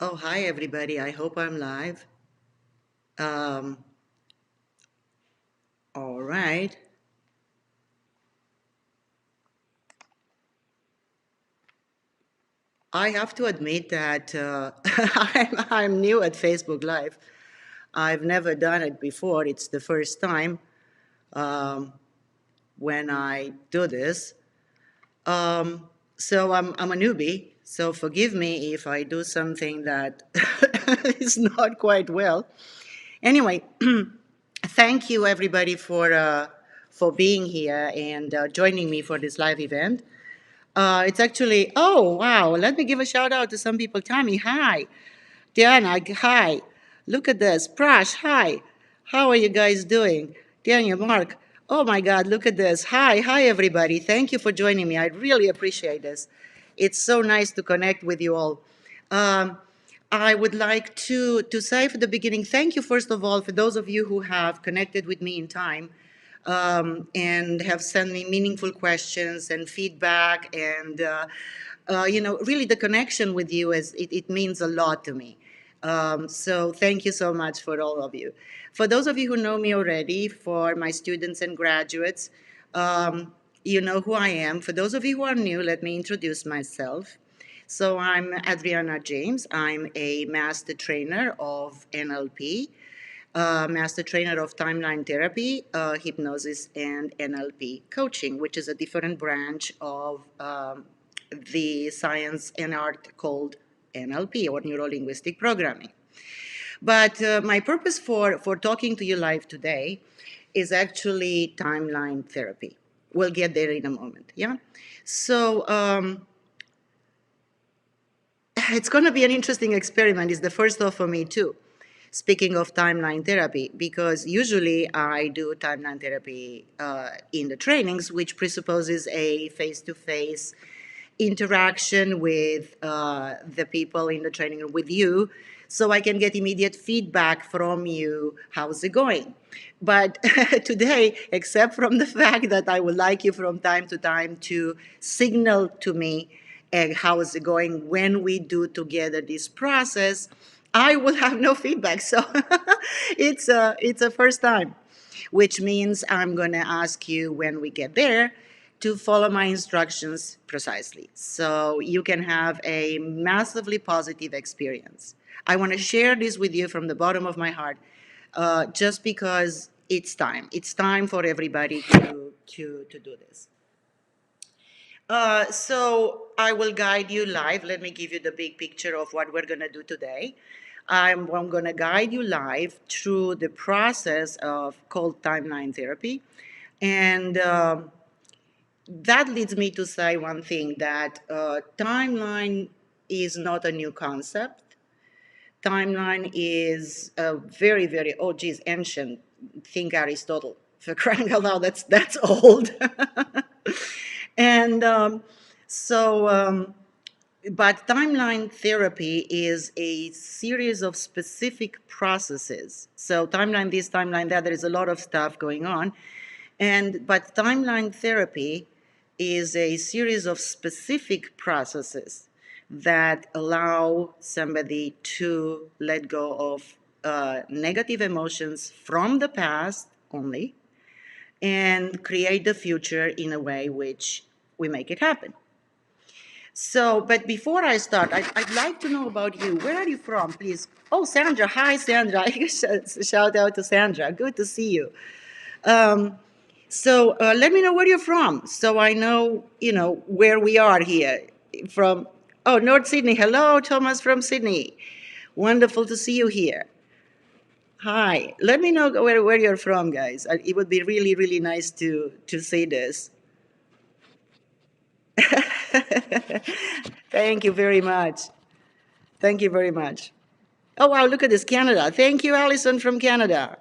Oh, hi, everybody. I hope I'm live. Um, all right. I have to admit that I'm new at Facebook Live. I've never done it before. It's the first time um, when I do this. Um, so I'm a newbie. So forgive me if I do something that is not quite well. Anyway, thank you everybody for being here and joining me for this live event. It's actually, oh, wow. Let me give a shout out to some people. Tammy, hi. Diana, hi. Look at this. Prash, hi. How are you guys doing? Daniel, Mark, oh my God, look at this. Hi, everybody. Thank you for joining me. I really appreciate this. It's so nice to connect with you all. Um, I would like to say for the beginning, thank you, first of all, for those of you who have connected with me in time and have sent me meaningful questions and feedback. And, really the connection with you, it means a lot to me. So thank you so much for all of you. For those of you who know me already, for my students and graduates, you know who I am. For those of you who are new, let me introduce myself. So I'm Adriana James. I'm a master trainer of NLP, master trainer of timeline therapy, hypnosis, and NLP coaching, which is a different branch of the science and art called NLP, or neuro linguistic programming. But my purpose for talking to you live today is actually timeline therapy. We'll get there in a moment. Yeah. So it's going to be an interesting experiment. It's the first one for me too. Speaking of timeline therapy, because usually I do timeline therapy in the trainings, which presupposes a face-to-face interaction with the people in the training room, with you, so I can get immediate feedback from you. How's it going? But today, except from the fact that I would like you from time to time to signal to me how is it going when we do together this process, I will have no feedback. So it's a first time, which means I'm going to ask you when we get there to follow my instructions precisely so you can have a massively positive experience. I want to share this with you from the bottom of my heart just because it's time. It's time for everybody to do this. So I will guide you live. Let me give you the big picture of what we're going to do today. I'm going to guide you live through the process of called timeline therapy. And that leads me to say one thing, that timeline is not a new concept. Timeline is a very, very, oh geez, ancient. Think Aristotle. For crying out loud, that's old. And but timeline therapy is a series of specific processes. So timeline this, timeline that, there is a lot of stuff going on. But timeline therapy is a series of specific processes that allow somebody to let go of negative emotions from the past only and create the future in a way which we make it happen. So, but before I start, I'd like to know about you. Where are you from, please? Oh, Sandra. Hi, Sandra. Shout out to Sandra. Good to see you. Um, so let me know where you're from, so I know, where we are here. From, oh, North Sydney. Hello, Thomas from Sydney. Wonderful to see you here. Hi. Let me know where you're from, guys. It would be really, really nice to see this. Thank you very much. Thank you very much. Oh, wow, look at this, Canada. Thank you, Allison from Canada.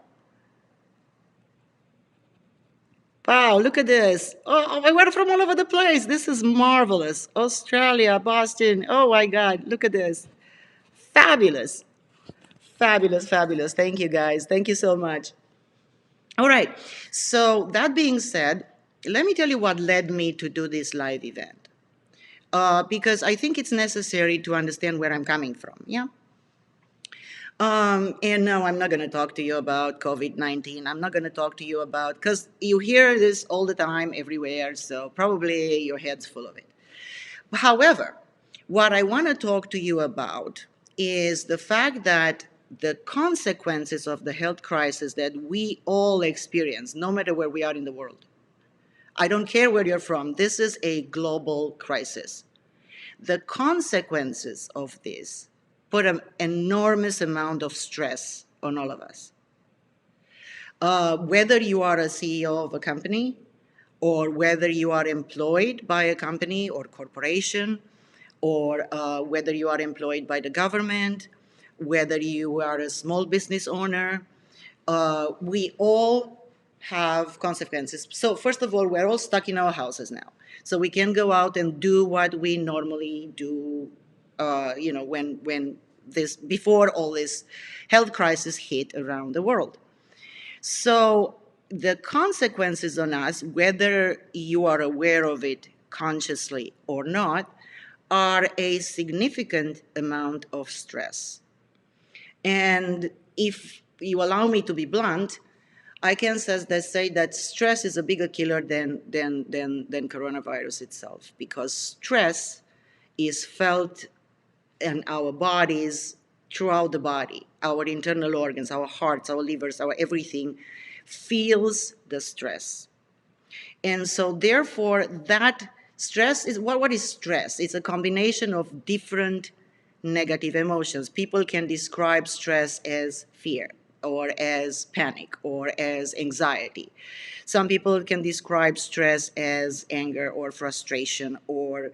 Wow, look at this. Oh, I went from all over the place. This is marvelous. Australia, Boston. Oh my God, look at this. Fabulous. Fabulous, fabulous. Thank you, guys. Thank you so much. All right. So, that being said, let me tell you what led me to do this live event. Because I think it's necessary to understand where I'm coming from. Yeah. And no, I'm not going to talk to you about COVID-19. I'm not going to talk to you about, because you hear this all the time everywhere, so probably your head's full of it. However, what I want to talk to you about is the fact that the consequences of the health crisis that we all experience, no matter where we are in the world, I don't care where you're from, this is a global crisis. The consequences of this put an enormous amount of stress on all of us. Whether you are a CEO of a company, or whether you are employed by a company or corporation, or whether you are employed by the government, whether you are a small business owner, we all have consequences. So first of all, we're all stuck in our houses now. So we can go out and do what we normally do, when this, before all this health crisis hit around the world. So the consequences on us, whether you are aware of it consciously or not, are a significant amount of stress. And if you allow me to be blunt, I can say that stress is a bigger killer than coronavirus itself, because stress is felt in our bodies, throughout the body. Our internal organs, our hearts, our livers, our everything feels the stress. And so therefore that stress is, what is stress? It's a combination of different negative emotions. People can describe stress as fear, or as panic, or as anxiety. Some people can describe stress as anger or frustration, or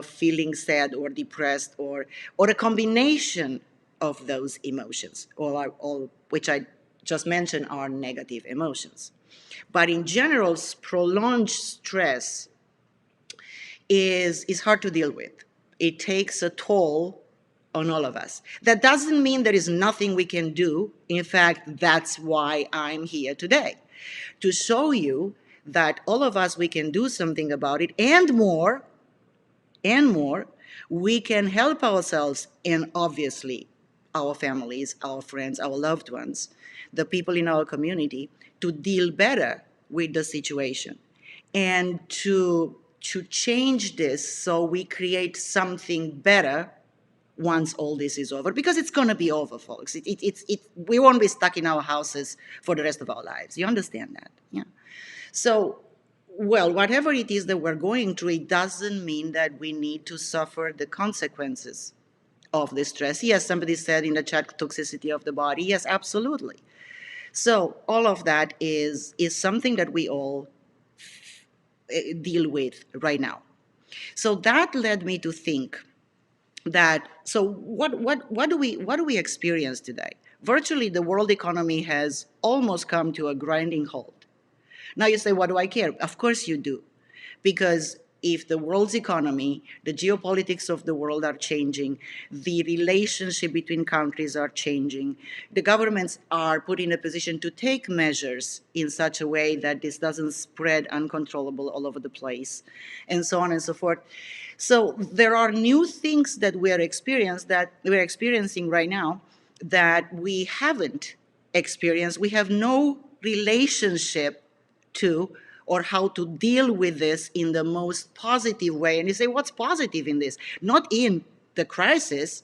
feeling sad or depressed, or a combination of those emotions, all which I just mentioned are negative emotions. But in general, prolonged stress is hard to deal with. It takes a toll on all of us. That doesn't mean there is nothing we can do. In fact, that's why I'm here today, to show you that all of us, we can do something about it, and more, we can help ourselves, and obviously our families, our friends, our loved ones, the people in our community, to deal better with the situation, and to change this so we create something better once all this is over, because it's going to be over, folks. We won't be stuck in our houses for the rest of our lives. You understand that? Yeah. So, well, whatever it is that we're going through, it doesn't mean that we need to suffer the consequences of the stress. Yes, somebody said in the chat, toxicity of the body. Yes, absolutely. So all of that is something that we all deal with right now. So that led me to think that, so what do we experience today? Virtually the world economy has almost come to a grinding halt. Now you say, what do I care? Of course you do. Because if the world's economy, the geopolitics of the world are changing, the relationship between countries are changing, the governments are put in a position to take measures in such a way that this doesn't spread uncontrollable all over the place, and so on and so forth. So there are new things that we're experiencing right now that we haven't experienced. We have no relationship to, or how to deal with this in the most positive way. And you say, what's positive in this? Not in the crisis,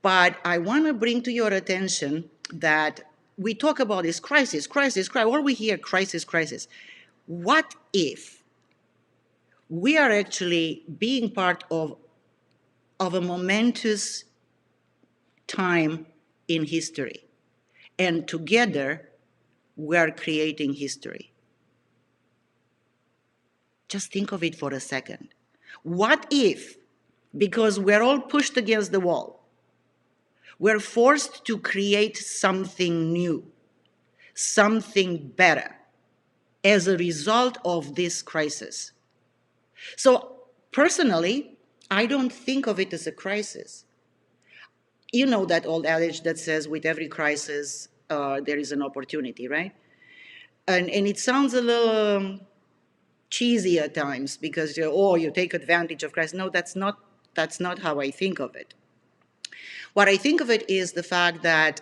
but I want to bring to your attention that we talk about this crisis. All we hear, crisis. What if we are actually being part of a momentous time in history, and together we are creating history? Just think of it for a second. What if, because we're all pushed against the wall, we're forced to create something new, something better as a result of this crisis? So personally, I don't think of it as a crisis. You know that old adage that says with every crisis, there is an opportunity, right? And it sounds a little cheesy at times, because you take advantage of crisis. No, that's not how I think of it. What I think of it is the fact that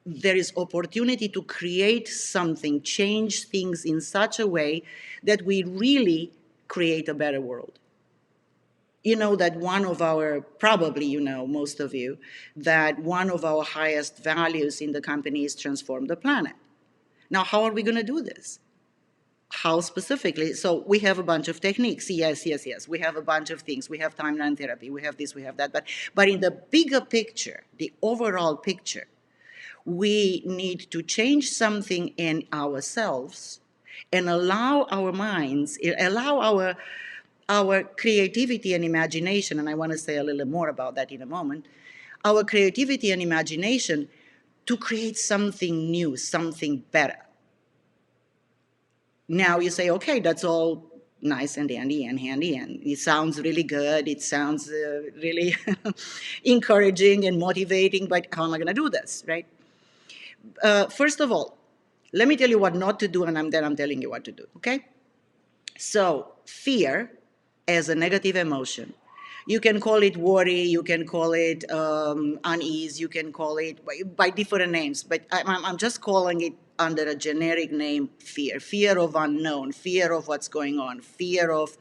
there is opportunity to create something, change things in such a way that we really create a better world. You know that one of our, probably you know, most of you, that one of our highest values in the company is transform the planet. Now, how are we going to do this? How specifically? So we have a bunch of techniques. Yes, yes, yes. We have a bunch of things. We have timeline therapy. We have this, we have that. But in the bigger picture, the overall picture, we need to change something in ourselves and allow our minds, allow our creativity and imagination, and I want to say a little more about that in a moment, our creativity and imagination to create something new, something better. Now you say, okay, that's all nice and dandy and handy, and it sounds really good. It sounds really encouraging and motivating, but how am I going to do this, right? First of all, let me tell you what not to do, and then I'm telling you what to do, okay? So fear as a negative emotion. You can call it worry, you can call it unease, you can call it by different names, but I'm just calling it under a generic name, fear. Fear of unknown, fear of what's going on, fear of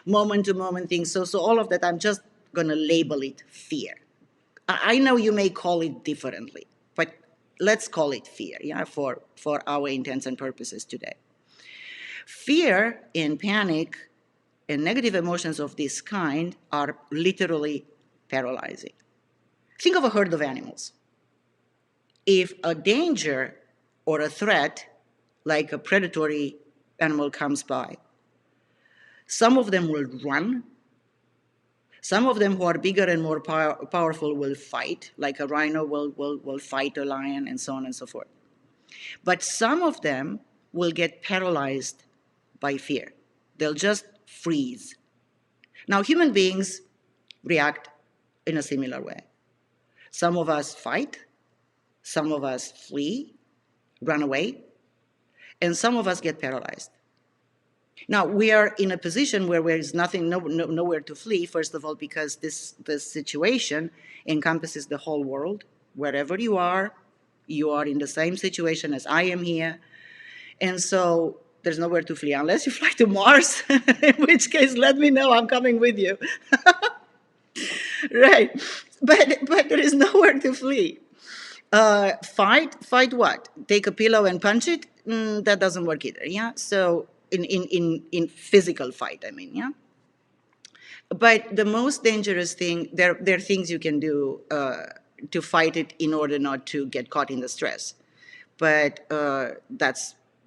moment-to-moment things. So all of that, I'm just going to label it fear. I know you may call it differently, but let's call it fear, yeah, for our intents and purposes today. Fear and panic and negative emotions of this kind are literally paralyzing. Think of a herd of animals. If a danger or a threat, like a predatory animal, comes by, some of them will run. Some of them who are bigger and more powerful will fight, like a rhino will fight a lion, and so on and so forth. But some of them will get paralyzed by fear. They'll just freeze. Now, human beings react in a similar way. Some of us fight, some of us flee, run away, and some of us get paralyzed. Now, we are in a position where there is nowhere to flee, first of all, because this situation encompasses the whole world. Wherever you are in the same situation as I am here. And so there's nowhere to flee unless you fly to Mars, in which case, let me know, I'm coming with you. Right. But there is nowhere to flee. Fight what? Take a pillow and punch it? That doesn't work either, yeah? So in physical fight, I mean, yeah? But the most dangerous thing, there are things you can do to fight it in order not to get caught in the stress. But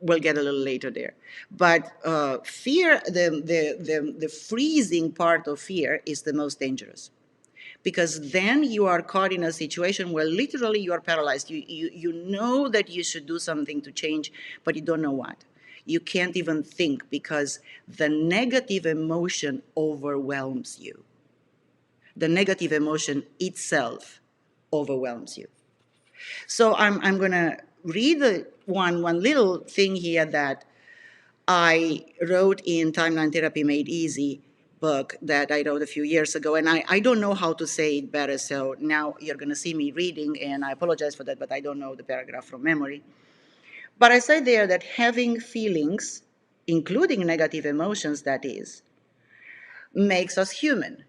we'll get a little later there. But fear, the freezing part of fear is the most dangerous. Because then you are caught in a situation where literally you are paralyzed. You know that you should do something to change, but you don't know what. You can't even think because the negative emotion overwhelms you. The negative emotion itself overwhelms you. So I'm going to read one little thing here that I wrote in Timeline Therapy Made Easy book that I wrote a few years ago, and I don't know how to say it better, so now you're going to see me reading, and I apologize for that, but I don't know the paragraph from memory. But I say there that having feelings, including negative emotions, that is, makes us human.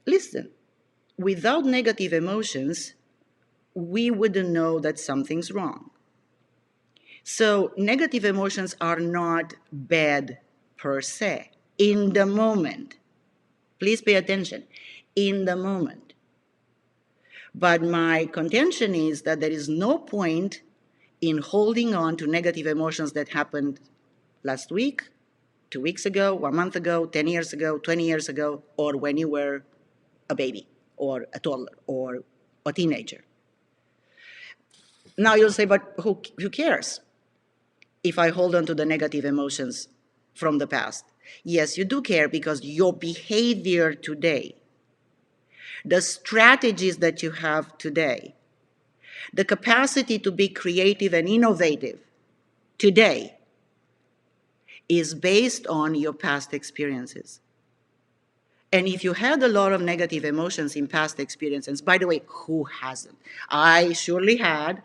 Listen, without negative emotions, we wouldn't know that something's wrong. So negative emotions are not bad per se. In the moment, please pay attention, in the moment. But my contention is that there is no point in holding on to negative emotions that happened last week, 2 weeks ago, 1 month ago, 10 years ago, 20 years ago, or when you were a baby or a toddler or a teenager. Now you'll say, but who cares if I hold on to the negative emotions from the past? Yes, you do care because your behavior today, the strategies that you have today, the capacity to be creative and innovative today is based on your past experiences. And if you had a lot of negative emotions in past experiences, by the way, who hasn't? I surely had,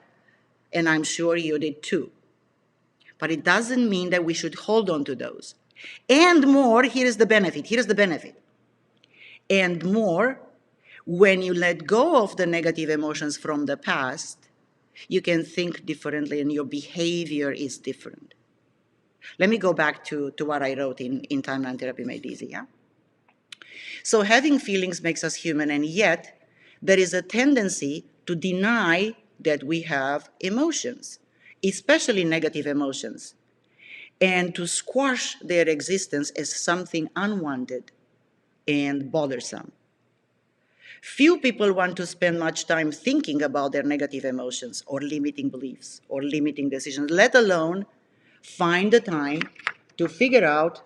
and I'm sure you did too. But it doesn't mean that we should hold on to those. And more, here's the benefit. And more, when you let go of the negative emotions from the past, you can think differently and your behavior is different. Let me go back to what I wrote in Timeline Therapy Made Easy. Yeah? So having feelings makes us human, and yet there is a tendency to deny that we have emotions, especially negative emotions, and to squash their existence as something unwanted and bothersome. Few people want to spend much time thinking about their negative emotions or limiting beliefs or limiting decisions, let alone find the time to figure out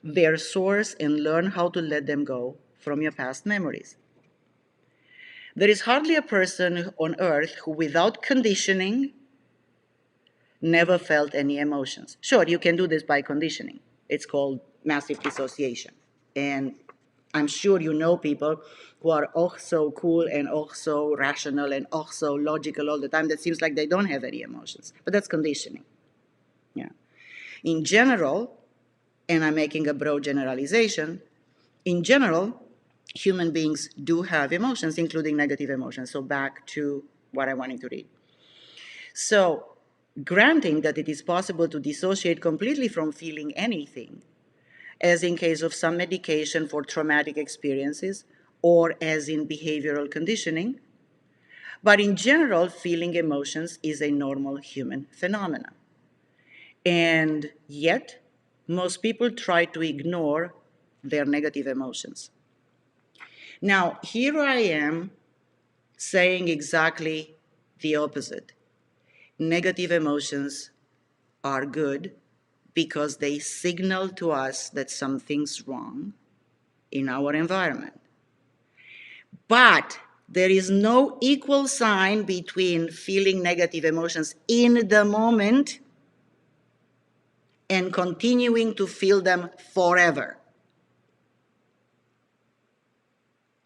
their source and learn how to let them go from your past memories. There is hardly a person on earth who, without conditioning, never felt any emotions. Sure, you can do this by conditioning. It's called massive dissociation. And I'm sure you know people who are oh so cool and oh so rational and oh so logical all the time that seems like they don't have any emotions. But that's conditioning. Yeah. In general, and I'm making a broad generalization, in general, human beings do have emotions, including negative emotions. So back to what I wanted to read. So, granting that it is possible to dissociate completely from feeling anything, as in case of some medication for traumatic experiences, or as in behavioral conditioning, but in general, feeling emotions is a normal human phenomenon. And yet, most people try to ignore their negative emotions. Now, here I am saying exactly the opposite. Negative emotions are good because they signal to us that something's wrong in our environment. But there is no equal sign between feeling negative emotions in the moment and continuing to feel them forever.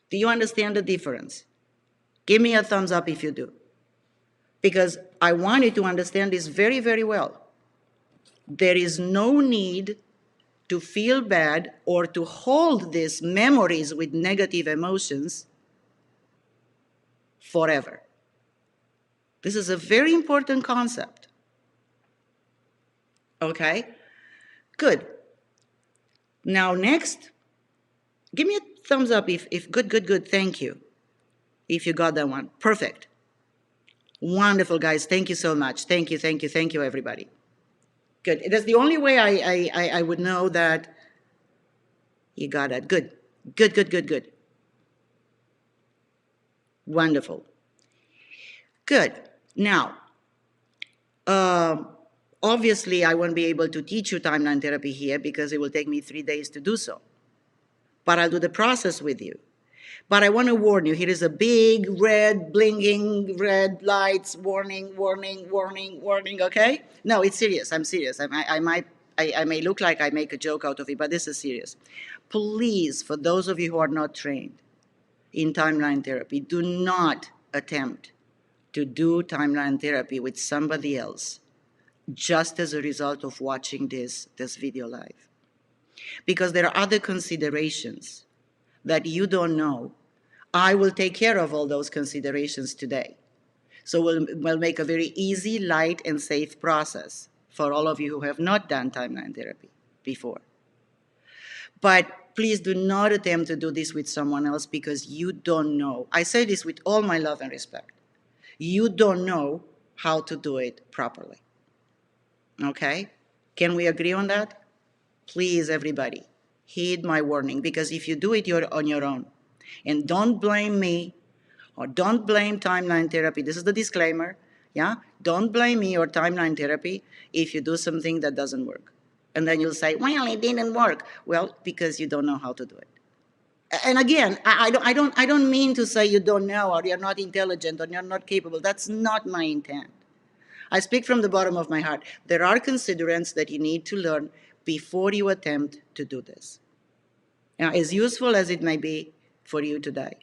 Do you understand the difference? Give me a thumbs up if you do. Because I want you to understand this very, very well. There is no need to feel bad or to hold these memories with negative emotions forever. This is a very important concept. Okay? Good. Now, next, give me a thumbs up if good, good, good. Thank you. If you got that one. Perfect. Wonderful, guys. Thank you so much. Thank you, thank you, thank you, everybody. Good. That's the only way I would know that you got it. Good. Good, good, good, good. Wonderful. Good. Now, obviously, I won't be able to teach you timeline therapy here because it will take me 3 days to do so. But I'll do the process with you. But I want to warn you, here is a big red, blinking red lights, warning, warning, warning, warning, okay? No, it's serious. I'm serious. I may look like I make a joke out of it, but this is serious. Please, for those of you who are not trained in timeline therapy, do not attempt to do timeline therapy with somebody else just as a result of watching this video live. Because there are other considerations that you don't know. I will take care of all those considerations today. So we'll make a very easy, light, and safe process for all of you who have not done timeline therapy before. But please do not attempt to do this with someone else because you don't know. I say this with all my love and respect. You don't know how to do it properly. Okay? Can we agree on that? Please, everybody, heed my warning, because if you do it, you're on your own. And don't blame me or don't blame timeline therapy. This is the disclaimer. Yeah? Don't blame me or timeline therapy if you do something that doesn't work. And then you'll say, well, it didn't work. Well, because you don't know how to do it. And again, I don't mean to say you don't know or you're not intelligent or you're not capable. That's not my intent. I speak from the bottom of my heart. There are considerants that you need to learn before you attempt to do this. as useful as it may be for you today.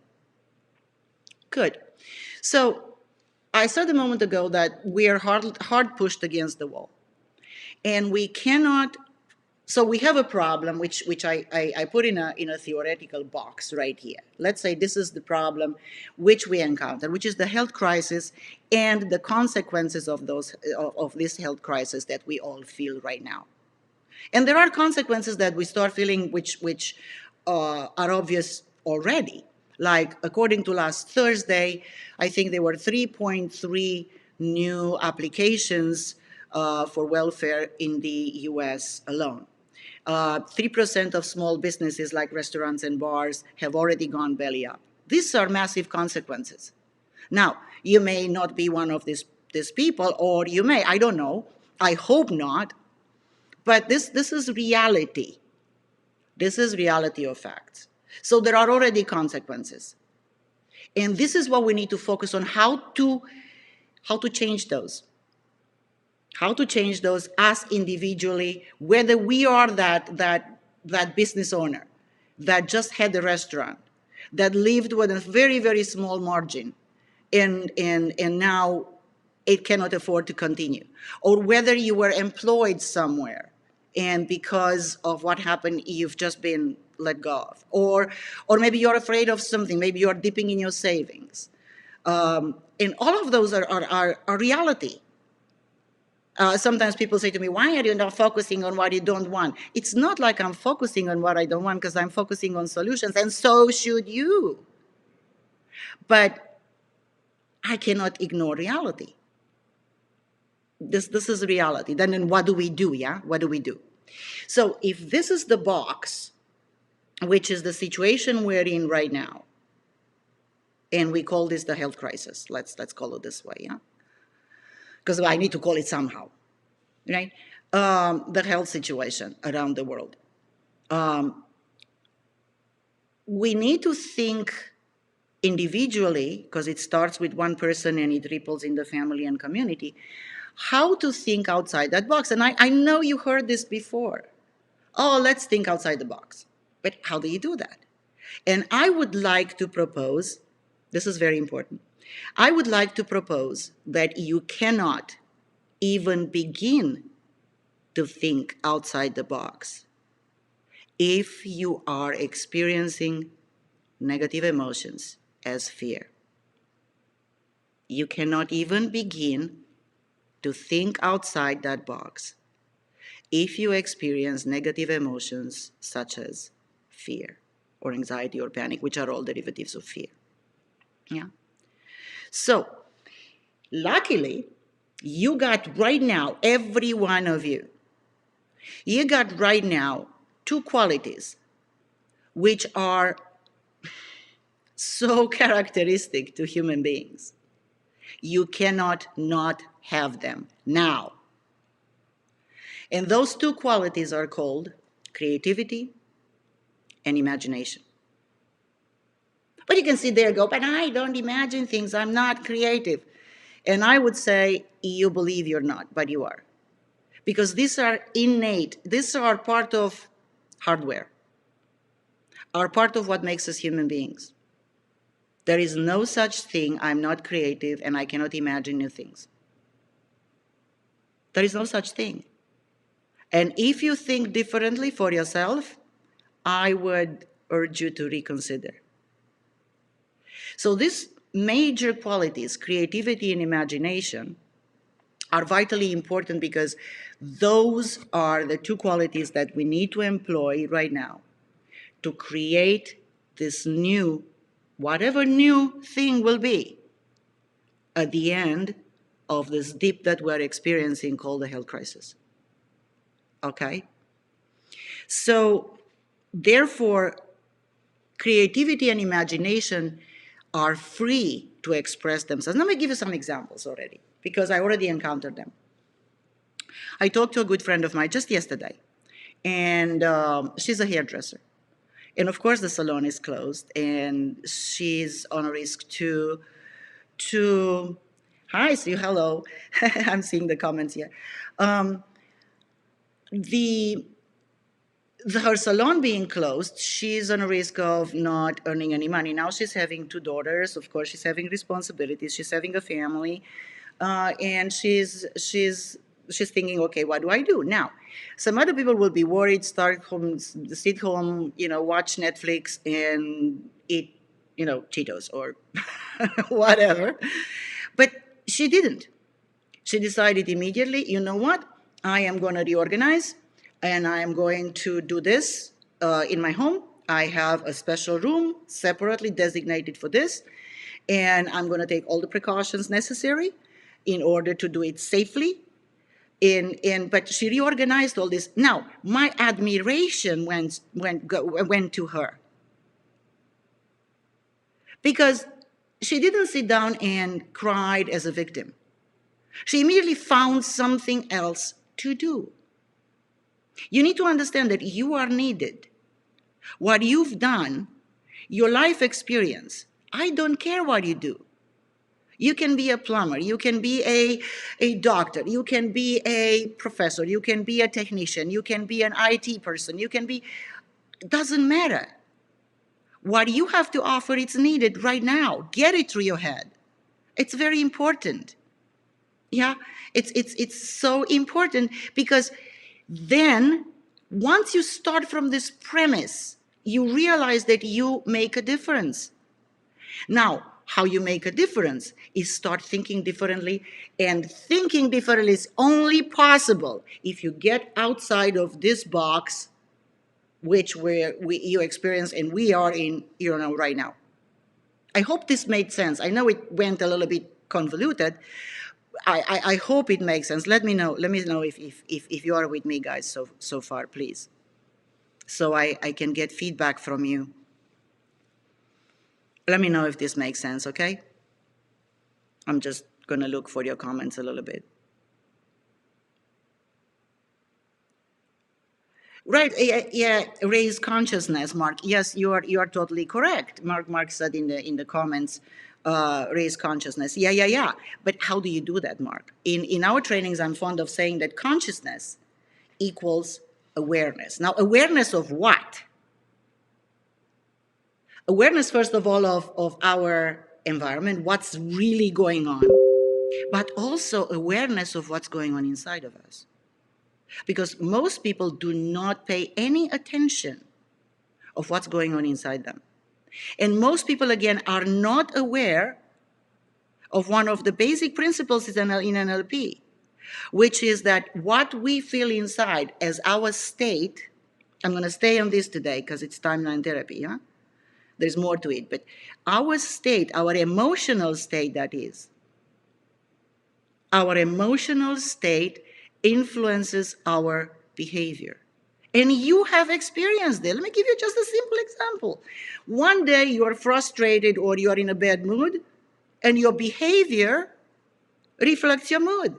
Good. So I said a moment ago that we are hard pushed against the wall. And we cannot, so we have a problem which I put in a theoretical box right here. Let's say this is the problem which we encounter, which is the health crisis and the consequences of this health crisis that we all feel right now. And there are consequences that we start feeling which are obvious already. Like according to last Thursday, I think there were 3.3 new applications for welfare in the US alone. 3% of small businesses like restaurants and bars have already gone belly up. These are massive consequences. Now, you may not be one of these people, or you may, I don't know. I hope not. But this is reality. This is reality of facts. So there are already consequences. And this is what we need to focus on, how to change those. How to change those us individually, whether we are that business owner that just had a restaurant, that lived with a very, very small margin, and now it cannot afford to continue. Or whether you were employed somewhere and because of what happened, you've just been let go of. Or maybe you're afraid of something, maybe you're dipping in your savings. And all of those are reality. Sometimes people say to me, why are you not focusing on what you don't want? It's not like I'm focusing on what I don't want, because I'm focusing on solutions, and so should you. But I cannot ignore reality. This is reality. Then what do we do, yeah? What do we do? So if this is the box, which is the situation we're in right now, and we call this the health crisis, let's call it this way, yeah? Because I need to call it somehow, right? The health situation around the world. We need to think individually, because it starts with one person and it ripples in the family and community, how to think outside that box. And I know you heard this before. Oh, let's think outside the box. But how do you do that? And I would like to propose, this is very important, I would like to propose that you cannot even begin to think outside the box if you are experiencing negative emotions as fear. You cannot even begin to think outside that box if you experience negative emotions such as fear or anxiety or panic, which are all derivatives of fear. Yeah. So, luckily, you got right now, every one of you got right now 2 qualities which are so characteristic to human beings. You cannot not have them now. And those 2 qualities are called creativity and imagination. But you can sit there and go, but I don't imagine things, I'm not creative. And I would say, you believe you're not, but you are. Because these are innate, these are part of hardware, are part of what makes us human beings. There is no such thing, I'm not creative and I cannot imagine new things. There is no such thing. And if you think differently for yourself, I would urge you to reconsider. So these major qualities, creativity and imagination, are vitally important because those are the 2 qualities that we need to employ right now to create this new, whatever new thing will be, at the end of this dip that we're experiencing called the health crisis. Okay? So, therefore, creativity and imagination are free to express themselves. Let me give you some examples already, because I already encountered them. I talked to a good friend of mine just yesterday, and she's a hairdresser. And of course, the salon is closed, and she's on a risk to hi, Sue, hello. I'm seeing the comments here. her salon being closed, she's on a risk of not earning any money. Now she's having two daughters. Of course, she's having responsibilities. She's having a family, and she's thinking, okay, what do I do now? Some other people will be worried, start home, sit home, watch Netflix and eat, Cheetos or whatever. But she didn't. She decided immediately, you know what? I am going to reorganize and I am going to do this in my home. I have a special room separately designated for this, and I'm going to take all the precautions necessary in order to do it safely. But she reorganized all this. Now, my admiration went to her because she didn't sit down and cried as a victim. She immediately found something else to do. You need to understand that you are needed. What you've done, your life experience, I don't care what you do. You can be a plumber, you can be a doctor, you can be a professor, you can be a technician, you can be an IT person, it doesn't matter. What you have to offer, it's needed right now. Get it through your head. It's very important. Yeah, it's so important because then once you start from this premise, you realize that you make a difference. Now, how you make a difference is start thinking differently, and thinking differently is only possible if you get outside of this box which you experience and we are in right now. I hope this made sense. I know it went a little bit convoluted. I hope it makes sense. Let me know if you are with me, guys, so far, please, so I can get feedback from you. Let me know if this makes sense, okay? I'm just going to look for your comments a little bit. Right, yeah, raise consciousness, Mark. Yes, you are totally correct. Mark said in the comments, raise consciousness. Yeah. But how do you do that, Mark? In our trainings, I'm fond of saying that consciousness equals awareness. Now, awareness of what? Awareness, first of all, of our environment, what's really going on, but also awareness of what's going on inside of us. Because most people do not pay any attention of what's going on inside them. And most people, again, are not aware of one of the basic principles in NLP, which is that what we feel inside as our state, I'm going to stay on this today because it's timeline therapy, yeah? There's more to it, but our state, our emotional state, that is, our emotional state influences our behavior. And you have experienced it. Let me give you just a simple example. One day you are frustrated or you are in a bad mood, and your behavior reflects your mood.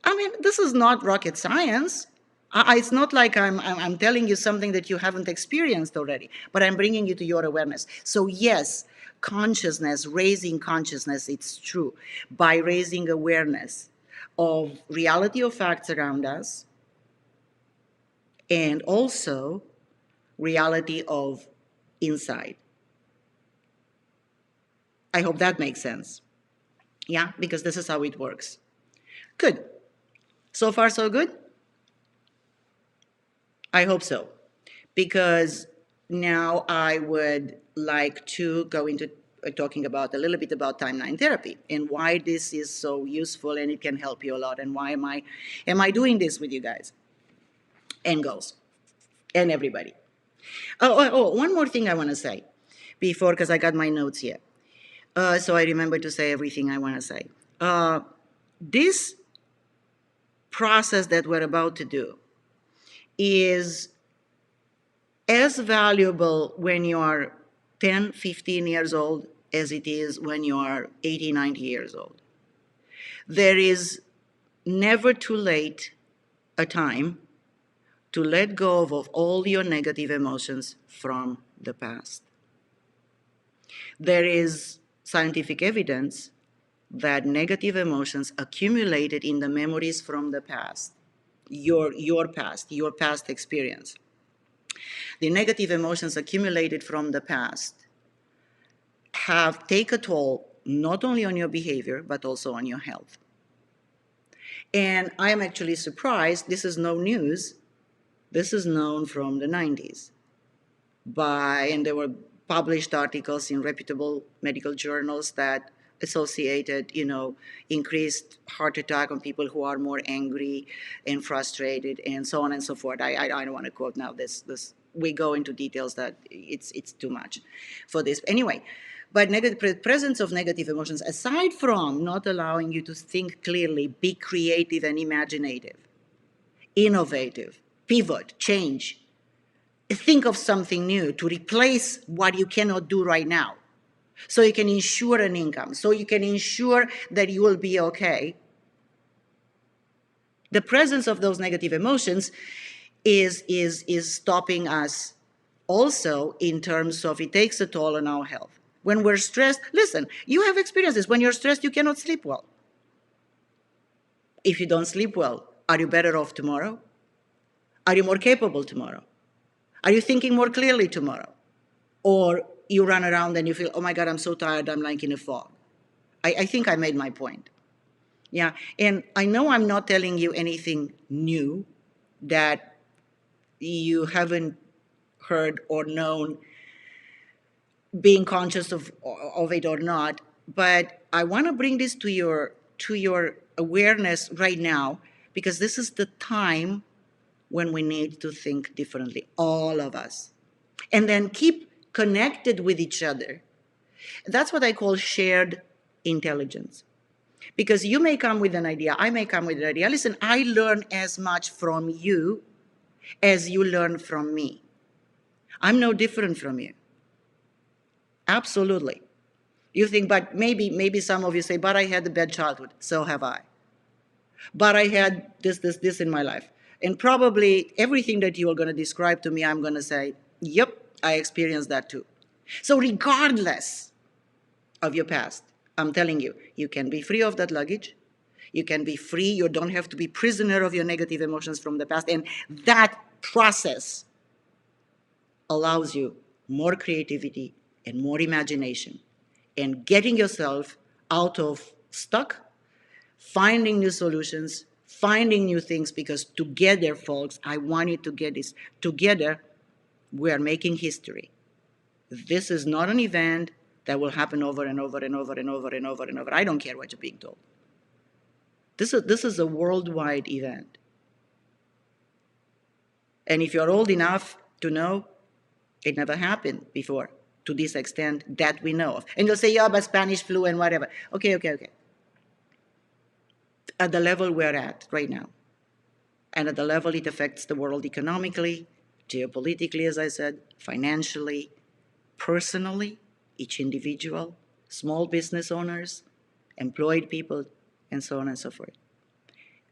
I mean, this is not rocket science. It's not like I'm telling you something that you haven't experienced already, but I'm bringing you to your awareness. So yes, consciousness, raising consciousness, it's true. By raising awareness of reality of facts around us, and also reality of inside. I hope that makes sense. Yeah, because this is how it works. Good. So far, so good? I hope so. Because now I would like to go into talking about a little bit about timeline therapy and why this is so useful and it can help you a lot, and why am I doing this with you guys and girls and everybody. One more thing I want to say before, because I got my notes here. So I remember to say everything I want to say. This process that we're about to do is as valuable when you are 10, 15 years old as it is when you are 80, 90 years old. There is never too late a time to let go of all your negative emotions from the past. There is scientific evidence that negative emotions accumulated in the memories from the past, your past experience. The negative emotions accumulated from the past have taken a toll not only on your behavior, but also on your health. And I am actually surprised. This is no news. This is known from the 90s and there were published articles in reputable medical journals that associated, increased heart attack on people who are more angry and frustrated and so on and so forth. I don't want to quote now this we go into details that it's too much for this. Anyway, but presence of negative emotions, aside from not allowing you to think clearly, be creative and imaginative, innovative, pivot, change, think of something new to replace what you cannot do right now, so you can ensure an income, so you can ensure that you will be okay. The presence of those negative emotions is stopping us also in terms of it takes a toll on our health. When we're stressed, listen, you have experiences. When you're stressed, you cannot sleep well. If you don't sleep well, are you better off tomorrow? Are you more capable tomorrow? Are you thinking more clearly tomorrow? Or you run around and you feel, oh my God, I'm so tired, I'm like in a fog. I think I made my point. Yeah, and I know I'm not telling you anything new that you haven't heard or known, being conscious of it or not, but I want to bring this to your awareness right now, because this is the time when we need to think differently, all of us, and then keep connected with each other. That's what I call shared intelligence. Because you may come with an idea, I may come with an idea. Listen, I learn as much from you as you learn from me. I'm no different from you. Absolutely. You think, but maybe some of you say, but I had a bad childhood. So have I. But I had this in my life. And probably everything that you are going to describe to me, I'm going to say, yep, I experienced that too. So regardless of your past, I'm telling you, you can be free of that luggage. You can be free. You don't have to be prisoner of your negative emotions from the past. And that process allows you more creativity and more imagination and getting yourself out of stuck, finding new solutions, finding new things, because together, folks, I want you to get this. Together, we are making history. This is not an event that will happen over and over and over and over and over and over. I don't care what you're being told. This is a worldwide event. And if you're old enough to know, it never happened before to this extent that we know of. And you'll say, yeah, but Spanish flu and whatever. Okay. At the level we're at right now, and at the level it affects the world economically, geopolitically, as I said, financially, personally, each individual, small business owners, employed people, and so on and so forth.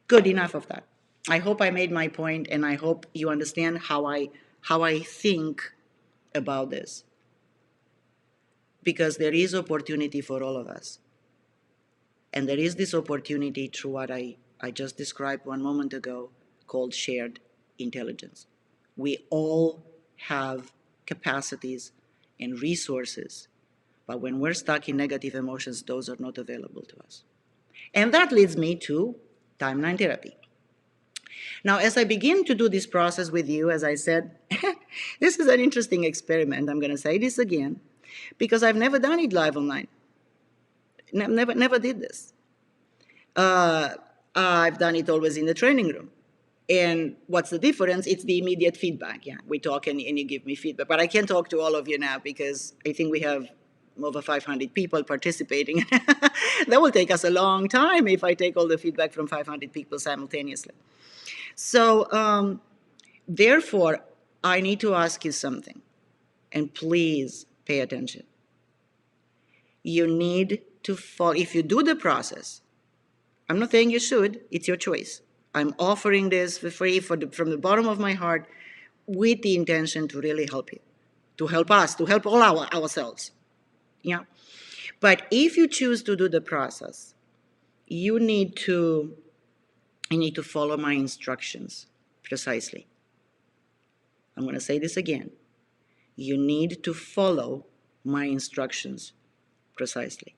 Good, enough of that. I hope I made my point, and I hope you understand how I think about this. Because there is opportunity for all of us. And there is this opportunity through what I just described one moment ago, called shared intelligence. We all have capacities and resources, but when we're stuck in negative emotions, those are not available to us. And that leads me to timeline therapy. Now, as I begin to do this process with you, as I said, this is an interesting experiment. I'm going to say this again, because I've never done it live online. Never did this. I've done it always in the training room. And what's the difference? It's the immediate feedback. Yeah, we talk and you give me feedback. But I can't talk to all of you now because I think we have over 500 people participating. That will take us a long time if I take all the feedback from 500 people simultaneously. So, therefore, I need to ask you something. And please pay attention. You need to follow. If you do the process, I'm not saying you should, it's your choice. I'm offering this for free from the bottom of my heart with the intention to really help you, to help us, to help all ourselves. Yeah. But if you choose to do the process, you need to follow my instructions precisely. I'm going to say this again. You need to follow my instructions precisely.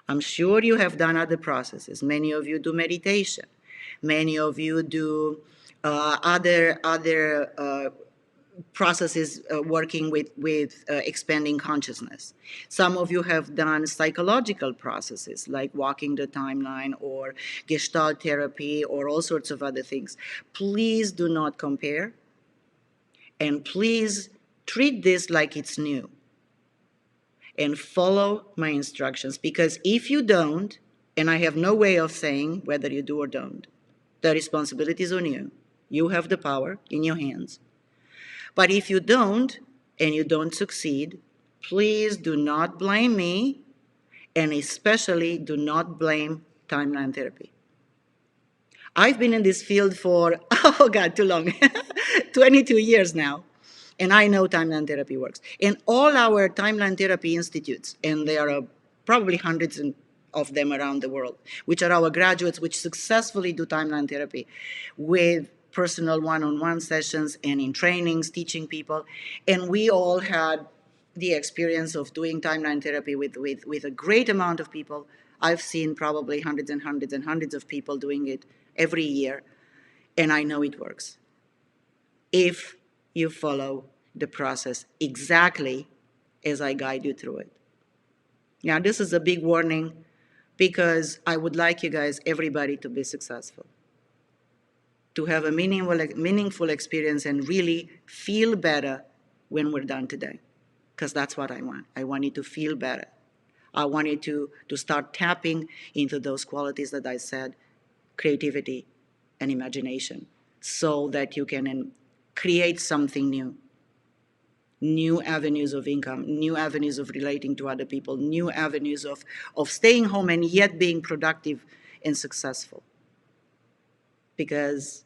I'm sure you have done other processes. Many of you do meditation. Many of you do other processes working with expanding consciousness. Some of you have done psychological processes like walking the timeline or gestalt therapy or all sorts of other things. Please do not compare, and please treat this like it's new and follow my instructions, because if you don't, and I have no way of saying whether you do or don't, the responsibility is on you. You have the power in your hands. But if you don't, and you don't succeed, please do not blame me, and especially do not blame timeline therapy. I've been in this field for, oh God, too long, 22 years now. And I know timeline therapy works. And all our timeline therapy institutes, and there are probably hundreds of them around the world, which are our graduates, which successfully do timeline therapy with personal one-on-one sessions and in trainings, teaching people. And we all had the experience of doing timeline therapy with a great amount of people. I've seen probably hundreds and hundreds and hundreds of people doing it every year, and I know it works if you follow the process exactly as I guide you through it. Now, this is a big warning because I would like you guys, everybody, to be successful, to have a meaningful experience and really feel better when we're done today, because that's what I want. I want you to feel better. I want you to start tapping into those qualities that I said, creativity and imagination, so that you can create something new avenues of income, new avenues of relating to other people, new avenues of staying home and yet being productive and successful. Because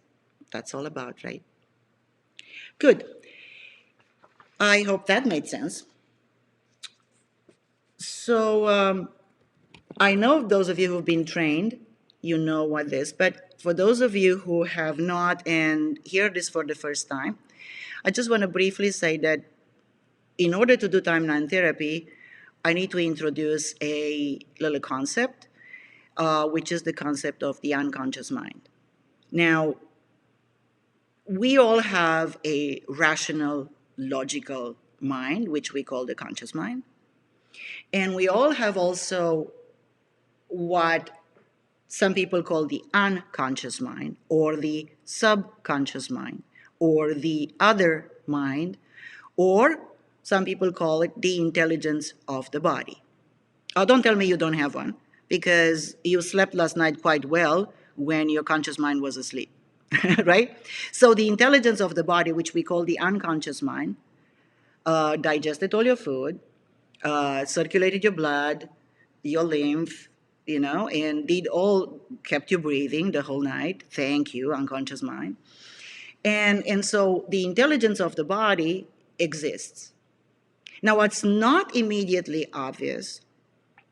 that's all about, right? Good. I hope that made sense. So I know those of you who've been trained, you know what this, but for those of you who have not and hear this for the first time, I just want to briefly say that in order to do timeline therapy, I need to introduce a little concept, which is the concept of the unconscious mind. Now, we all have a rational, logical mind, which we call the conscious mind. And we all have also what some people call the unconscious mind, or the subconscious mind, or the other mind, or some people call it the intelligence of the body. Oh, don't tell me you don't have one, because you slept last night quite well when your conscious mind was asleep, right? So the intelligence of the body, which we call the unconscious mind, digested all your food, circulated your blood, your lymph, and kept you breathing the whole night. Thank you, unconscious mind. And so the intelligence of the body exists. Now, what's not immediately obvious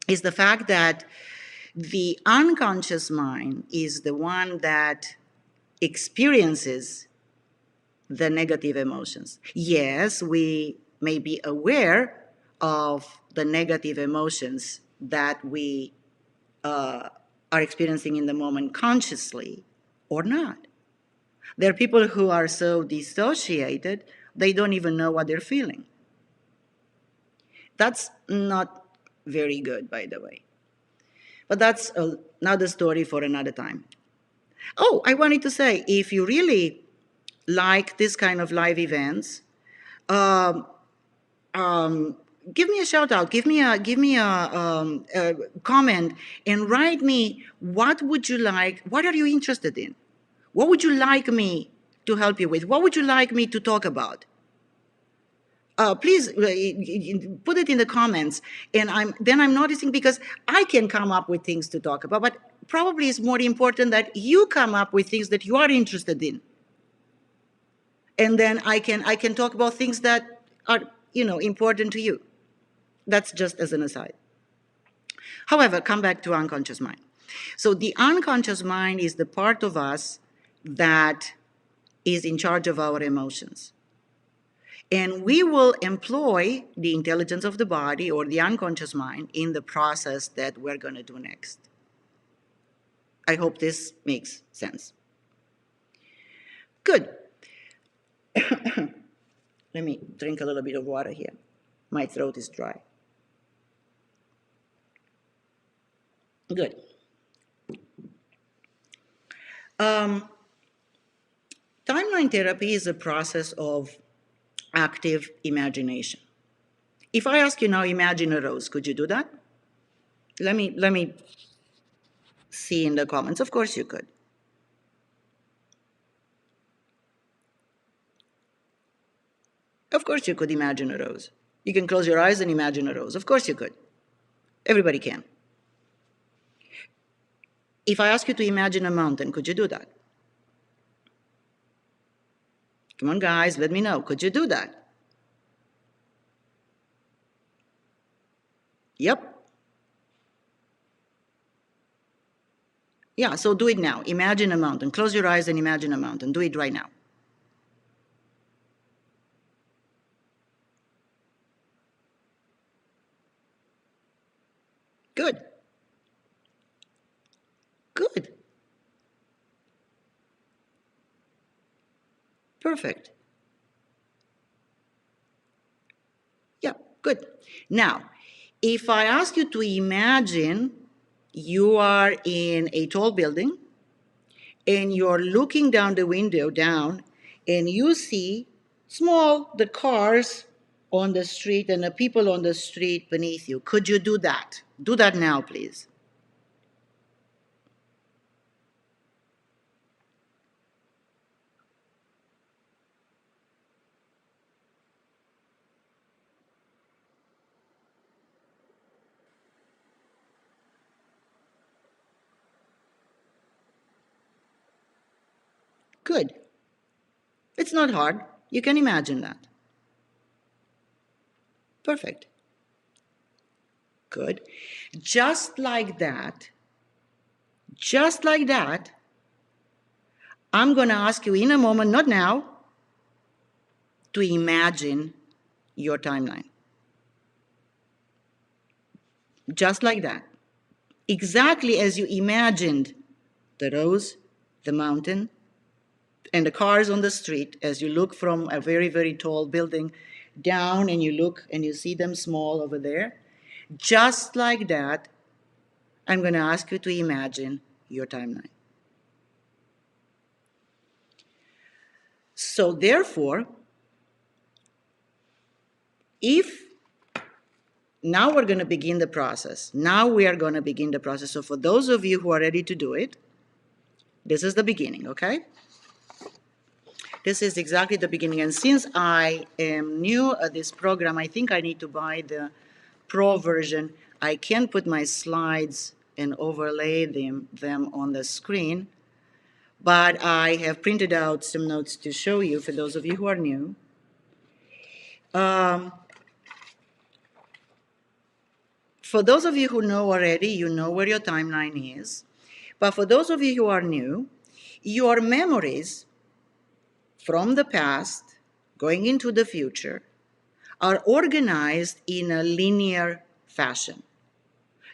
is the fact that the unconscious mind is the one that experiences the negative emotions. Yes, we may be aware of the negative emotions that we are experiencing in the moment consciously or not. There are people who are so dissociated, they don't even know what they're feeling. That's not very good, by the way. But that's another story for another time. Oh, I wanted to say, if you really like this kind of live events, give me a shout out, give me a comment, and write me what are you interested in? What would you like me to help you with? What would you like me to talk about? Please put it in the comments, and I'm noticing, because I can come up with things to talk about, but probably it's more important that you come up with things that you are interested in, and then I can talk about things that are important to you. That's just as an aside. However, come back to unconscious mind. So the unconscious mind is the part of us that is in charge of our emotions. And we will employ the intelligence of the body or the unconscious mind in the process that we're going to do next. I hope this makes sense. Good. Let me drink a little bit of water here. My throat is dry. Good. Timeline therapy is a process of active imagination. If I ask you now, imagine a rose, could you do that? Let me see in the comments. Of course you could. Of course you could imagine a rose. You can close your eyes and imagine a rose. Of course you could. Everybody can. If I ask you to imagine a mountain, could you do that? Come on, guys, let me know. Could you do that? Yep. Yeah, so do it now. Imagine a mountain. Close your eyes and imagine a mountain. Do it right now. Good. Good. Perfect. Yeah, good. Now, if I ask you to imagine you are in a tall building and you're looking down the window down and you see the cars on the street and the people on the street beneath you. Could you do that? Do that now, please. Good. It's not hard. You can imagine that. Perfect. Good. Just like that, I'm going to ask you in a moment, not now, to imagine your timeline. Just like that. Exactly as you imagined the rose, the mountain, and the cars on the street as you look from a very, very tall building down and you look and you see them small over there. Just like that, I'm going to ask you to imagine your timeline. So therefore, now we're going to begin the process. Now we are going to begin the process. So for those of you who are ready to do it, this is the beginning, okay? This is exactly the beginning. And since I am new at this program, I think I need to buy the Pro version. I can put my slides and overlay them on the screen, but I have printed out some notes to show you for those of you who are new. For those of you who know already, you know where your timeline is. But for those of you who are new, your memories from the past going into the future are organized in a linear fashion.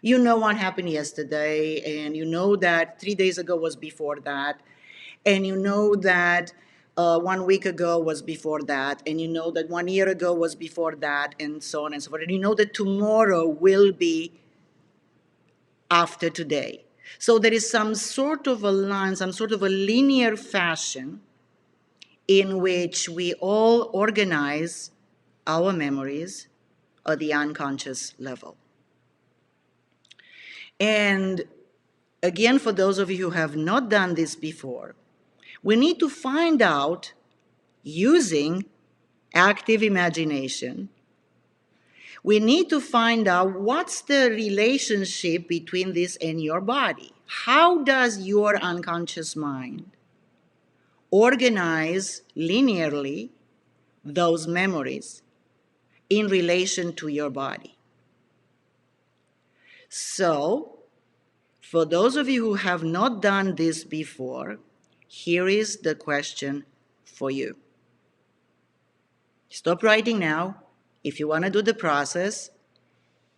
You know what happened yesterday, and you know that 3 days ago was before that, and you know that 1 week ago was before that, and you know that 1 year ago was before that, and so on and so forth. And you know that tomorrow will be after today. So there is some sort of a line, some sort of a linear fashion in which we all organize our memories at the unconscious level. And again, for those of you who have not done this before, we need to find out, using active imagination, we need to find out what's the relationship between this and your body. How does your unconscious mind organize linearly those memories in relation to your body? So, for those of you who have not done this before, here is the question for you. Stop writing now if you want to do the process.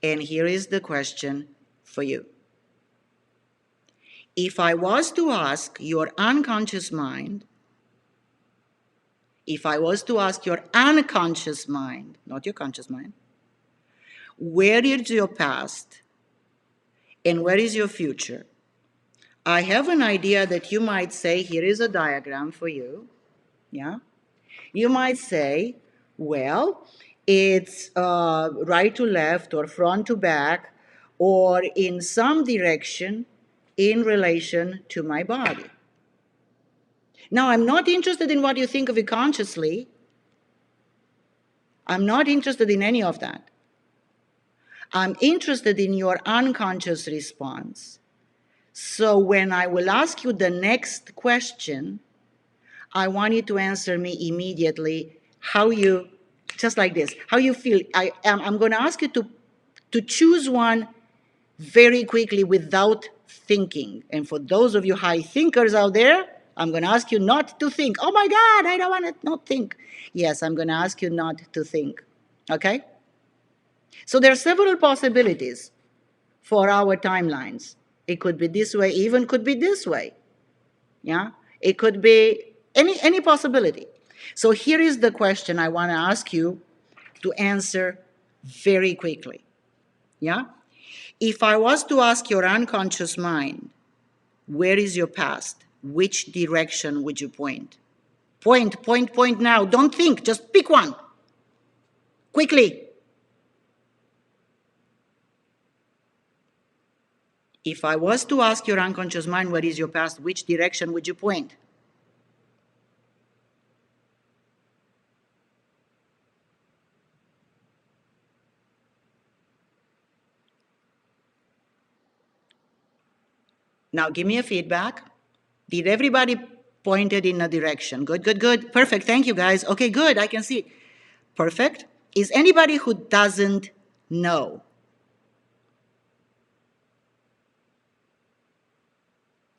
And here is the question for you. If I was to ask your unconscious mind, not your conscious mind, where is your past and where is your future? I have an idea that you might say, here is a diagram for you. Yeah. You might say, well, it's right to left or front to back or in some direction in relation to my body. Now, I'm not interested in what you think of it consciously. I'm not interested in any of that. I'm interested in your unconscious response. So when I will ask you the next question, I want you to answer me immediately how you, just like this, how you feel. I'm going to ask you to choose one very quickly without thinking. And for those of you high thinkers out there, I'm going to ask you not to think. Oh my God, I don't want to not think. Yes, I'm going to ask you not to think. Okay? So there are several possibilities for our timelines. It could be this way, even could be this way. Yeah? It could be any possibility. So here is the question I want to ask you to answer very quickly. Yeah? If I was to ask your unconscious mind, where is your past? Which direction would you point? Point now. Don't think. Just pick one. Quickly. If I was to ask your unconscious mind, where is your past? Which direction would you point? Now give me a feedback. Did everybody pointed in a direction? Good, good, good. Perfect. Thank you, guys. Okay, good. I can see. Perfect. Is anybody who doesn't know?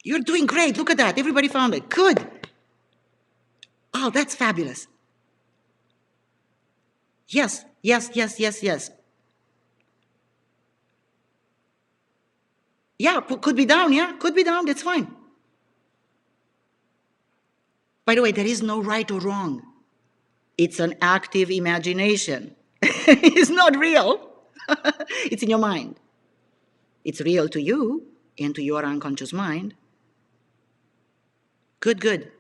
You're doing great. Look at that. Everybody found it. Good. Oh, that's fabulous. Yes, yes, yes, yes, yes. Yeah, could be down. Yeah, could be down. That's fine. By the way, there is no right or wrong. It's an active imagination. It's not real. It's in your mind. It's real to you and to your unconscious mind. Good, good.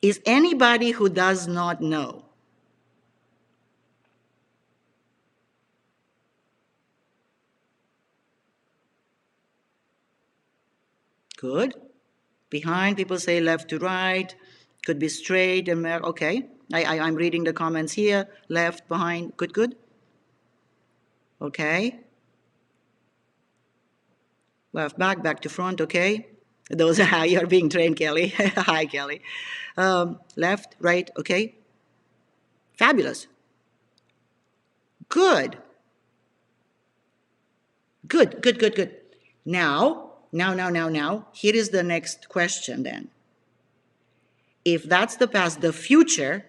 Is anybody who does not know? Good. Behind, people say left to right. Could be straight and okay. I'm reading the comments here. Left, behind. Good, good. Okay. Left, back to front. Okay. Those are how you're being trained, Kelly. Hi, Kelly. Left, right. Okay. Fabulous. Good. Good, good, good, good. Now, here is the next question then. If that's the past, the future,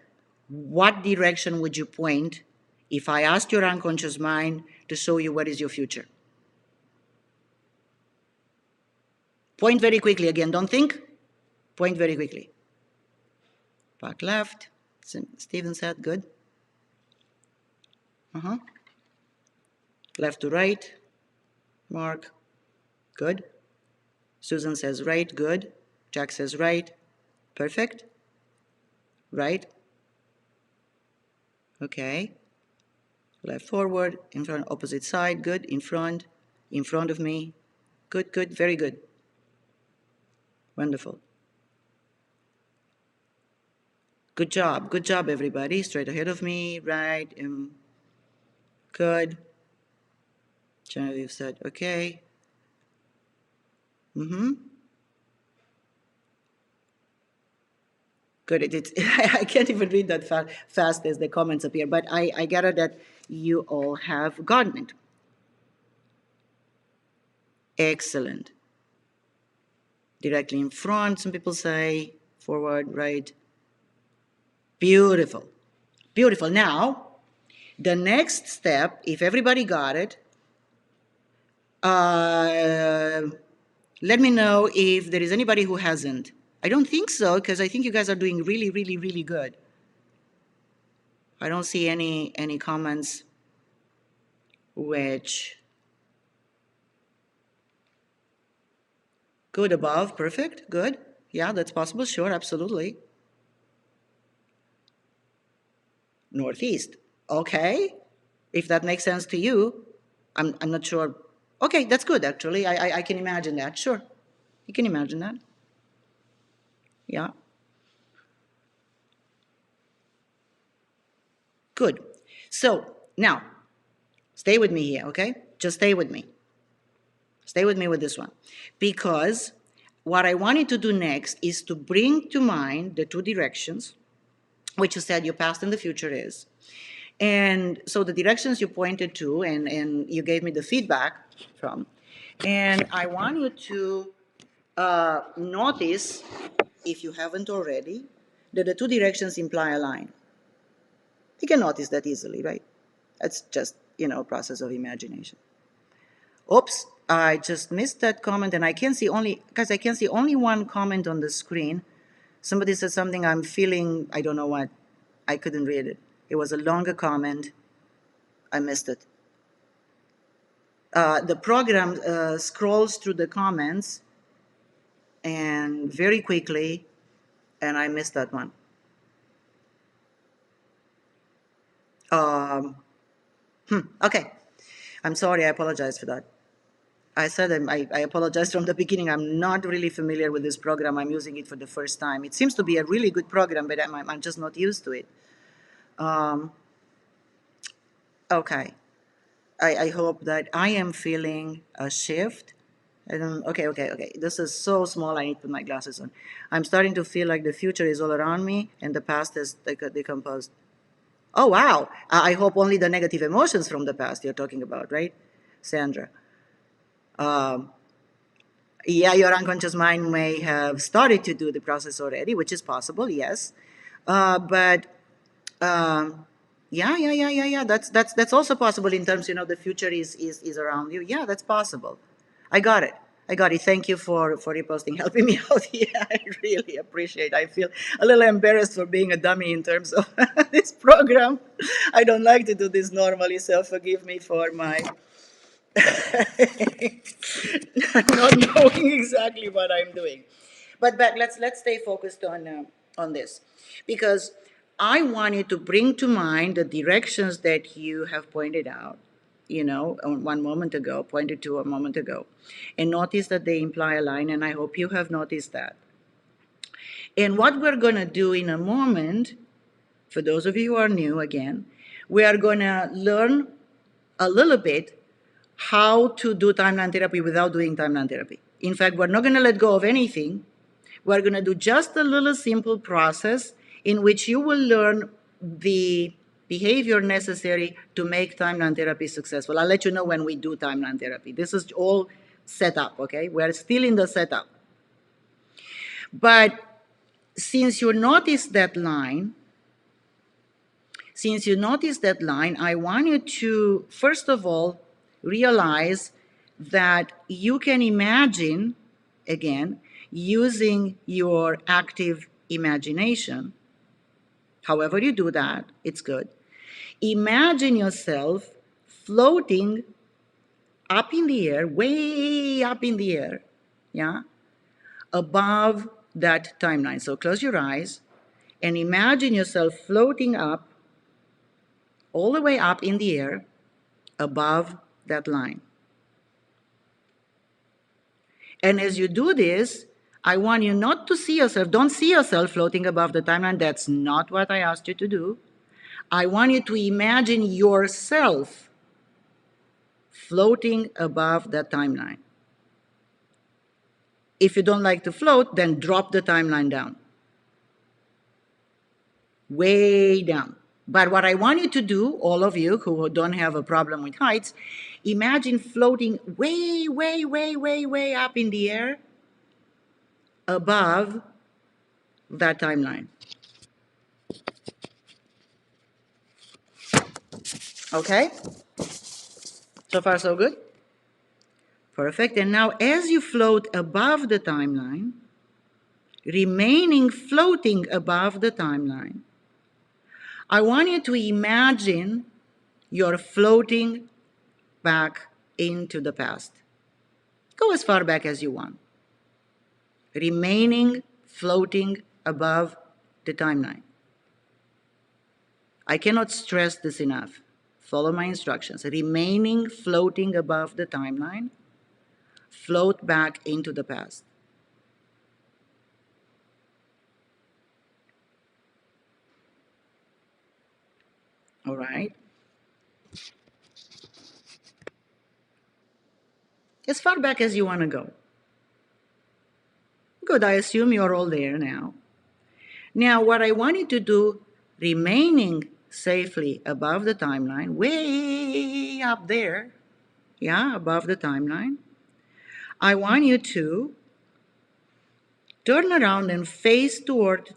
what direction would you point if I asked your unconscious mind to show you what is your future? Point very quickly again, don't think. Point very quickly. Back left. Stephen said, good. Left to right. Mark, good. Susan says right, good. Jack says right, perfect. Right. Okay. Left forward, in front, opposite side, good. In front of me. Good, good, very good. Wonderful. Good job, everybody. Straight ahead of me, right. Good. Genevieve said, okay. Good. I can't even read that fast as the comments appear, but I gather that you all have gotten it. Excellent. Directly in front, some people say, forward, right. Beautiful. Beautiful. Now, the next step, if everybody got it, uh, let me know if there is anybody who hasn't. I don't think so, because I think you guys are doing really, really, really good. I don't see any comments which good above, perfect, good. Yeah, that's possible, sure, absolutely. Northeast, okay. If that makes sense to you, I'm not sure. Okay, that's good actually. I can imagine that, sure. You can imagine that. Yeah. Good. So now, stay with me here, okay? Just stay with me. Stay with me with this one. Because what I wanted to do next is to bring to mind the two directions, which you said your past and the future is. And so the directions you pointed to and you gave me the feedback from. And I want you to notice, if you haven't already, that the two directions imply a line. You can notice that easily, right? That's just, a process of imagination. Oops, I just missed that comment, and I can see only, because I can see only one comment on the screen. Somebody said something, I'm feeling, I don't know what. I couldn't read it. It was a longer comment. I missed it. The program scrolls through the comments and very quickly, and I missed that one. Um, okay. I'm sorry. I apologize for that. I said I apologize from the beginning. I'm not really familiar with this program. I'm using it for the first time. It seems to be a really good program, but I'm just not used to it. Okay. I hope that I am feeling a shift. Okay. This is so small. I need to put my glasses on. I'm starting to feel like the future is all around me and the past is decomposed. Oh, wow. I hope only the negative emotions from the past you're talking about, right, Sandra? Yeah, your unconscious mind may have started to do the process already, which is possible, yes. But yeah. That's also possible in terms, the future is around you. Yeah, that's possible. I got it. I got it. Thank you for reposting, helping me out here. I really appreciate. I feel a little embarrassed for being a dummy in terms of this program. I don't like to do this normally, so forgive me for my not knowing exactly what I'm doing. But let's stay focused on this, because I want you to bring to mind the directions that you have pointed out, one moment ago, pointed to a moment ago, and notice that they imply a line. And I hope you have noticed that. And what we're going to do in a moment, for those of you who are new again, we are going to learn a little bit how to do timeline therapy without doing timeline therapy. In fact, we're not going to let go of anything. We're going to do just a little simple process in which you will learn the behavior necessary to make timeline therapy successful. I'll let you know when we do timeline therapy. This is all set up, okay? We're still in the setup. But since you notice that line, I want you to, first of all, realize that you can imagine, again, using your active imagination. However you do that, it's good. Imagine yourself floating up in the air, way up in the air, yeah, above that timeline. So close your eyes and imagine yourself floating up, all the way up in the air, above that line. And as you do this, I want you not to see yourself, don't see yourself floating above the timeline. That's not what I asked you to do. I want you to imagine yourself floating above that timeline. If you don't like to float, then drop the timeline down. Way down. But what I want you to do, all of you who don't have a problem with heights, imagine floating way, way, way, way, way up in the air above that timeline. Okay? So far, so good? Perfect. And now, as you float above the timeline, remaining floating above the timeline, I want you to imagine you're floating back into the past. Go as far back as you want. Remaining floating above the timeline. I cannot stress this enough. Follow my instructions. Remaining floating above the timeline, float back into the past. All right? As far back as you want to go. Good, I assume you're all there now. Now, what I want you to do, remaining safely above the timeline, way up there, yeah, above the timeline, I want you to turn around and face toward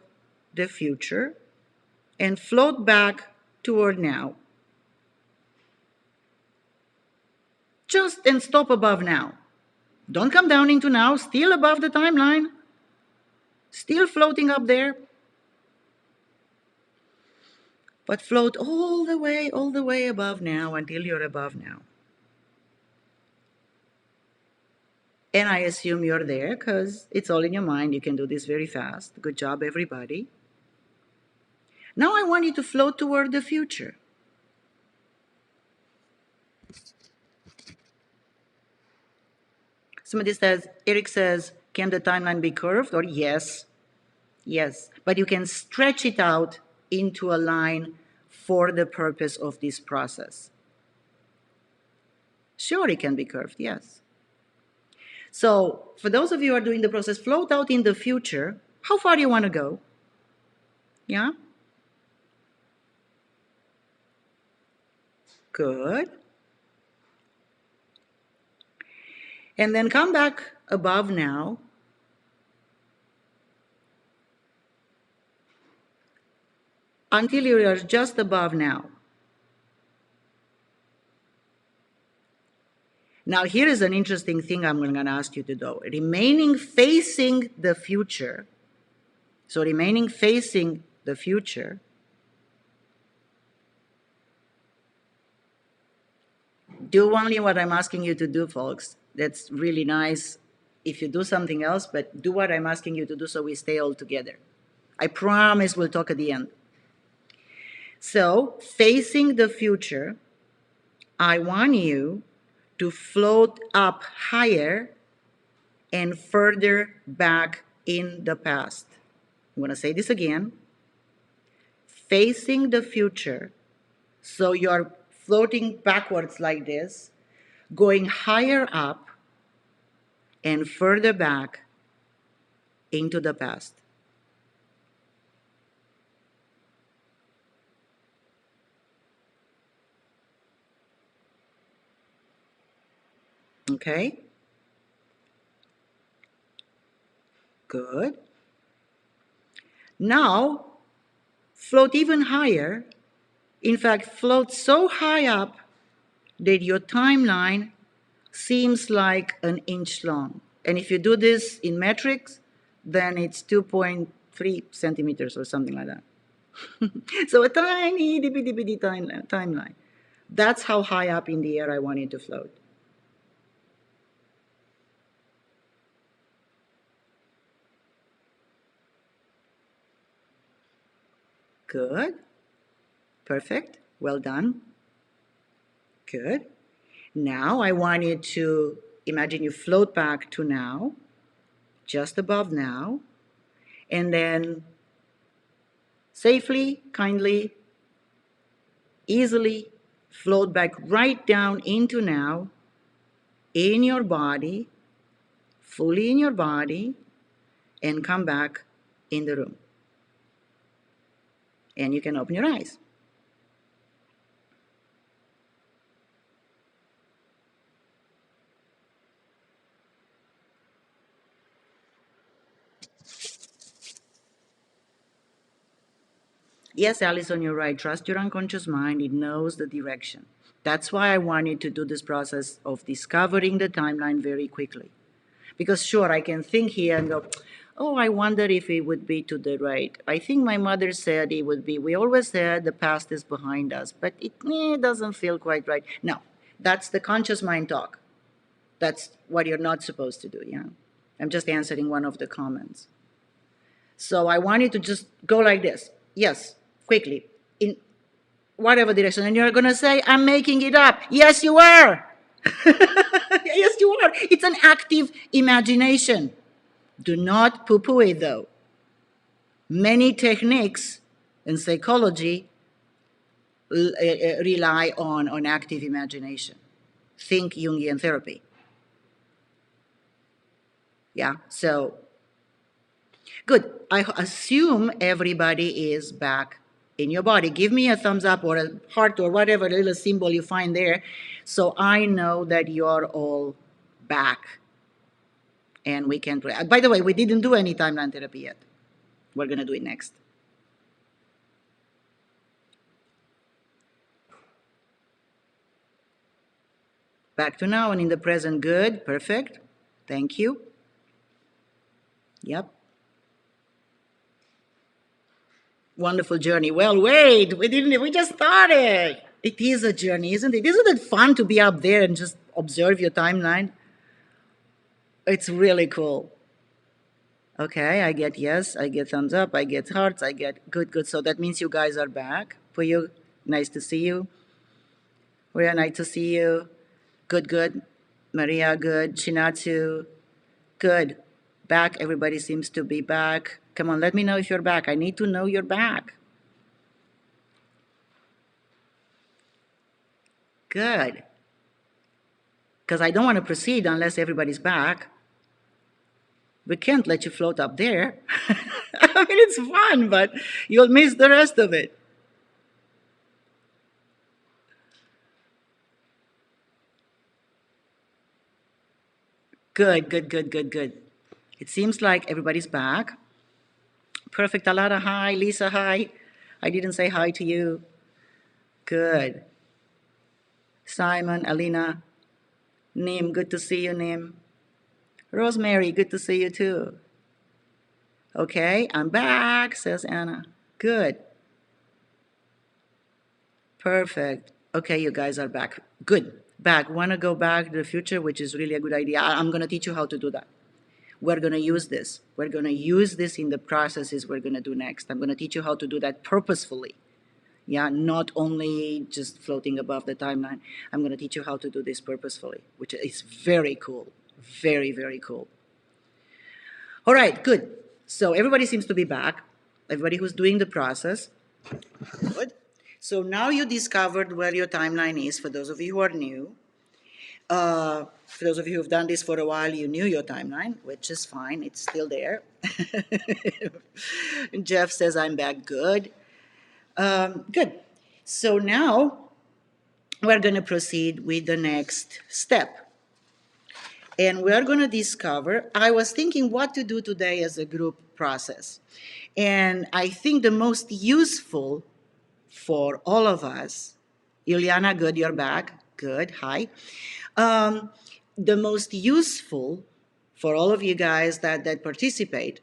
the future and float back toward now. Just and stop above now. Don't come down into now, still above the timeline, still floating up there. But float all the way above now until you're above now. And I assume you're there because it's all in your mind. You can do this very fast. Good job, everybody. Now I want you to float toward the future. Somebody says, Eric says, can the timeline be curved? Or yes, yes. But you can stretch it out into a line for the purpose of this process. Sure, it can be curved, yes. So for those of you who are doing the process, float out in the future. How far do you want to go? Yeah? Good. And then come back above now. Until you are just above now. Now, here is an interesting thing I'm going to ask you to do. Remaining facing the future. So, remaining facing the future. Do only what I'm asking you to do, folks. That's really nice if you do something else, but do what I'm asking you to do so we stay all together. I promise we'll talk at the end. So, facing the future, I want you to float up higher and further back in the past. I'm going to say this again. Facing the future, so you're floating backwards like this, going higher up and further back into the past. Okay? Good. Now, float even higher. In fact, float so high up that your timeline seems like an inch long. And if you do this in metrics, then it's 2.3 centimeters or something like that. So a tiny, dippy timeline. That's how high up in the air I want it to float. Good. Perfect. Well done. Good. Now I want you to imagine you float back to now, just above now, and then safely, kindly, easily float back right down into now, in your body, fully in your body, and come back in the room. And you can open your eyes. Yes, Alison, you're right. Trust your unconscious mind. It knows the direction. That's why I wanted to do this process of discovering the timeline very quickly. Because sure, I can think here and go, oh, I wonder if it would be to the right. I think my mother said it would be. We always said the past is behind us, but it doesn't feel quite right. No, that's the conscious mind talk. That's what you're not supposed to do, yeah? I'm just answering one of the comments. So I want you to just go like this. Yes, quickly, in whatever direction. And you're going to say, I'm making it up. Yes, you are. Yes, you are. It's an active imagination. Do not poo-poo it, though. Many techniques in psychology rely on active imagination. Think Jungian therapy. Yeah, so good. I assume everybody is back in your body. Give me a thumbs up or a heart or whatever little symbol you find there so I know that you're all back. And we can, by the way, we didn't do any timeline therapy yet. We're going to do it next. Back to now and in the present. Good. Perfect. Thank you. Yep. Wonderful journey. Well, wait, we just started. It is a journey, isn't it? Isn't it fun to be up there and just observe your timeline? It's really cool. Okay, I get yes, I get thumbs up, I get hearts, I get good, good. So that means you guys are back. For you, nice to see you. Maria, nice to see you. Good, good. Maria, good. Shinatsu, good. Back, everybody seems to be back. Come on, let me know if you're back. I need to know you're back. Good. Because I don't want to proceed unless everybody's back. We can't let you float up there. I mean, it's fun, but you'll miss the rest of it. Good, good, good, good, good. It seems like everybody's back. Perfect. Alana, hi. Lisa, hi. I didn't say hi to you. Good. Simon, Alina, Nim, good to see you, Nim. Rosemary, good to see you too. Okay, I'm back, says Anna. Good. Perfect. Okay, you guys are back. Good. Back. Want to go back to the future, which is really a good idea. I'm going to teach you how to do that. We're going to use this. We're going to use this in the processes we're going to do next. I'm going to teach you how to do that purposefully. Yeah, not only just floating above the timeline. I'm going to teach you how to do this purposefully, which is very cool. Very, very cool. All right, good. So everybody seems to be back. Everybody who's doing the process. Good. So now you discovered where your timeline is, for those of you who are new. For those of you who've done this for a while, you knew your timeline, which is fine. It's still there. Jeff says, I'm back. Good. Good. So now we're going to proceed with the next step. And we're going to discover, I was thinking what to do today as a group process. And I think the most useful for all of us, Juliana, good, you're back. Good, hi. The most useful for all of you guys that participate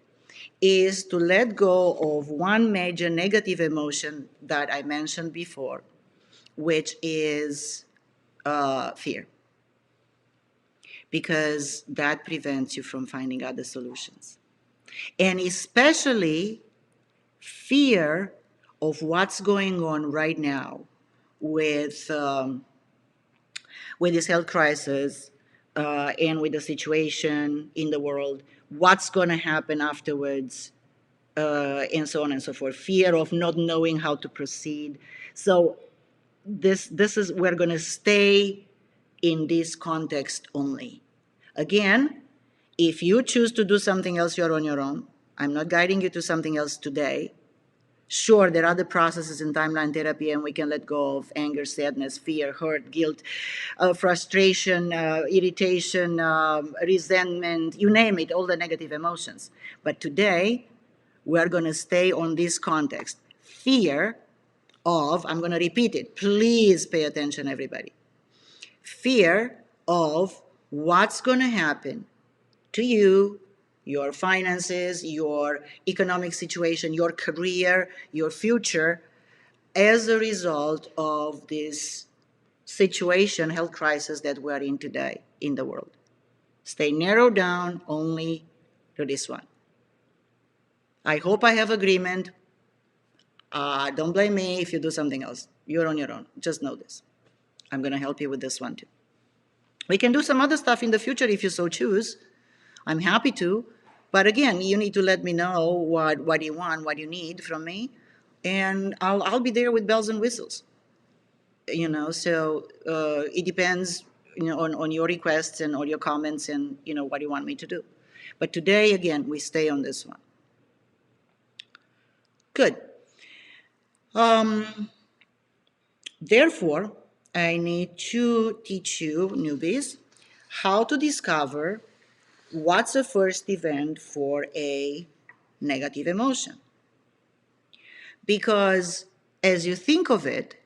is to let go of one major negative emotion that I mentioned before, which is fear, because that prevents you from finding other solutions. And especially fear of what's going on right now with this health crisis and with the situation in the world, what's going to happen afterwards, and so on and so forth. Fear of not knowing how to proceed. So this is, we're going to stay in this context only. Again, if you choose to do something else, you're on your own. I'm not guiding you to something else today. Sure, there are other processes in timeline therapy, and we can let go of anger, sadness, fear, hurt, guilt, frustration, irritation, resentment, you name it, all the negative emotions. But today, we're going to stay on this context. fear of, I'm going to repeat it, please pay attention, everybody. Fear of what's going to happen to you, your finances, your economic situation, your career, your future, as a result of this situation, health crisis that we're in today in the world. Stay narrowed down only to this one. I hope I have agreement. Don't blame me if you do something else. You're on your own. Just know this. I'm going to help you with this one too. We can do some other stuff in the future if you so choose. I'm happy to. But again, you need to let me know what you want, what you need from me. And I'll be there with bells and whistles. So it depends, on your requests and all your comments and, what you want me to do. But today, again, we stay on this one. Good. Therefore, I need to teach you, newbies, how to discover what's the first event for a negative emotion. Because as you think of it,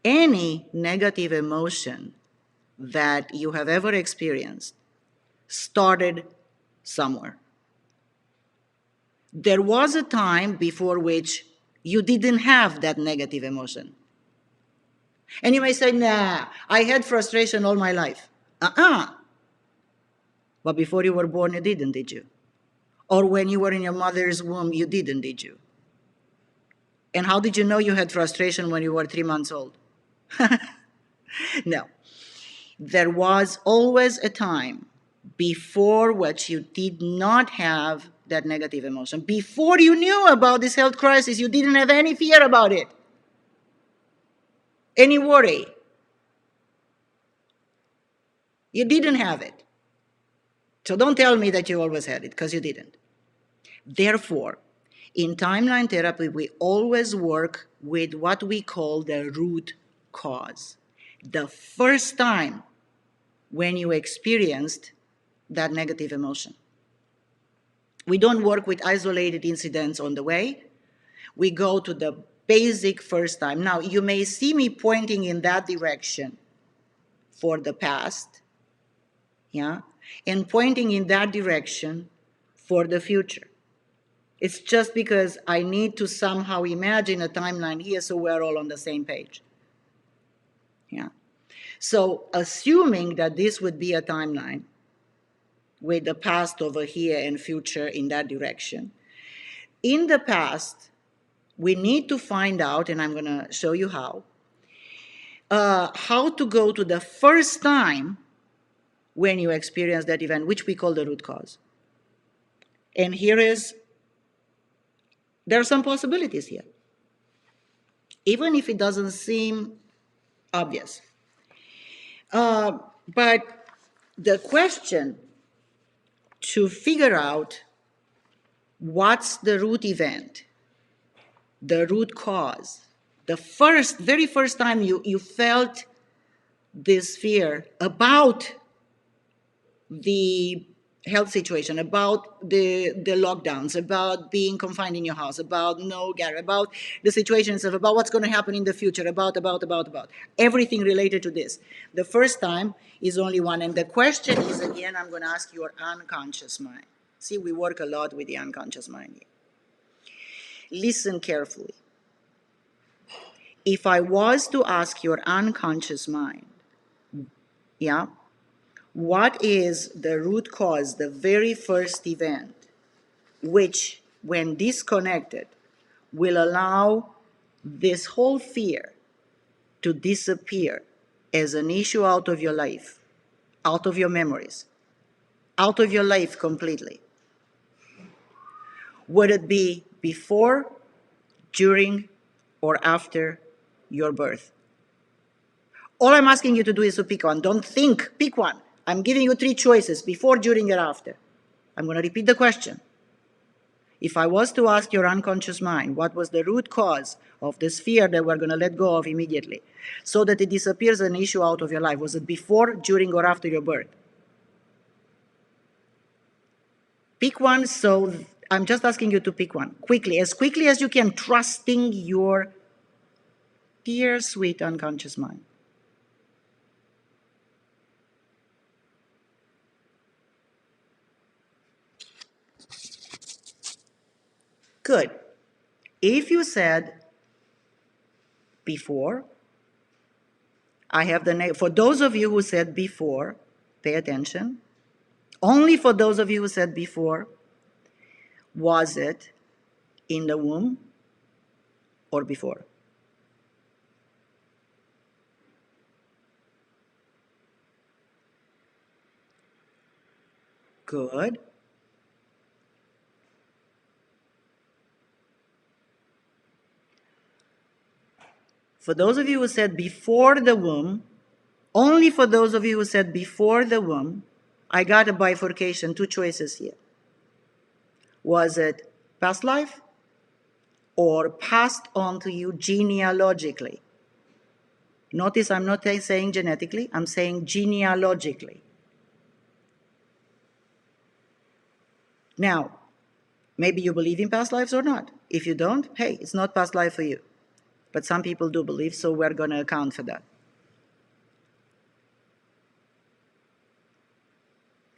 any negative emotion that you have ever experienced started somewhere. There was a time before which you didn't have that negative emotion. And you may say, nah, I had frustration all my life. But before you were born, you didn't, did you? Or when you were in your mother's womb, you didn't, did you? And how did you know you had frustration when you were 3 months old? No. There was always a time before which you did not have that negative emotion. Before you knew about this health crisis, you didn't have any fear about it, any worry. You didn't have it. So don't tell me that you always had it, because you didn't. Therefore, in timeline therapy, we always work with what we call the root cause. The first time when you experienced that negative emotion. We don't work with isolated incidents on the way. We go to the basic first time. Now, you may see me pointing in that direction for the past, and pointing in that direction for the future. It's just because I need to somehow imagine a timeline here so we're all on the same page. So assuming that this would be a timeline with the past over here and future in that direction, in the past, we need to find out, and I'm going to show you how to go to the first time when you experience that event, which we call the root cause. And there are some possibilities here, even if it doesn't seem obvious. But the question to figure out what's the root event, the root cause, the very first time you felt this fear about the health situation, about the lockdowns, about being confined in your house, about about the situations about what's going to happen in the future, about everything related to this. The first time is only one, and the question is, again, I'm going to ask your unconscious mind. See, we work a lot with the unconscious mind here. Listen carefully. If I was to ask your unconscious mind, what is the root cause, the very first event, which, when disconnected, will allow this whole fear to disappear as an issue out of your life, out of your memories, out of your life completely? Would it be before, during, or after your birth? All I'm asking you to do is to pick one. Don't think, pick one. I'm giving you 3 choices, before, during, or after. I'm going to repeat the question. If I was to ask your unconscious mind what was the root cause of this fear that we're going to let go of immediately, so that it disappears an issue out of your life, was it before, during, or after your birth? Pick one so I'm just asking you to pick one. Quickly as you can, trusting your dear, sweet unconscious mind. Good. If you said before, I have the name. For those of you who said before, pay attention. Only for those of you who said before, was it in the womb or before? Good. For those of you who said before the womb, only for those of you who said before the womb, I got a bifurcation, two choices here. Was it past life or passed on to you genealogically? Notice I'm not saying genetically, I'm saying genealogically. Now, maybe you believe in past lives or not. If you don't, hey, it's not past life for you. But some people do believe, so we're going to account for that.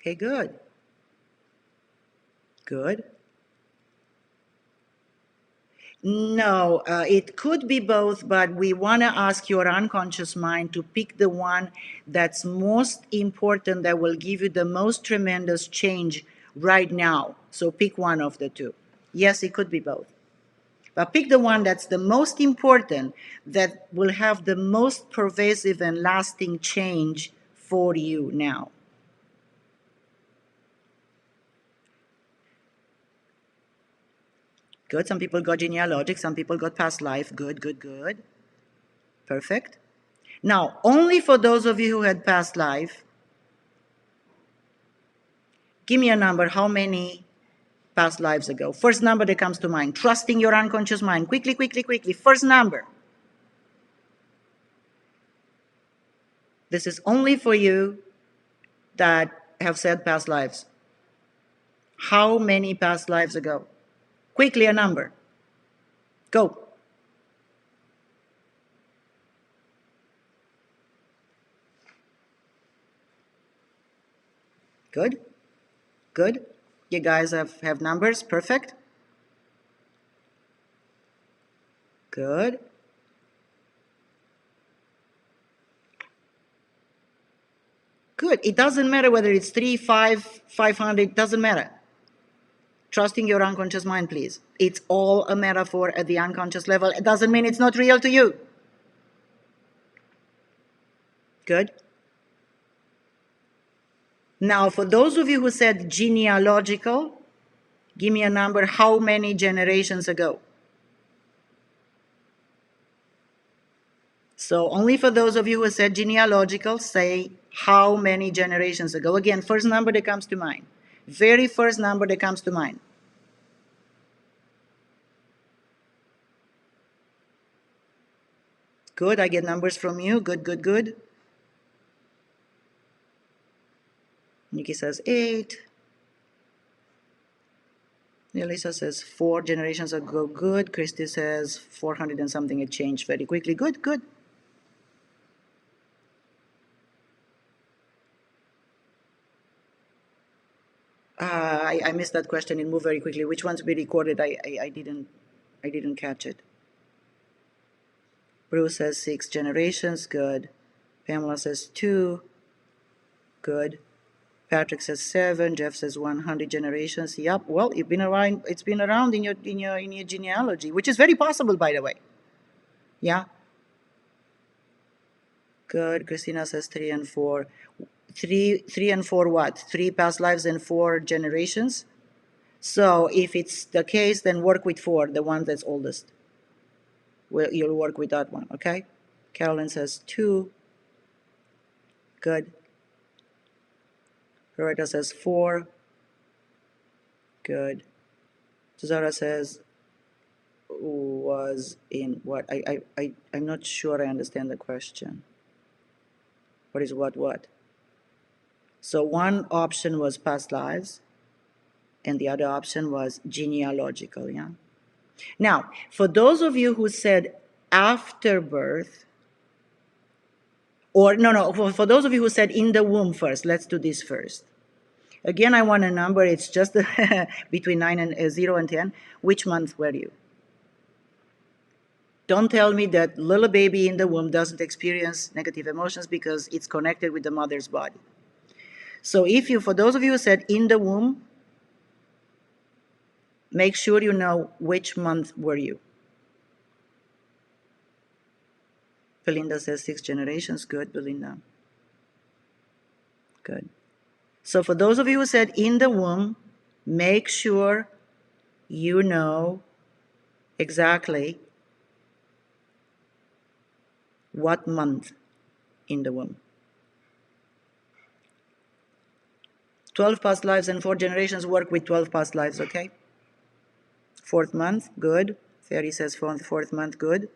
Okay, good. Good. No, it could be both, but we want to ask your unconscious mind to pick the one that's most important, that will give you the most tremendous change right now. So pick one of the two. Yes, it could be both. But pick the one that's the most important, that will have the most pervasive and lasting change for you now. Good. Some people got genealogic, some people got past life. Good, good, good. Perfect. Now, only for those of you who had past life, give me a number. How many past lives ago? First number that comes to mind. Trusting your unconscious mind. Quickly, quickly, quickly. First number. This is only for you that have said past lives. How many past lives ago? Quickly, a number. Go. Good. Good. You guys have numbers. Perfect. Good. Good. It doesn't matter whether it's 3, 5, 500. Doesn't matter. Trusting your unconscious mind, please. It's all a metaphor at the unconscious level. It doesn't mean it's not real to you. Good. Now, for those of you who said genealogical, give me a number. How many generations ago? So only for those of you who said genealogical, say how many generations ago. Again, first number that comes to mind. Very first number that comes to mind. Good, I get numbers from you. Good, good, good. Nikki says 8. Elisa says 4 generations ago. Good. Christy says 400 and something. It changed very quickly. Good, good. I missed that question. It moved very quickly. Which ones we recorded? I didn't catch it. Bruce says 6 generations. Good. Pamela says 2. Good. Patrick says 7. Jeff says 100 generations. Yep. Well, it's been around. It's been around in your genealogy, which is very possible, by the way. Yeah. Good. Christina says 3 and 4. 3 and 4 what? 3 past lives and 4 generations. So if it's the case, then work with 4, the one that's oldest. Well, you'll work with that one, okay? Carolyn says 2. Good. Loretta says 4. Good. Zara says was in what? I'm not sure I understand the question. What is what? So one option was past lives, And the other option was genealogical, yeah? Now, for those of you who said after birth, or no, for those of you who said in the womb first, let's do this first. Again, I want a number. It's just between 0 and 10. Which month were you? Don't tell me that little baby in the womb doesn't experience negative emotions because it's connected with the mother's body. So if you, for those of you who said in the womb, make sure you know which month were you. Belinda says 6 generations. Good, Belinda. Good. So for those of you who said in the womb, make sure you know exactly what month in the womb. 12 past lives and 4 generations work with 12 past lives, okay? 4th month, good. Fairy says 4th month, good.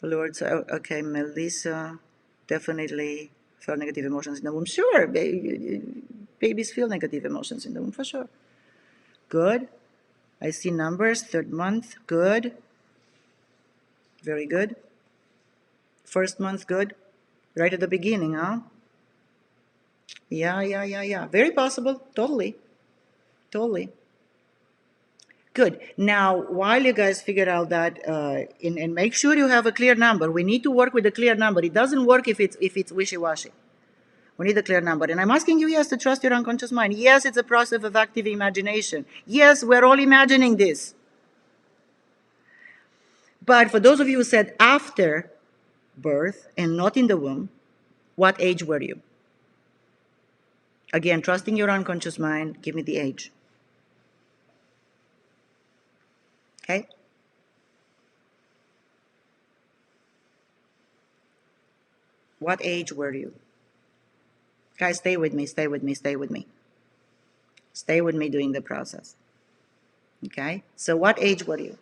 Lord, okay, Melissa, definitely felt negative emotions in the womb. Sure, babies feel negative emotions in the womb, for sure. Good. I see numbers, 3rd month, good. Very good. 1st month, good. Right at the beginning, huh? Yeah. Very possible, totally. Good. Now, while you guys figure out that, and make sure you have a clear number, we need to work with a clear number. It doesn't work if it's wishy-washy. We need a clear number. And I'm asking you, yes, to trust your unconscious mind. Yes, it's a process of active imagination. Yes, we're all imagining this. But for those of you who said after birth and not in the womb, what age were you? Again, trusting your unconscious mind, give me the age. Okay? What age were you? Guys, stay with me. Stay with me doing the process. Okay? So what age were you?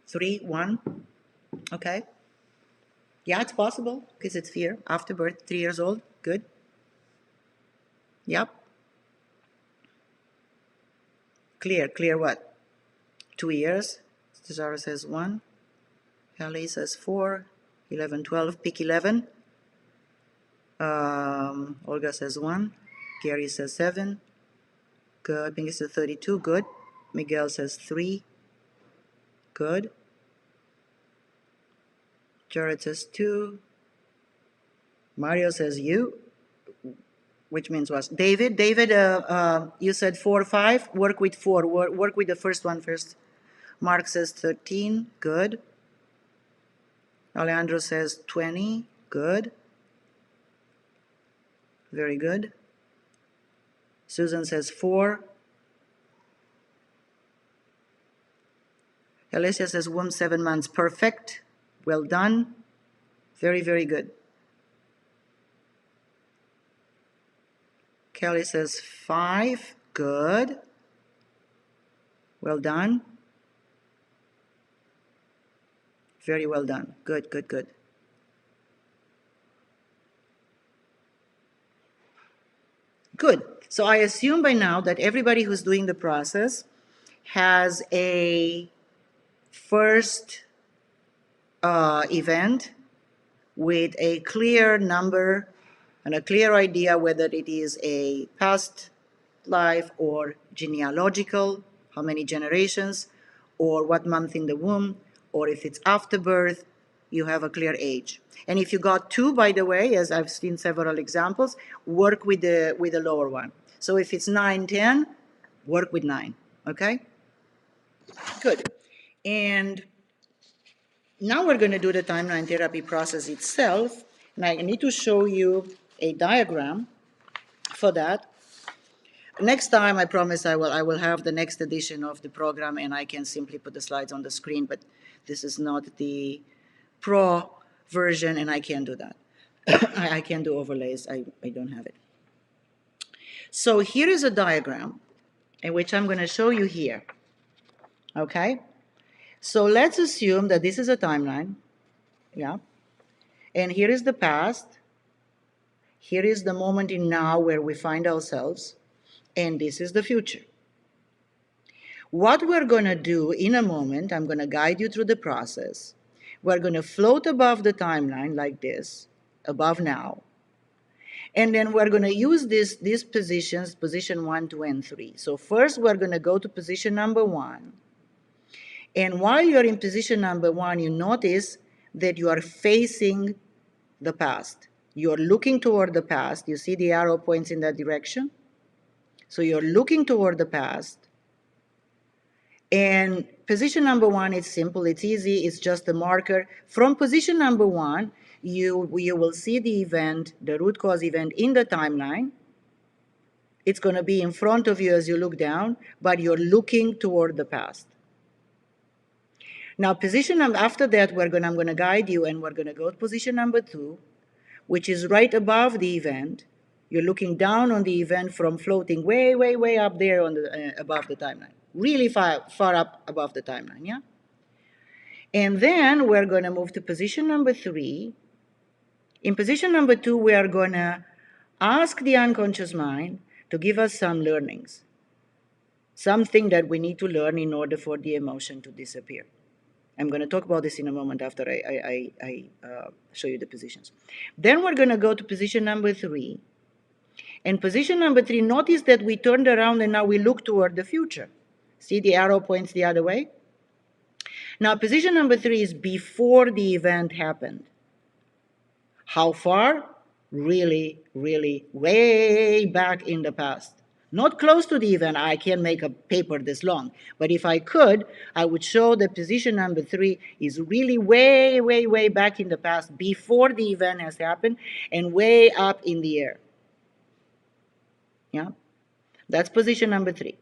Three, 1? Okay. Yeah, it's possible because it's fear. After birth, 3 years old. Good. Yep. Clear what? 2 years. Cesaro says 1. Hallie says 4. 11, 12. Pick 11. Olga says 1. Gary says 7. Good. Pinky says 32. Good. Miguel says 3. Good. Jared says 2. Mario says you, which means what? David, you said 4 or 5. Work with 4. Work with the first one first. Mark says 13. Good. Alejandro says 20. Good. Very good. Susan says 4. Alicia says womb 7 months. Perfect. Well done. Very, very good. Kelly says 5. Good. Well done. Very well done. Good. Good. So I assume by now that everybody who's doing the process has a first event with a clear number and a clear idea whether it is a past life or genealogical, how many generations, or what month in the womb, or if it's after birth, you have a clear age. And if you got 2, by the way, as I've seen several examples, work with the lower one. So if it's 9, 10, work with 9, okay? Good. And now we're going to do the timeline therapy process itself, and I need to show you a diagram for that. Next time, I promise I will have the next edition of the program, and I can simply put the slides on the screen, but this is not the pro version, and I can't do that. I can't do overlays. I don't have it. So here is a diagram, in which I'm going to show you here. Okay? So let's assume that this is a timeline. Yeah. And here is the past. Here is the moment in now where we find ourselves. And this is the future. What we're going to do in a moment, I'm going to guide you through the process. We're going to float above the timeline like this, above now. And then we're going to use these positions, position 1, 2, and 3. So first we're going to go to position number 1. And while you're in position number 1, you notice that you are facing the past. You're looking toward the past. You see the arrow points in that direction? So you're looking toward the past. And position number 1 is simple, it's easy, it's just a marker. From position number 1, you will see the event, the root cause event in the timeline. It's going to be in front of you as you look down, but you're looking toward the past. Now, after that, I'm going to guide you, and we're going to go to position number 2, which is right above the event. You're looking down on the event from floating way, way, way up there on the above the timeline, really far, far up above the timeline, yeah? And then we're going to move to position number 3. In position number 2, we are going to ask the unconscious mind to give us some learnings, something that we need to learn in order for the emotion to disappear. I'm going to talk about this in a moment after I show you the positions. Then we're going to go to position number 3. And position number 3, notice that we turned around and now we look toward the future. See the arrow points the other way? Now, position number 3 is before the event happened. How far? Really, really way back in the past. Not close to the event. I can't make a paper this long. But if I could, I would show that position number 3 is really way, way, way back in the past before the event has happened and way up in the air. Yeah? That's position number 3.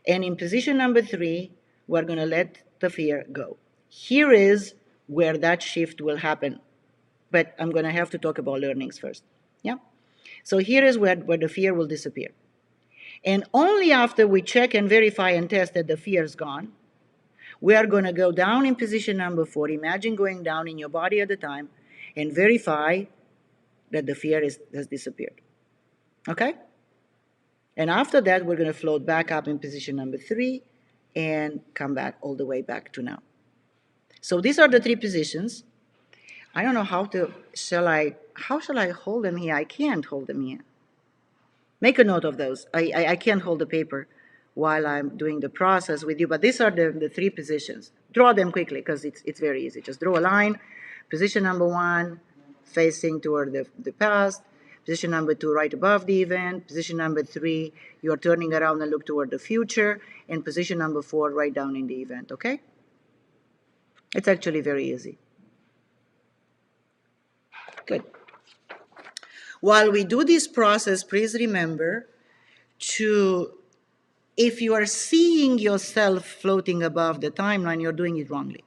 And in position number 3, we're going to let the fear go. Here is where that shift will happen. But I'm going to have to talk about learnings first. Yeah? So here is where the fear will disappear. And only after we check and verify and test that the fear is gone, we are going to go down in position number 4. Imagine going down in your body at the time and verify that the fear has disappeared. Okay? And after that, we're going to float back up in position number 3 and come back all the way back to now. So these are the 3 positions. I don't know how shall I hold them here? I can't hold them here. Make a note of those. I can't hold the paper while I'm doing the process with you, but these are the 3 positions. Draw them quickly because it's very easy. Just draw a line. Position number 1, facing toward the past. Position number 2, right above the event. Position number 3, you're turning around and look toward the future. And position number 4, right down in the event, okay? It's actually very easy. Good. While we do this process, please remember if you are seeing yourself floating above the timeline, you're doing it wrongly.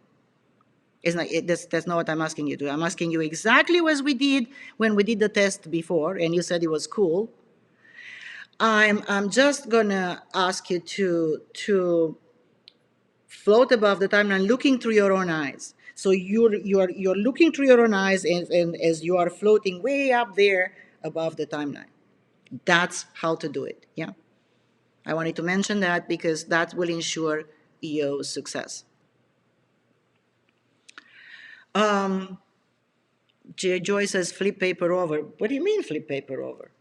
That's not what I'm asking you to do. I'm asking you exactly as we did when we did the test before, and you said it was cool. I'm just gonna ask you to float above the timeline, looking through your own eyes. So you're looking through your own eyes, and as you are floating way up there above the timeline. That's how to do it. Yeah. I wanted to mention that because that will ensure your success. Joy says flip paper over. What do you mean flip paper over?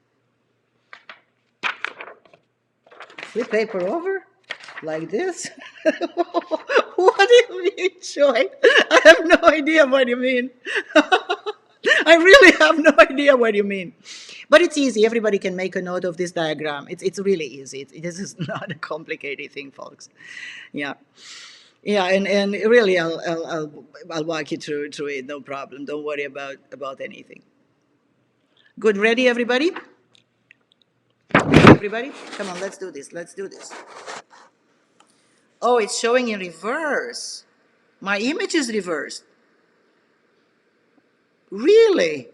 Flip paper over? Like this? What do you mean, Joy? I have no idea what you mean. I really have no idea what you mean. But it's easy. Everybody can make a note of this diagram. It's really easy. This is not a complicated thing, folks. Yeah. Yeah, and really, I'll walk you through it. No problem. Don't worry about anything. Good, ready, everybody? Everybody, come on, let's do this. Let's do this. Oh, it's showing in reverse. My image is reversed. Really?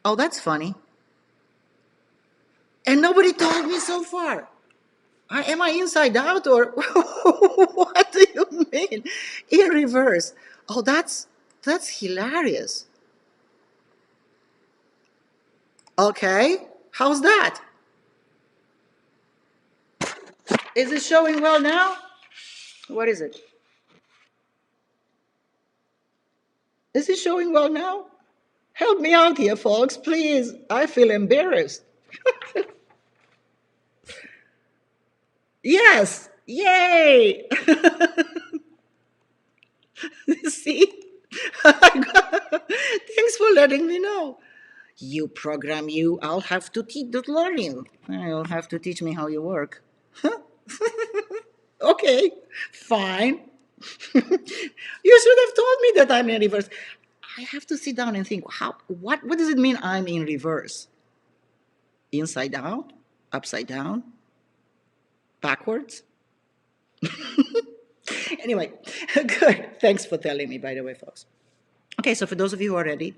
Oh, that's funny. And nobody told me so far. Am I inside out or what do you mean? In reverse. Oh, that's That's hilarious. Okay, how's that? Is it showing well now? What is it? Is it showing well now? Help me out here, folks, please. I feel embarrassed. Yes, yay! See? Thanks for letting me know. You program you, I'll have to learn you. You'll have to teach me how you work. Okay, fine. You should have told me that I'm in reverse. I have to sit down and think, what does it mean I'm in reverse? Inside out? Upside down? Backwards? Anyway, good. Thanks for telling me, by the way, folks. Okay, so for those of you who are ready,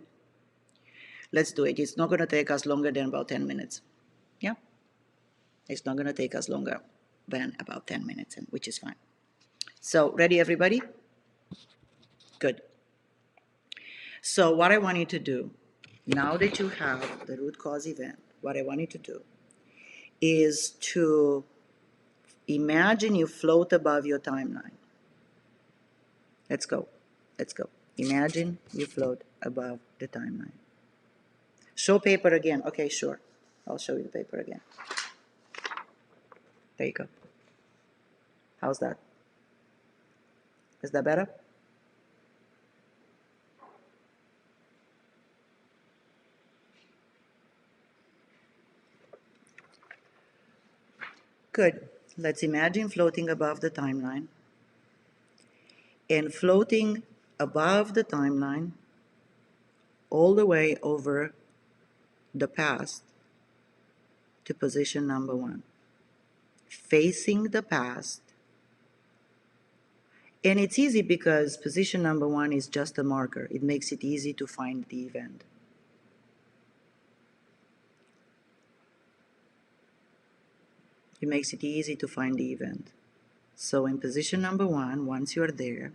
let's do it. It's not going to take us longer than about 10 minutes. Yeah? It's not going to take us longer than about 10 minutes, which is fine. So, ready, everybody? Good. So, what I want you to do, now that you have the root cause event, what I want you to do is to imagine you float above your timeline. Let's go. Let's go. Imagine you float above the timeline. Show paper again. Okay, sure. I'll show you the paper again. There you go. How's that? Is that better? Good. Let's imagine floating above the timeline. And floating above the timeline all the way over the past to position number 1. Facing the past. And it's easy because position number 1 is just a marker. It makes it easy to find the event. It makes it easy to find the event. So in position number 1, once you're there,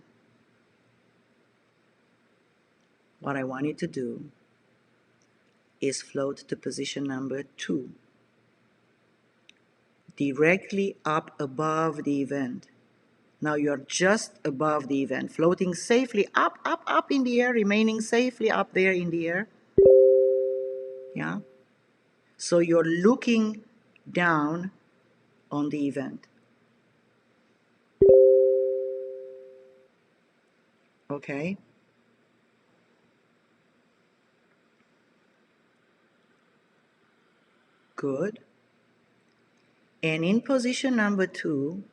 what I want you to do is float to position number 2, directly up above the event. Now you're just above the event, floating safely up, up, up in the air, remaining safely up there in the air. Yeah? So you're looking down on the event. Okay? Good. And in position number 2,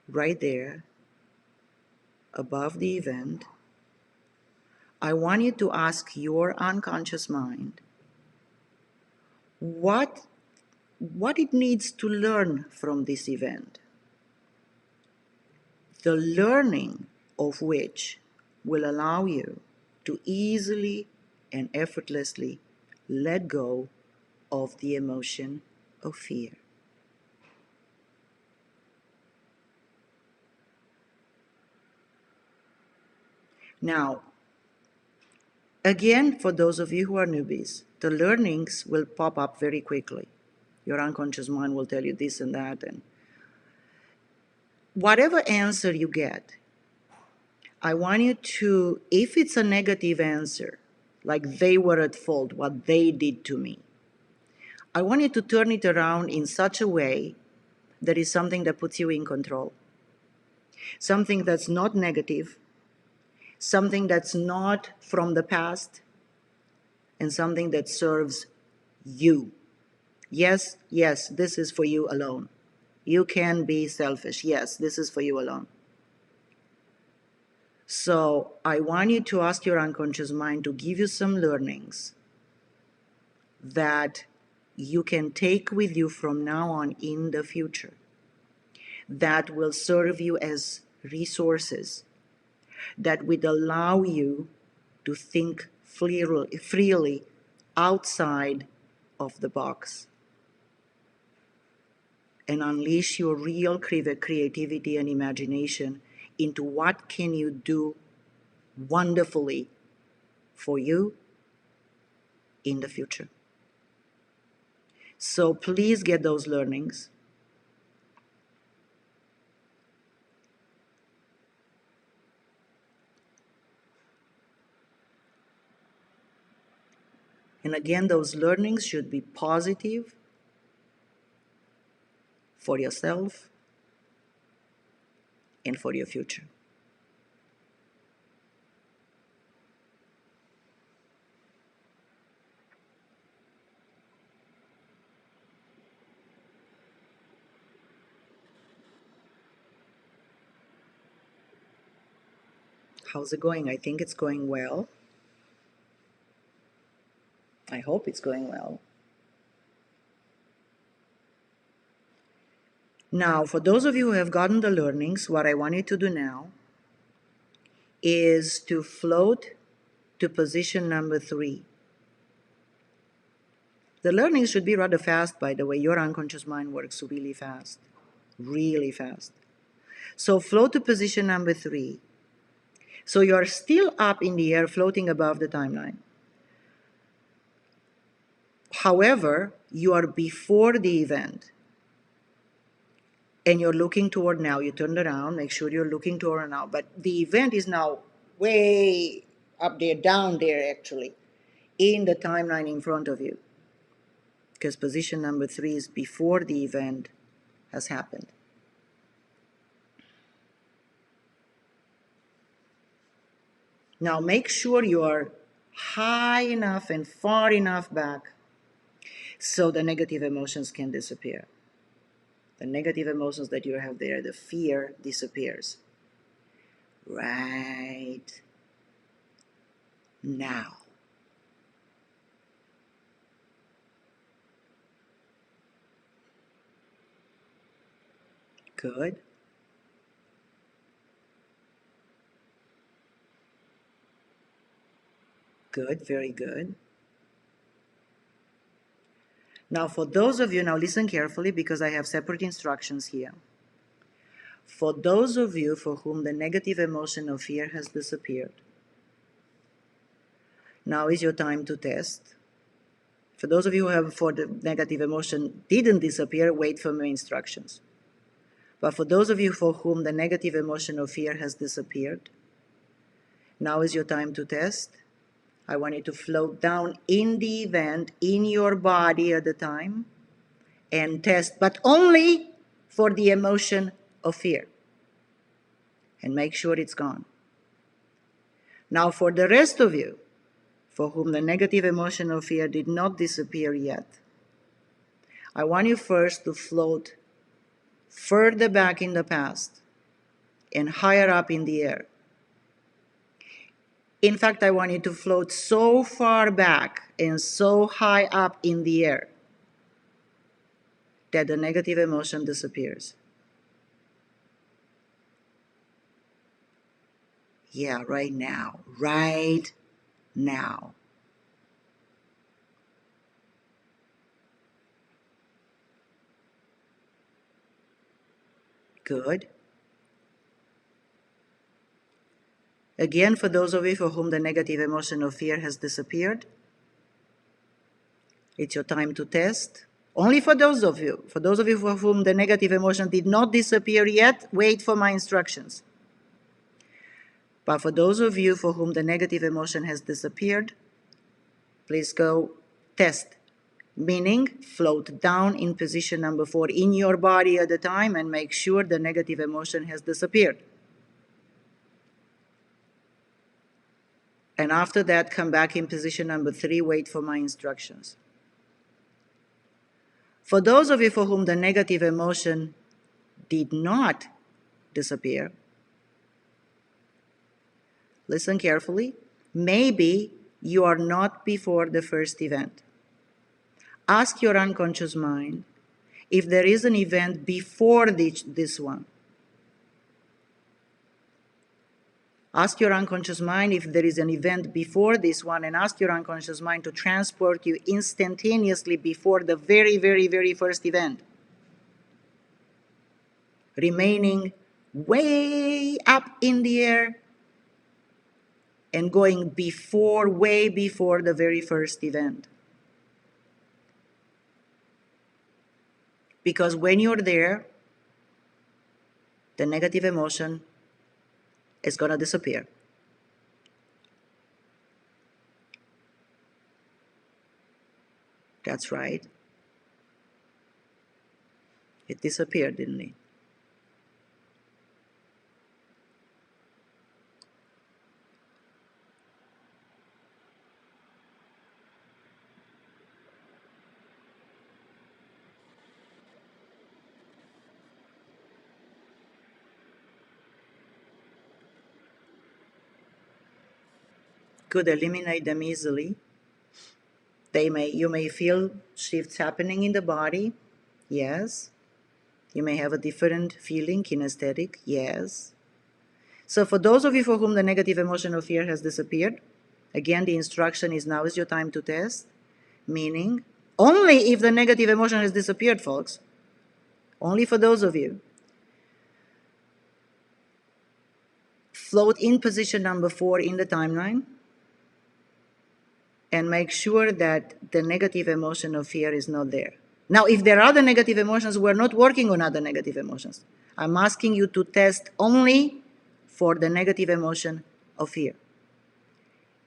right there, above the event, I want you to ask your unconscious mind what it needs to learn from this event. The learning of which will allow you to easily and effortlessly let go of the emotion of fear. Now, again, for those of you who are newbies, the learnings will pop up very quickly. Your unconscious mind will tell you this and that, and whatever answer you get, I want you to, if it's a negative answer, like they were at fault, what they did to me, I want you to turn it around in such a way that is something that puts you in control. Something that's not negative, something that's not from the past, and something that serves you. Yes, yes, this is for you alone. You can be selfish. Yes, this is for you alone. So I want you to ask your unconscious mind to give you some learnings that you can take with you from now on in the future, that will serve you as resources, that would allow you to think freely outside of the box and unleash your real creativity and imagination into what can you do wonderfully for you in the future. So please get those learnings. And again, those learnings should be positive for yourself and for your future. How's it going? I think it's going well. I hope it's going well. Now, for those of you who have gotten the learnings, what I want you to do now is to float to position number 3. The learnings should be rather fast, by the way. Your unconscious mind works really fast, really fast. So float to position number 3. So you're still up in the air, floating above the timeline. However, you are before the event. And you're looking toward now. You turned around, make sure you're looking toward now. But the event is now way up there, down there actually, in the timeline in front of you. Because position number 3 is before the event has happened. Now make sure you are high enough and far enough back so the negative emotions can disappear. The negative emotions that you have there, the fear disappears. Right now. Good. Good, very good. Now for those of you, now listen carefully because I have separate instructions here. For those of you for whom the negative emotion of fear has disappeared, now is your time to test. For those of you who have, for the negative emotion didn't disappear, wait for my instructions. But for those of you for whom the negative emotion of fear has disappeared, now is your time to test. I want you to float down in the event, in your body at the time, and test, but only for the emotion of fear. And make sure it's gone. Now for the rest of you, for whom the negative emotion of fear did not disappear yet, I want you first to float further back in the past and higher up in the air. In fact, I want you to float so far back and so high up in the air that the negative emotion disappears. Yeah, right now. Right now. Good. Again, for those of you for whom the negative emotion of fear has disappeared, it's your time to test. Only for those of you for whom the negative emotion did not disappear yet, wait for my instructions. But for those of you for whom the negative emotion has disappeared, please go test. Meaning, float down in position number 4 in your body at the time and make sure the negative emotion has disappeared. And after that, come back in position number 3, wait for my instructions. For those of you for whom the negative emotion did not disappear, listen carefully. Maybe you are not before the first event. Ask your unconscious mind if there is an event before this one. Ask your unconscious mind if there is an event before this one, and ask your unconscious mind to transport you instantaneously before the very, very, very first event, remaining way up in the air and going before, way before the very first event. Because when you're there, the negative emotion is going to disappear. That's right. It disappeared, didn't it? Could eliminate them easily. You may feel shifts happening in the body. Yes. You may have a different feeling, kinesthetic. Yes. So for those of you for whom the negative emotion of fear has disappeared, again, the instruction is now is your time to test, meaning only if the negative emotion has disappeared, folks. Only for those of you. Float in position number 4 in the timeline and make sure that the negative emotion of fear is not there. Now, if there are other negative emotions, we're not working on other negative emotions. I'm asking you to test only for the negative emotion of fear.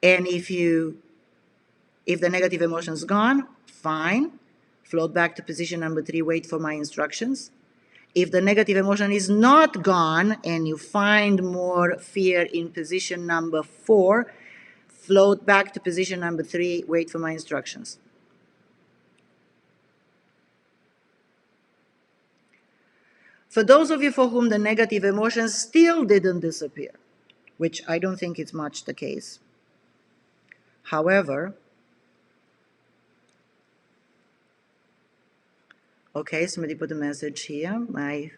And if the negative emotion is gone, fine. Float back to position number 3, wait for my instructions. If the negative emotion is not gone and you find more fear in position number 4, float back to position number 3, wait for my instructions. For those of you for whom the negative emotions still didn't disappear, which I don't think is much the case. However, okay, somebody put a message here. My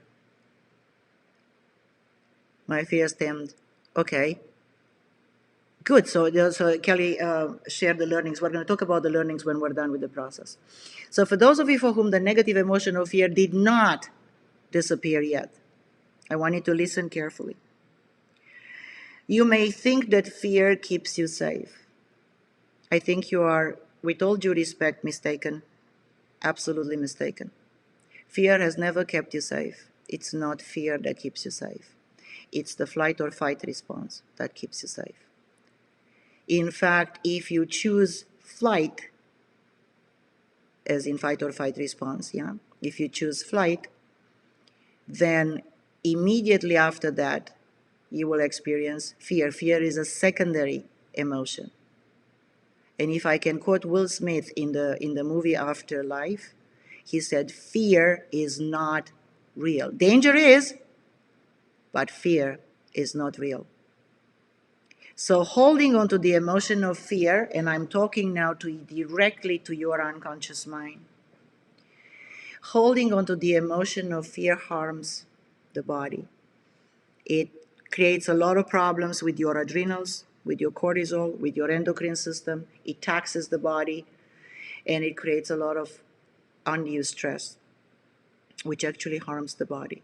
fear stemmed. Okay. Good. So Kelly shared the learnings. We're going to talk about the learnings when we're done with the process. So for those of you for whom the negative emotion of fear did not disappear yet, I want you to listen carefully. You may think that fear keeps you safe. I think you are, with all due respect, mistaken. Absolutely mistaken. Fear has never kept you safe. It's not fear that keeps you safe. It's the flight or fight response that keeps you safe. In fact, if you choose flight, as in fight or fight response, yeah? If you choose flight, then immediately after that, you will experience fear. Fear is a secondary emotion. And if I can quote Will Smith in the movie Afterlife, he said, fear is not real. Danger is, but fear is not real. So holding on to the emotion of fear, and I'm talking now directly to your unconscious mind, holding on to the emotion of fear harms the body. It creates a lot of problems with your adrenals, with your cortisol, with your endocrine system. It taxes the body, and it creates a lot of undue stress, which actually harms the body.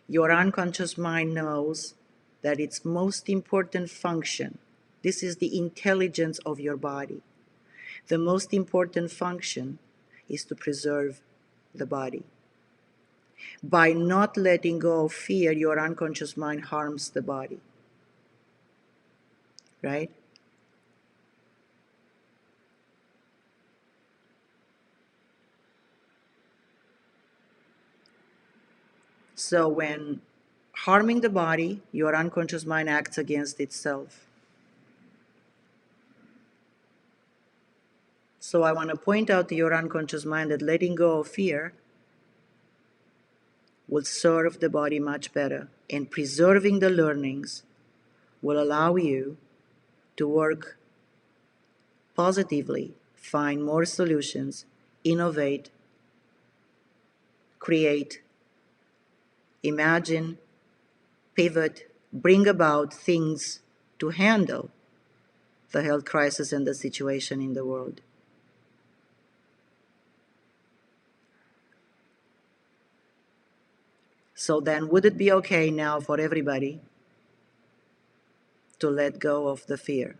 Your unconscious mind knows that its most important function, this is the intelligence of your body. The most important function is to preserve the body. By not letting go of fear, your unconscious mind harms the body. Right? So when harming the body, your unconscious mind acts against itself. So I want to point out to your unconscious mind that letting go of fear will serve the body much better, and preserving the learnings will allow you to work positively, find more solutions, innovate, create, imagine, pivot, bring about things to handle the health crisis and the situation in the world. So then, would it be okay now for everybody to let go of the fear.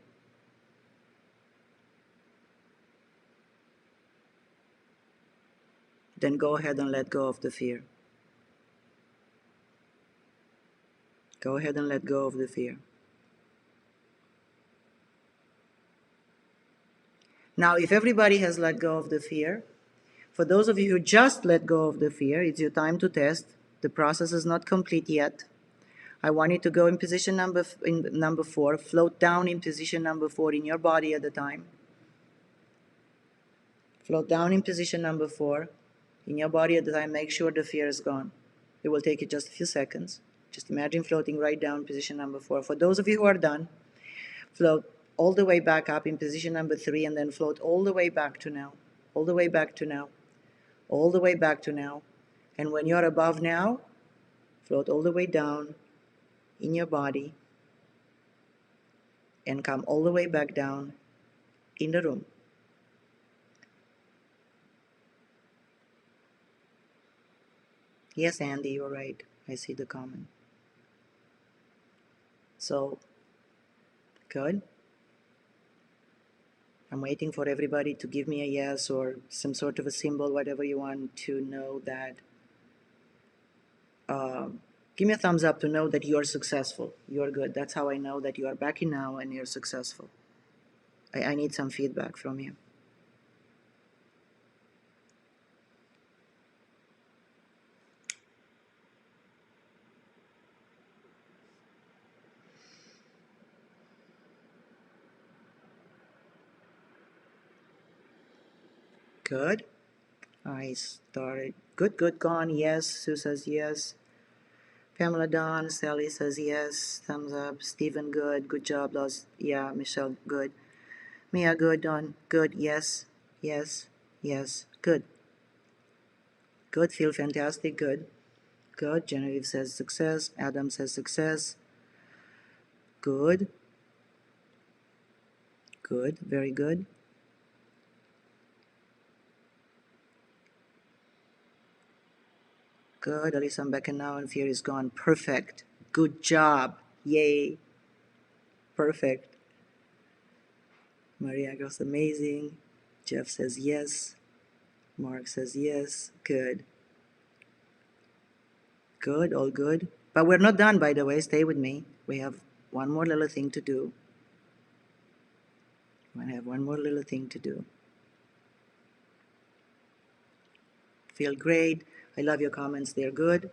Then go ahead and let go of the fear. Go ahead and let go of the fear. Now, if everybody has let go of the fear, for those of you who just let go of the fear, it's your time to test. The process is not complete yet. I want you to go in position number 4. Float down in position number 4 in your body at the time. Float down in position number 4 in your body at the time. Make sure the fear is gone. It will take you just a few seconds. Just imagine floating right down in position number 4. For those of you who are done, float all the way back up in position number 3 and then float all the way back to now. All the way back to now. All the way back to now. And when you're above now, float all the way down in your body and come all the way back down in the room. Yes, Andy, you're right. I see the comment. So, good. I'm waiting for everybody to give me a yes or some sort of a symbol, whatever you want to know that. Give me a thumbs up to know that you are successful. You are good. That's how I know that you are back in now and you're successful. I need some feedback from you. Good. I started. Good, good, gone. Yes. Sue says yes. Pamela Dawn. Sally says yes. Thumbs up. Stephen, good. Good job, Los. Yeah. Michelle, good. Mia, good. Dawn, good. Yes. Yes. Yes. Good. Good. Feel fantastic. Good. Good. Genevieve says success. Adam says success. Good. Good. Very good. Good. At least I'm back in now and fear is gone. Perfect. Good job. Yay. Perfect. Maria goes amazing. Jeff says yes. Mark says yes. Good. Good. All good. But we're not done, by the way. Stay with me. We have one more little thing to do. I have one more little thing to do. Feel great. I love your comments. They're good.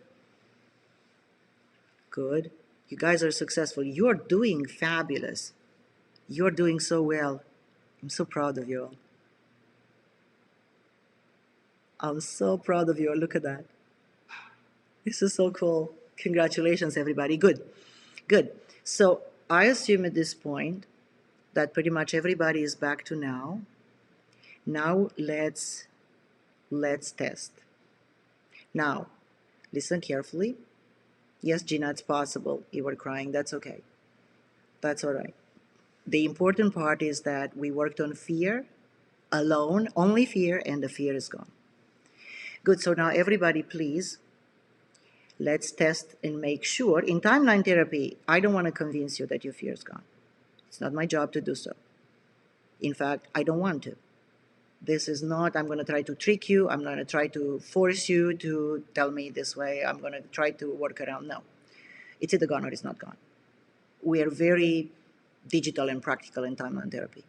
Good. You guys are successful. You're doing fabulous. You're doing so well. I'm so proud of you all. I'm so proud of you all. Look at that. This is so cool. Congratulations, everybody. Good. Good. So I assume at this point that pretty much everybody is back to now. Now let's test. Now, listen carefully. Yes, Gina, it's possible. You were crying. That's okay. That's all right. The important part is that we worked on fear alone, only fear, and the fear is gone. Good. So now everybody, please, let's test and make sure. In timeline therapy, I don't want to convince you that your fear is gone. It's not my job to do so. In fact, I don't want to. This is not, I'm going to try to trick you. I'm going to try to force you to tell me this way. I'm going to try to work around. No. It's either gone or it's not gone. We are very digital and practical in timeline therapy.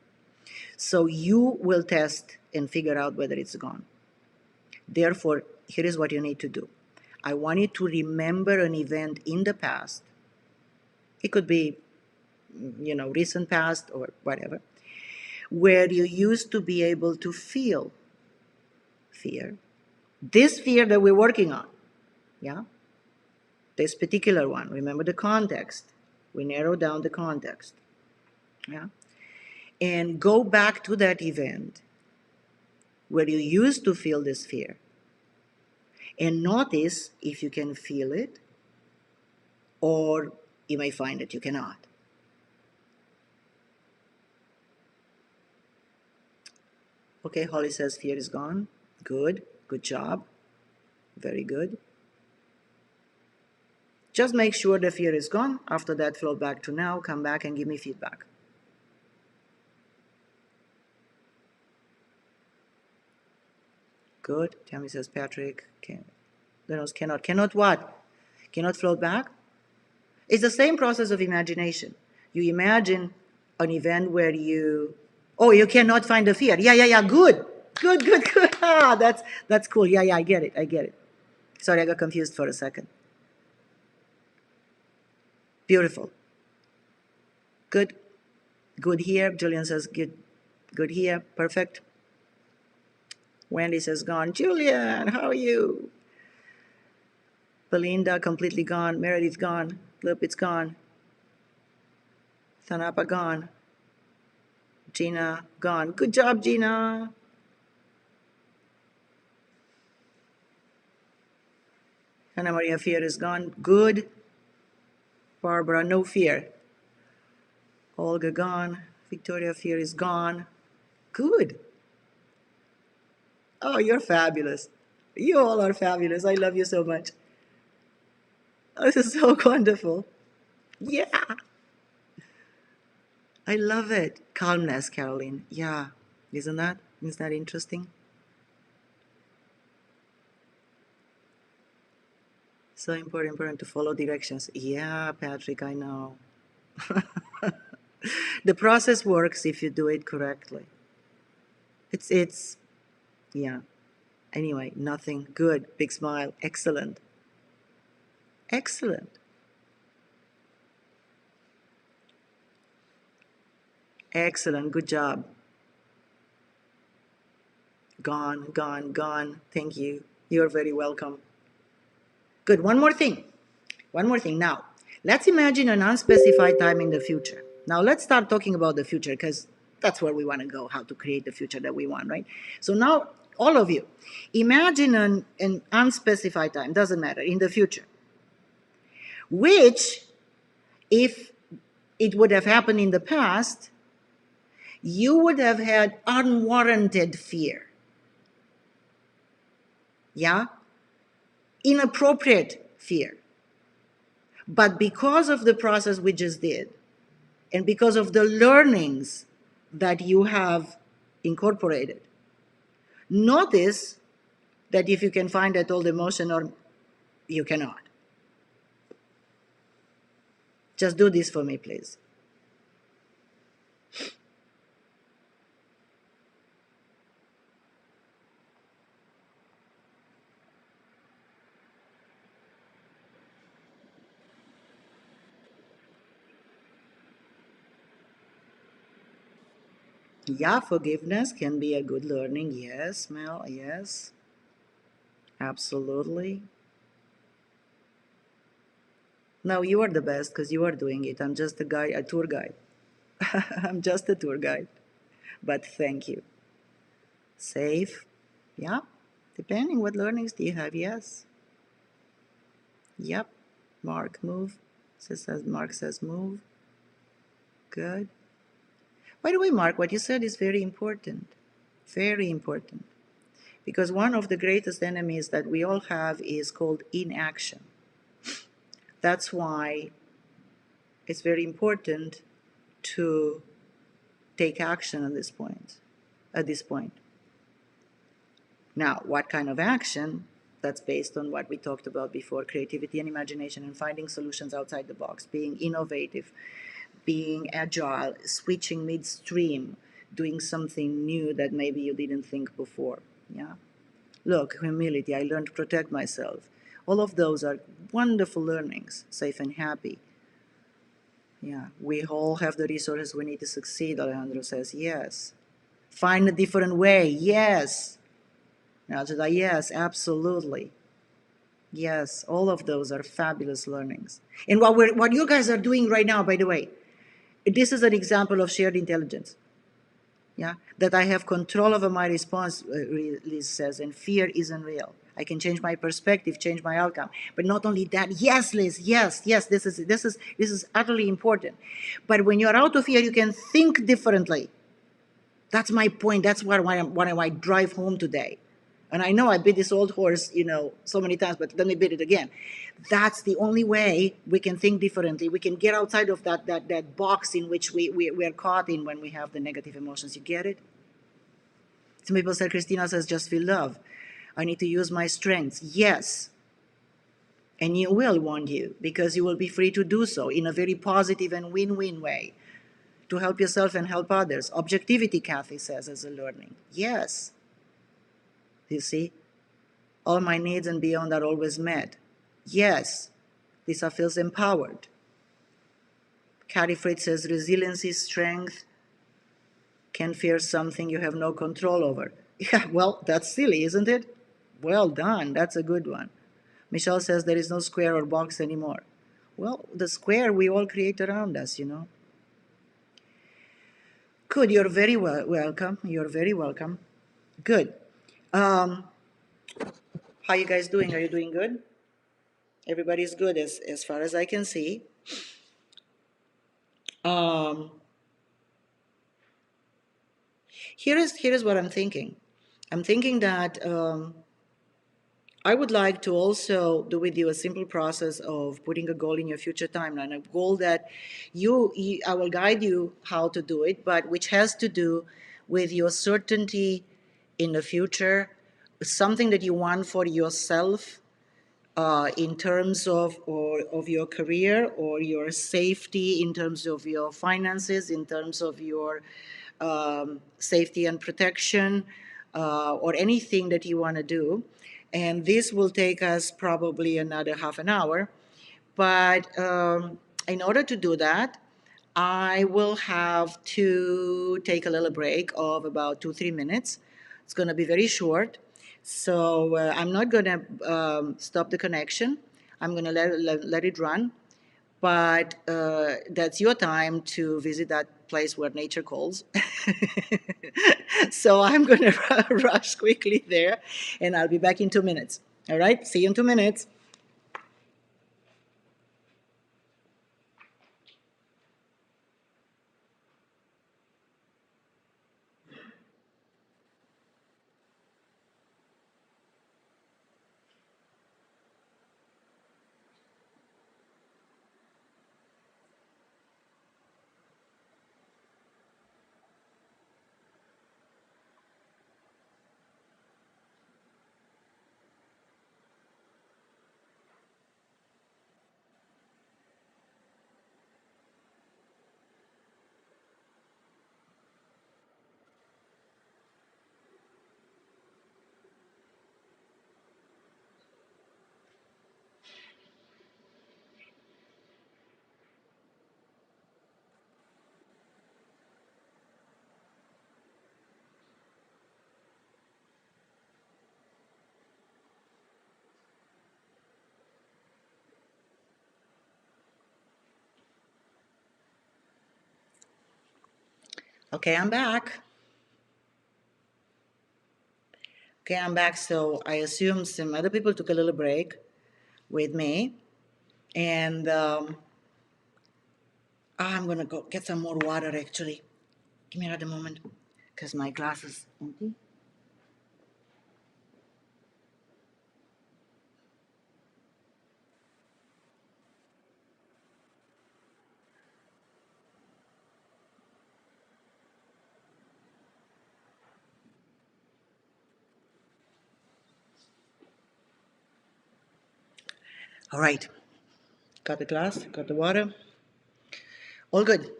So you will test and figure out whether it's gone. Therefore, here is what you need to do. I want you to remember an event in the past. It could be, recent past or whatever, where you used to be able to feel fear. This fear that we're working on, yeah? This particular one. Remember the context. We narrow down the context, yeah? And go back to that event where you used to feel this fear. And notice if you can feel it, or you may find that you cannot. Okay, Holly says fear is gone. Good. Good job. Very good. Just make sure the fear is gone. After that, float back to now, come back and give me feedback. Good. Tammy says, Patrick, cannot what? Cannot float back? It's the same process of imagination. You imagine an event where you cannot find the fear. Yeah, good. Good. Ah, that's cool. Yeah, I get it. Sorry, I got confused for a second. Beautiful. Good here. Julian says, good here. Perfect. Wendy says, gone. Julian, how are you? Belinda, completely gone. Meredith, gone. Look, it's gone. Thanapa, gone. Gina, gone. Good job, Gina. Anna Maria, fear is gone. Good. Barbara, no fear. Olga, gone. Victoria, fear is gone. Good. Oh, you're fabulous. You all are fabulous. I love you so much. This is so wonderful. Yeah. I love it. Calmness, Caroline. Yeah. Isn't that interesting? So important to follow directions. Yeah, Patrick, I know. The process works if you do it correctly. It's yeah. Anyway, nothing. Good. Big smile. Excellent. Excellent. Excellent. Good job. Gone. Thank you. You're very welcome. Good. One more thing. Now, let's imagine an unspecified time in the future. Now, let's start talking about the future because that's where we want to go, how to create the future that we want, right? So now, all of you, imagine an unspecified time, doesn't matter, in the future, which, if it would have happened in the past, you would have had unwarranted fear. Yeah? Inappropriate fear. But because of the process we just did, and because of the learnings that you have incorporated, notice that if you can find that old emotion or you cannot. Just do this for me, please. Yeah, forgiveness can be a good learning. Yes, Mel, yes. Absolutely. No, you are the best because you are doing it. I'm just a tour guide. I'm just a tour guide. But thank you. Safe. Yeah. Depending what learnings do you have, yes. Yep. Mark, move. Mark says move. Good. By the way, Mark, what you said is very important. Very important. Because one of the greatest enemies that we all have is called inaction. That's why it's very important to take action at this point. Now, what kind of action? That's based on what we talked about before, creativity and imagination and finding solutions outside the box, being innovative, being agile, switching midstream, doing something new that maybe you didn't think before. Yeah. Look, humility, I learned to protect myself. All of those are wonderful learnings, safe and happy. Yeah, we all have the resources we need to succeed, Alejandro says. Yes. Find a different way. Yes. Yes, absolutely. Yes, all of those are fabulous learnings. And what you guys are doing right now, by the way, this is an example of shared intelligence. Yeah, that I have control over my response, Liz says, and fear isn't real. I can change my perspective, change my outcome. But not only that, yes, Liz, yes, this is utterly important. But when you're out of fear, you can think differently. That's my point. That's what I drive home today. And I know I beat this old horse, so many times, but let me beat it again. That's the only way we can think differently. We can get outside of that box in which we are caught in when we have the negative emotions. You get it? Some people say, Christina says, just feel love. I need to use my strengths. Yes. And you will, won't you? Because you will be free to do so in a very positive and win-win way to help yourself and help others. Objectivity, Kathy says, as a learning. Yes. You see? All my needs and beyond are always met. Yes. Lisa feels empowered. Carrie Fritz says, resilience is strength. Can fear something you have no control over. Yeah, well, that's silly, isn't it? Well done. That's a good one. Michelle says there is no square or box anymore. Well, the square we all create around us. Good. You're very welcome. You're very welcome. Good. Um, how you guys doing? Are you doing good? Everybody's good as far as I can see. Um, here is what I'm thinking. I'm thinking that I would like to also do with you a simple process of putting a goal in your future timeline, a goal that I will guide you how to do it, but which has to do with your certainty in the future, something that you want for yourself in terms of your career or your safety, in terms of your finances, in terms of your safety and protection, or anything that you want to do. And this will take us probably another half an hour. But in order to do that, I will have to take a little break of about 2-3 minutes. It's going to be very short. So I'm not going to stop the connection. I'm going to let it run. But that's your time to visit that place where nature calls. So I'm going to rush quickly there, and I'll be back in 2 minutes. All right? See you in 2 minutes. Okay, I'm back. Okay, I'm back. So I assume some other people took a little break with me. And I'm going to go get some more water, actually. Give me another moment because my glass is empty. All right. Got the glass, got the water. All good.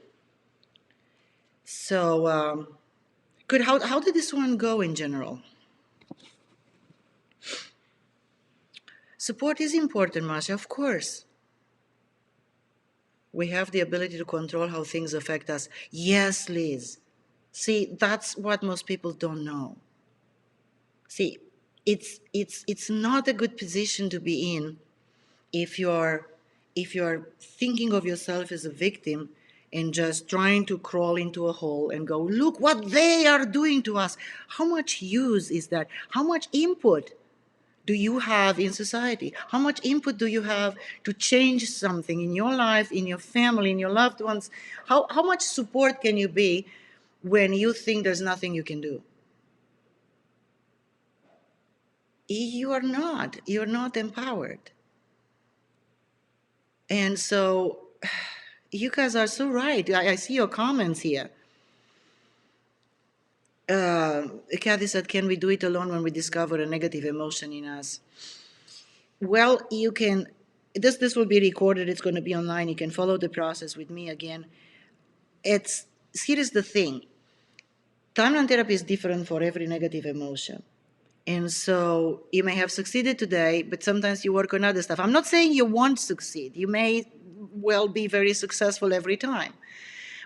So, good. How did this one go in general? Support is important, Masha, of course. We have the ability to control how things affect us. Yes, Liz. See, that's what most people don't know. See, it's not a good position to be in if you're thinking of yourself as a victim and just trying to crawl into a hole and go, look what they are doing to us. How much use is that? How much input do you have in society? How much input do you have to change something in your life, in your family, in your loved ones? How much support can you be when you think there's nothing you can do? you're not empowered. And so you guys are so right. I see your comments here. Kathy said, can we do it alone when we discover a negative emotion in us? Well, you can, this will be recorded. It's going to be online. You can follow the process with me again. Here's the thing. Timeline therapy is different for every negative emotion. And so you may have succeeded today, but sometimes you work on other stuff. I'm not saying you won't succeed. You may well be very successful every time.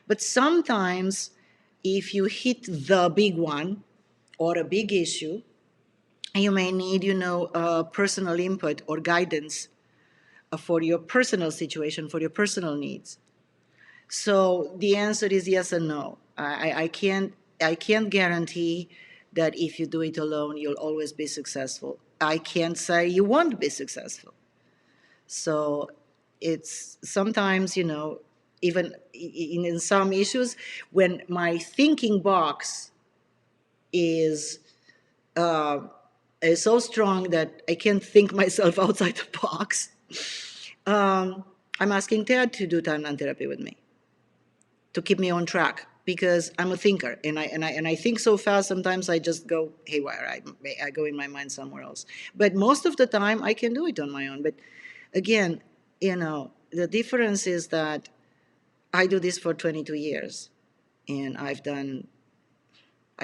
But sometimes if you hit the big one or a big issue, you may need, personal input or guidance for your personal situation, for your personal needs. So the answer is yes and no. I can't guarantee that if you do it alone, you'll always be successful. I can't say you won't be successful. So it's sometimes, even in some issues, when my thinking box is uh, is so strong that I can't think myself outside the box, I'm asking Ted to do timeline therapy with me to keep me on track because I'm a thinker and I think so fast sometimes I just go haywire. I go in my mind somewhere else. But most of the time I can do it on my own. But again, the difference is that I do this for 22 years and I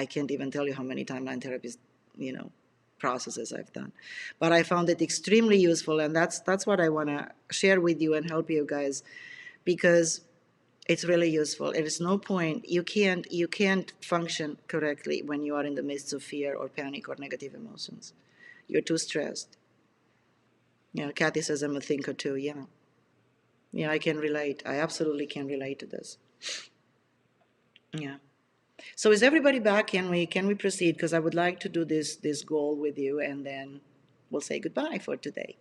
can't even tell you how many timeline therapies, processes I've done. But I found it extremely useful, and that's what I want to share with you and help you guys because it's really useful. There is no point. You can't function correctly when you are in the midst of fear or panic or negative emotions. You're too stressed. Yeah, Kathy says I'm a thinker too. Yeah. Yeah, I can relate. I absolutely can relate to this. Yeah. So is everybody back? Can we proceed? Because I would like to do this goal with you, and then we'll say goodbye for today.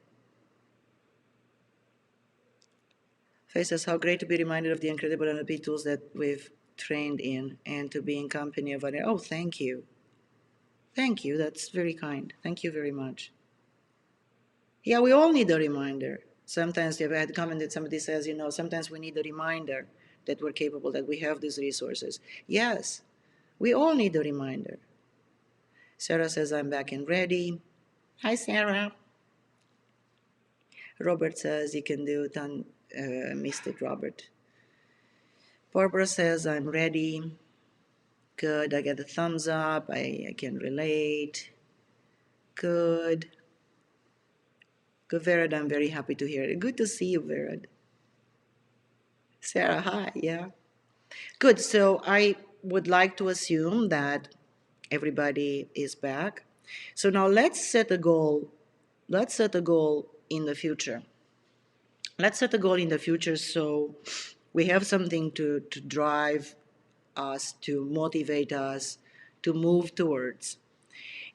Faye says, how great to be reminded of the incredible NLP tools that we've trained in and to be in company of other. Oh, thank you. Thank you. That's very kind. Thank you very much. Yeah, we all need a reminder. Sometimes I've had a comment that somebody says, sometimes we need a reminder that we're capable, that we have these resources. Yes, we all need a reminder. Sarah says, I'm back and ready. Hi, Sarah. Robert says, you can do it. Missed it, Robert. Barbara says, I'm ready. Good. I get a thumbs up. I can relate. Good. Good, Verad. I'm very happy to hear it. Good to see you, Verad. Sarah, hi. Yeah. Good. So I would like to assume that everybody is back. So now let's set a goal. Let's set a goal in the future. Let's set a goal in the future so we have something to drive us, to motivate us, to move towards.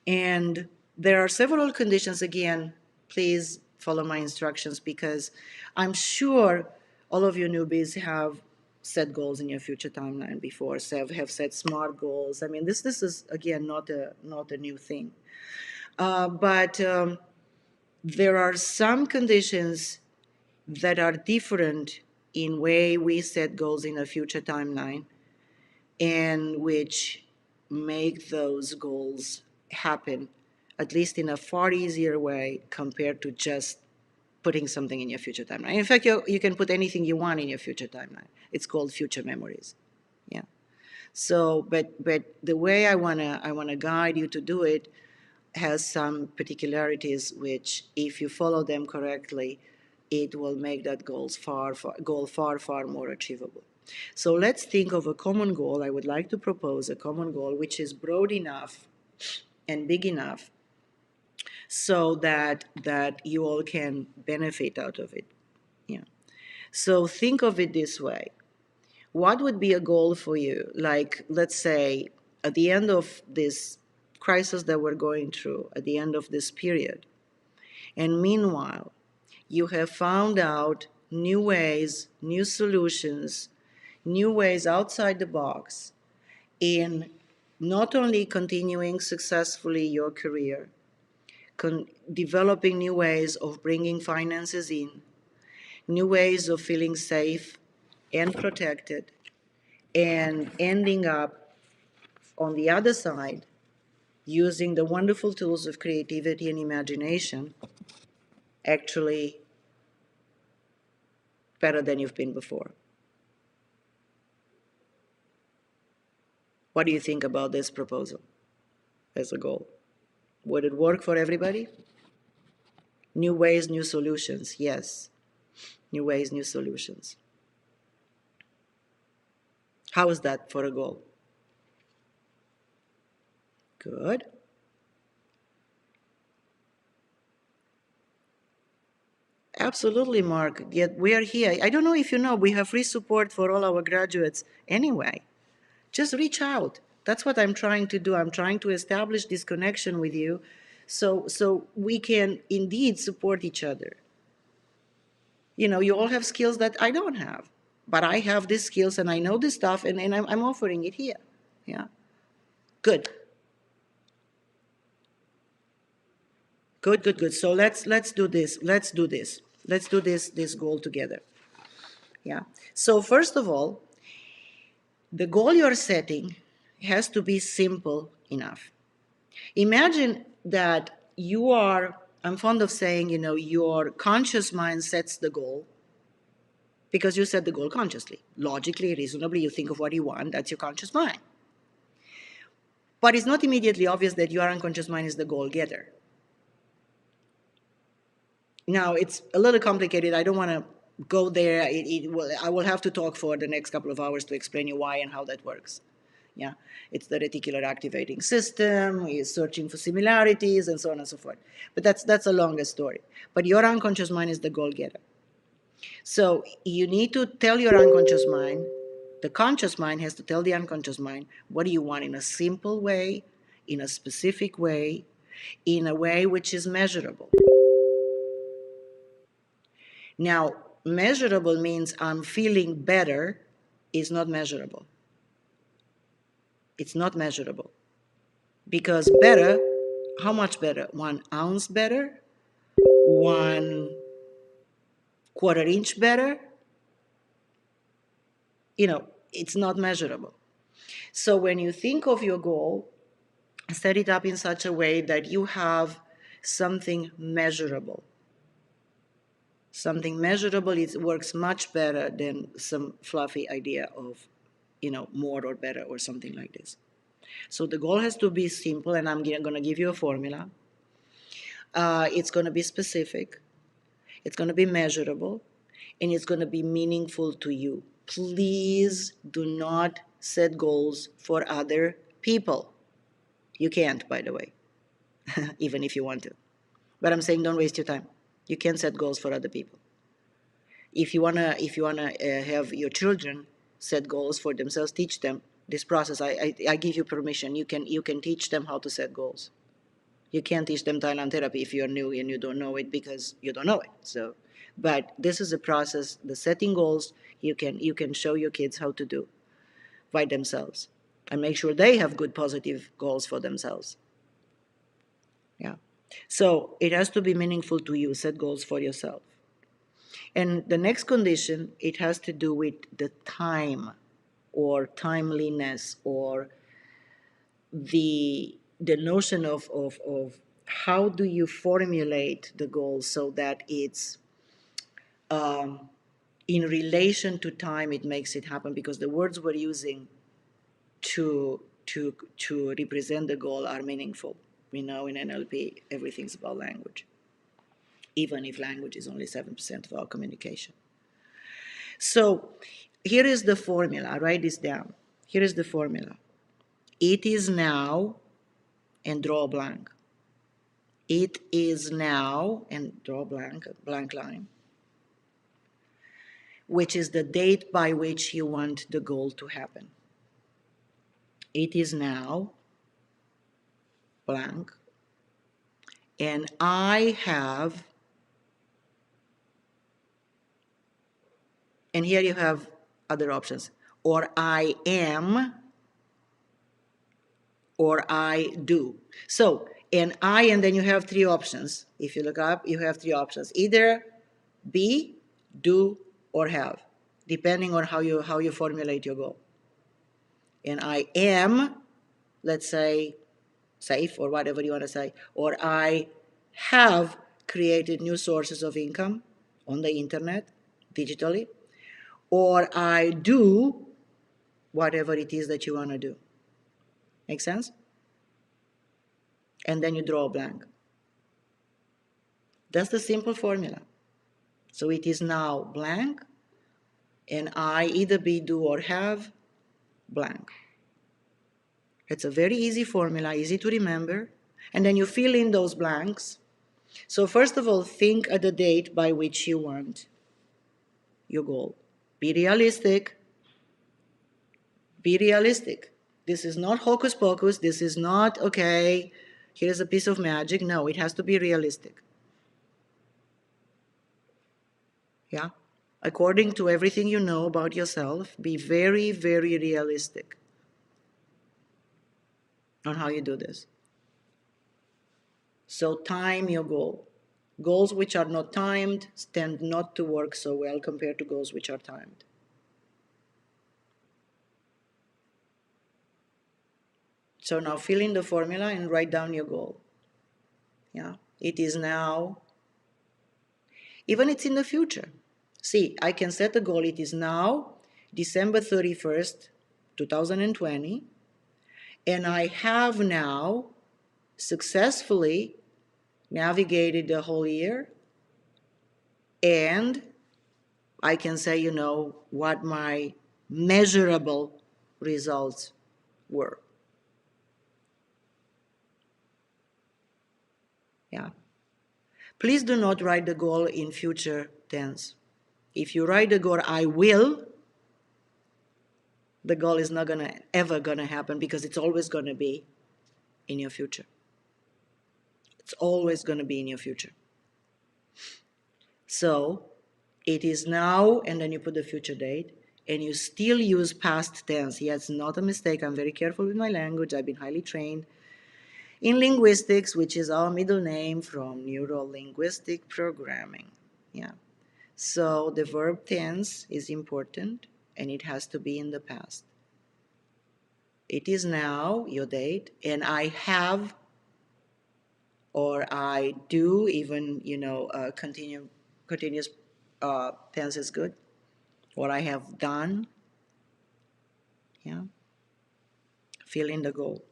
And there are several conditions. Again, please follow my instructions because I'm sure all of you newbies have set goals in your future timeline before, so have set SMART goals. I mean, this is again not a new thing, but there are some conditions that are different in way we set goals in a future timeline and which make those goals happen, at least in a far easier way compared to just putting something in your future timeline. In fact, you can put anything you want in your future timeline. It's called future memories. Yeah. So, but the way I wanna guide you to do it has some particularities which, if you follow them correctly, it will make that goal far more achievable. So let's think of a common goal. I would like to propose a common goal which is broad enough and big enough so that you all can benefit out of it. Yeah. So think of it this way. What would be a goal for you? Like, let's say, at the end of this crisis that we're going through, at the end of this period, and meanwhile, you have found out new ways, new solutions, new ways outside the box in not only continuing successfully your career, developing new ways of bringing finances in, new ways of feeling safe and protected, and ending up on the other side using the wonderful tools of creativity and imagination, actually better than you've been before. What do you think about this proposal as a goal? Would it work for everybody? New ways, new solutions. Yes. New ways, new solutions. How is that for a goal? Good. Absolutely, Mark. Yet we are here. I don't know if you know, we have free support for all our graduates anyway. Just reach out. That's what I'm trying to do. I'm trying to establish this connection with you so we can indeed support each other. You know, you all have skills that I don't have, but I have these skills and I know this stuff, and I'm offering it here. Yeah. Good. Good, good, good. So let's do this. Let's do this. Let's do this goal together. Yeah. So first of all, the goal you're setting has to be simple enough. Imagine that you are, I'm fond of saying, you know, your conscious mind sets the goal because you set the goal consciously. Logically, reasonably, you think of what you want, that's your conscious mind. But it's not immediately obvious that your unconscious mind is the goal getter. Now, it's a little complicated. I don't want to go there. I will have to talk for the next couple of hours to explain you why and how that works. Yeah, it's the reticular activating system. It's searching for similarities and so on and so forth. But that's a longer story. But your unconscious mind is the goal getter. So you need to tell your unconscious mind. The conscious mind has to tell the unconscious mind, what do you want in a simple way, in a specific way, in a way which is measurable. Now, measurable means I'm feeling better is not measurable. It's not measurable. Because better, how much better? 1 ounce better? 1/4 inch better? You know, it's not measurable. So when you think of your goal, set it up in such a way that you have something measurable. Something measurable, it works much better than some fluffy idea of, you know, more or better or something like this. So the goal has to be simple, and I'm going to give you a formula. It's going to be specific, it's going to be measurable, and it's going to be meaningful to you. Please do not set goals for other people. You can't, by the way, even if you want to. But I'm saying don't waste your time. You can't set goals for other people. If you wanna have your children set goals for themselves, teach them this process. I give you permission. You can teach them how to set goals. You can't teach them Thailand therapy if you're new and you don't know it because you don't know it. So, but this is a process. The setting goals you can show your kids how to do by themselves, and make sure they have good positive goals for themselves. Yeah. So it has to be meaningful to you. Set goals for yourself. And the next condition, it has to do with the time or timeliness or the notion of how do you formulate the goal so that it's in relation to time, it makes it happen, because the words we're using to represent the goal are meaningful. We know in NLP everything's about language, even if language is only 7% of our communication. So here is the formula. Write this down. Here is the formula. It is now, and draw a blank. It is now, and draw a blank line, which is the date by which you want the goal to happen. It is now, blank, and I have, and here you have other options, or I am, or I do. So And then you have three options. If you look up, you have three options. Either be, do, or have, depending on how you formulate your goal. And I am, let's say, safe, or whatever you want to say, or I have created new sources of income on the internet, digitally, or I do whatever it is that you want to do. Make sense? And then you draw a blank. That's the simple formula. So it is now blank, and I either be, do, or have blank. It's a very easy formula, easy to remember. And then you fill in those blanks. So first of all, think at the date by which you want your goal. Be realistic. Be realistic. This is not hocus pocus. This is not, okay, here's a piece of magic. No, it has to be realistic. Yeah? According to everything you know about yourself, be very, very realistic on how you do this. So time your goal. Goals which are not timed tend not to work so well compared to goals which are timed. So now fill in the formula and write down your goal. Yeah, it is now, even it's in the future. See, I can set a goal. It is now December 31st, 2020, and I have now successfully navigated the whole year, and I can say, what my measurable results were. Yeah. Please do not write the goal in future tense. If you write the goal, I will, the goal is not ever gonna happen, because it's always gonna be in your future. It's always gonna be in your future. So it is now, and then you put the future date, and you still use past tense. Yeah, it's not a mistake. I'm very careful with my language. I've been highly trained in linguistics, which is our middle name from neuro-linguistic programming. Yeah. So the verb tense is important, and it has to be in the past. It is now, your date, and I have, or I do, even, continuous tense is good. What I have done, yeah. Fill in the goal.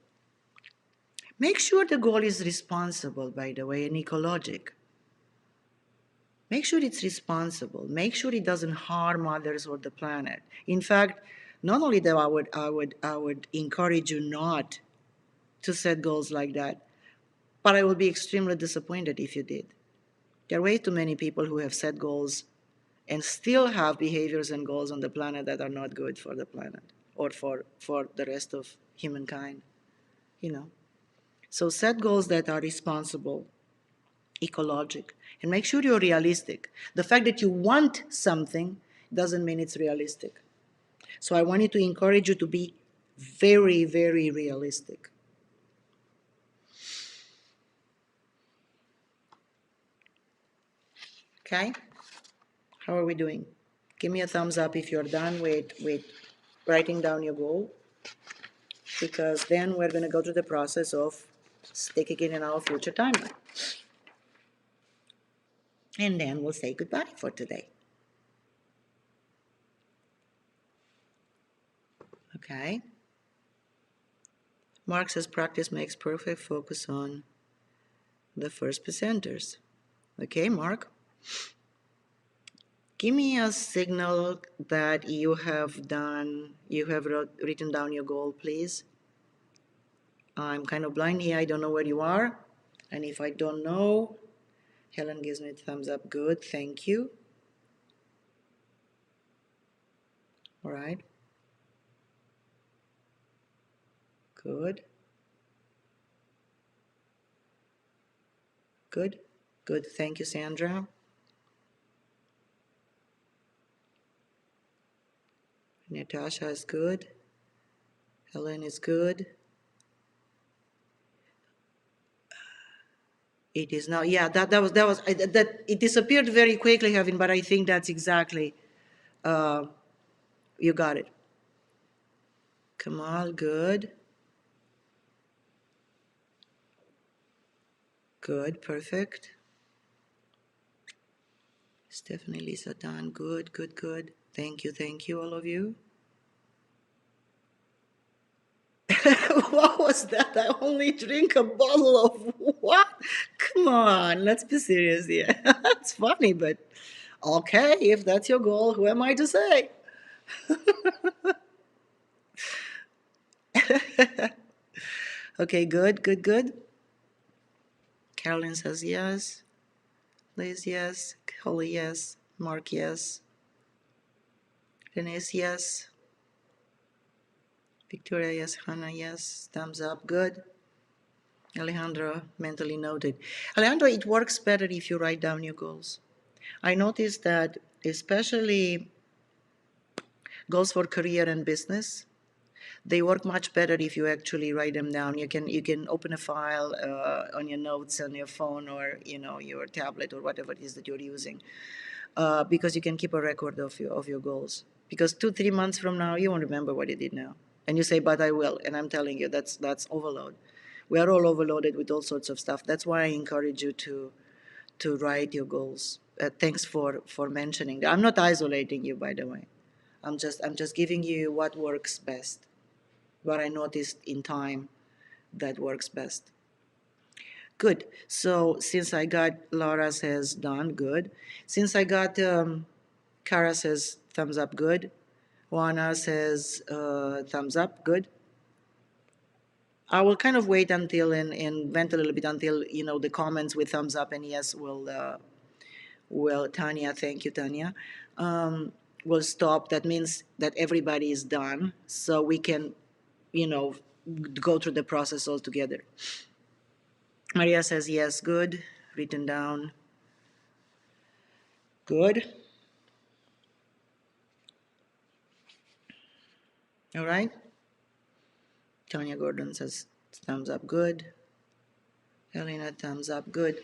Make sure the goal is responsible, by the way, and ecologic. Make sure it's responsible. Make sure it doesn't harm others or the planet. In fact, not only that, I would encourage you not to set goals like that, but I would be extremely disappointed if you did. There are way too many people who have set goals and still have behaviors and goals on the planet that are not good for the planet or for the rest of humankind. So set goals that are responsible, ecologic, and make sure you're realistic. The fact that you want something doesn't mean it's realistic. So I wanted to encourage you to be very, very realistic. Okay? How are we doing? Give me a thumbs up if you're done with writing down your goal, because then we're going to go through the process of sticking it in our future timeline. And then we'll say goodbye for today. Okay? Mark says practice makes perfect. Focus on the first percenters. Okay, Mark? Give me a signal that you have written down your goal, please. I'm kind of blind here. I don't know where you are. And if I don't know, Helen gives me a thumbs up. Good, thank you. All right. Good. Good. Good. Thank you, Sandra. Natasha is good. Helen is good. It is now. Yeah, that it disappeared very quickly, Kevin. But I think that's exactly. Uh, you got it. Kamal, good, good, perfect. Stephanie, Lisa, Dan, good, good, good. Thank you, all of you. What was that? I only drink a bottle of what? Come on, let's be serious here. It's funny, but okay, if that's your goal, who am I to say? Okay, good, good, good. Carolyn says yes. Liz, yes. Holly, yes. Mark, yes. Denise, yes. Victoria, yes. Hannah, yes. Thumbs up, good. Alejandro, mentally noted. Alejandro, it works better if you write down your goals. I noticed that especially goals for career and business, they work much better if you actually write them down. You can open a file on your notes on your phone or your tablet or whatever it is that you're using, because you can keep a record of your goals. Because 2-3 months from now you won't remember what you did now, and you say, "But I will." And I'm telling you, that's overload. We are all overloaded with all sorts of stuff. That's why I encourage you to write your goals. Thanks for mentioning that. I'm not isolating you, by the way. I'm just giving you what works best, what I noticed in time that works best. Good. So since I got Laura says done, good. Since I got Kara says thumbs up, good. Juana says thumbs up, good. I will kind of wait until and vent a little bit until the comments with thumbs up and yes will Tanya, thank you, Tanya, will stop. That means that everybody is done, so we can you know go through the process all together. Maria says yes, good. Written down, good. All right. Tanya Gordon says thumbs up, good. Helena, thumbs up, good.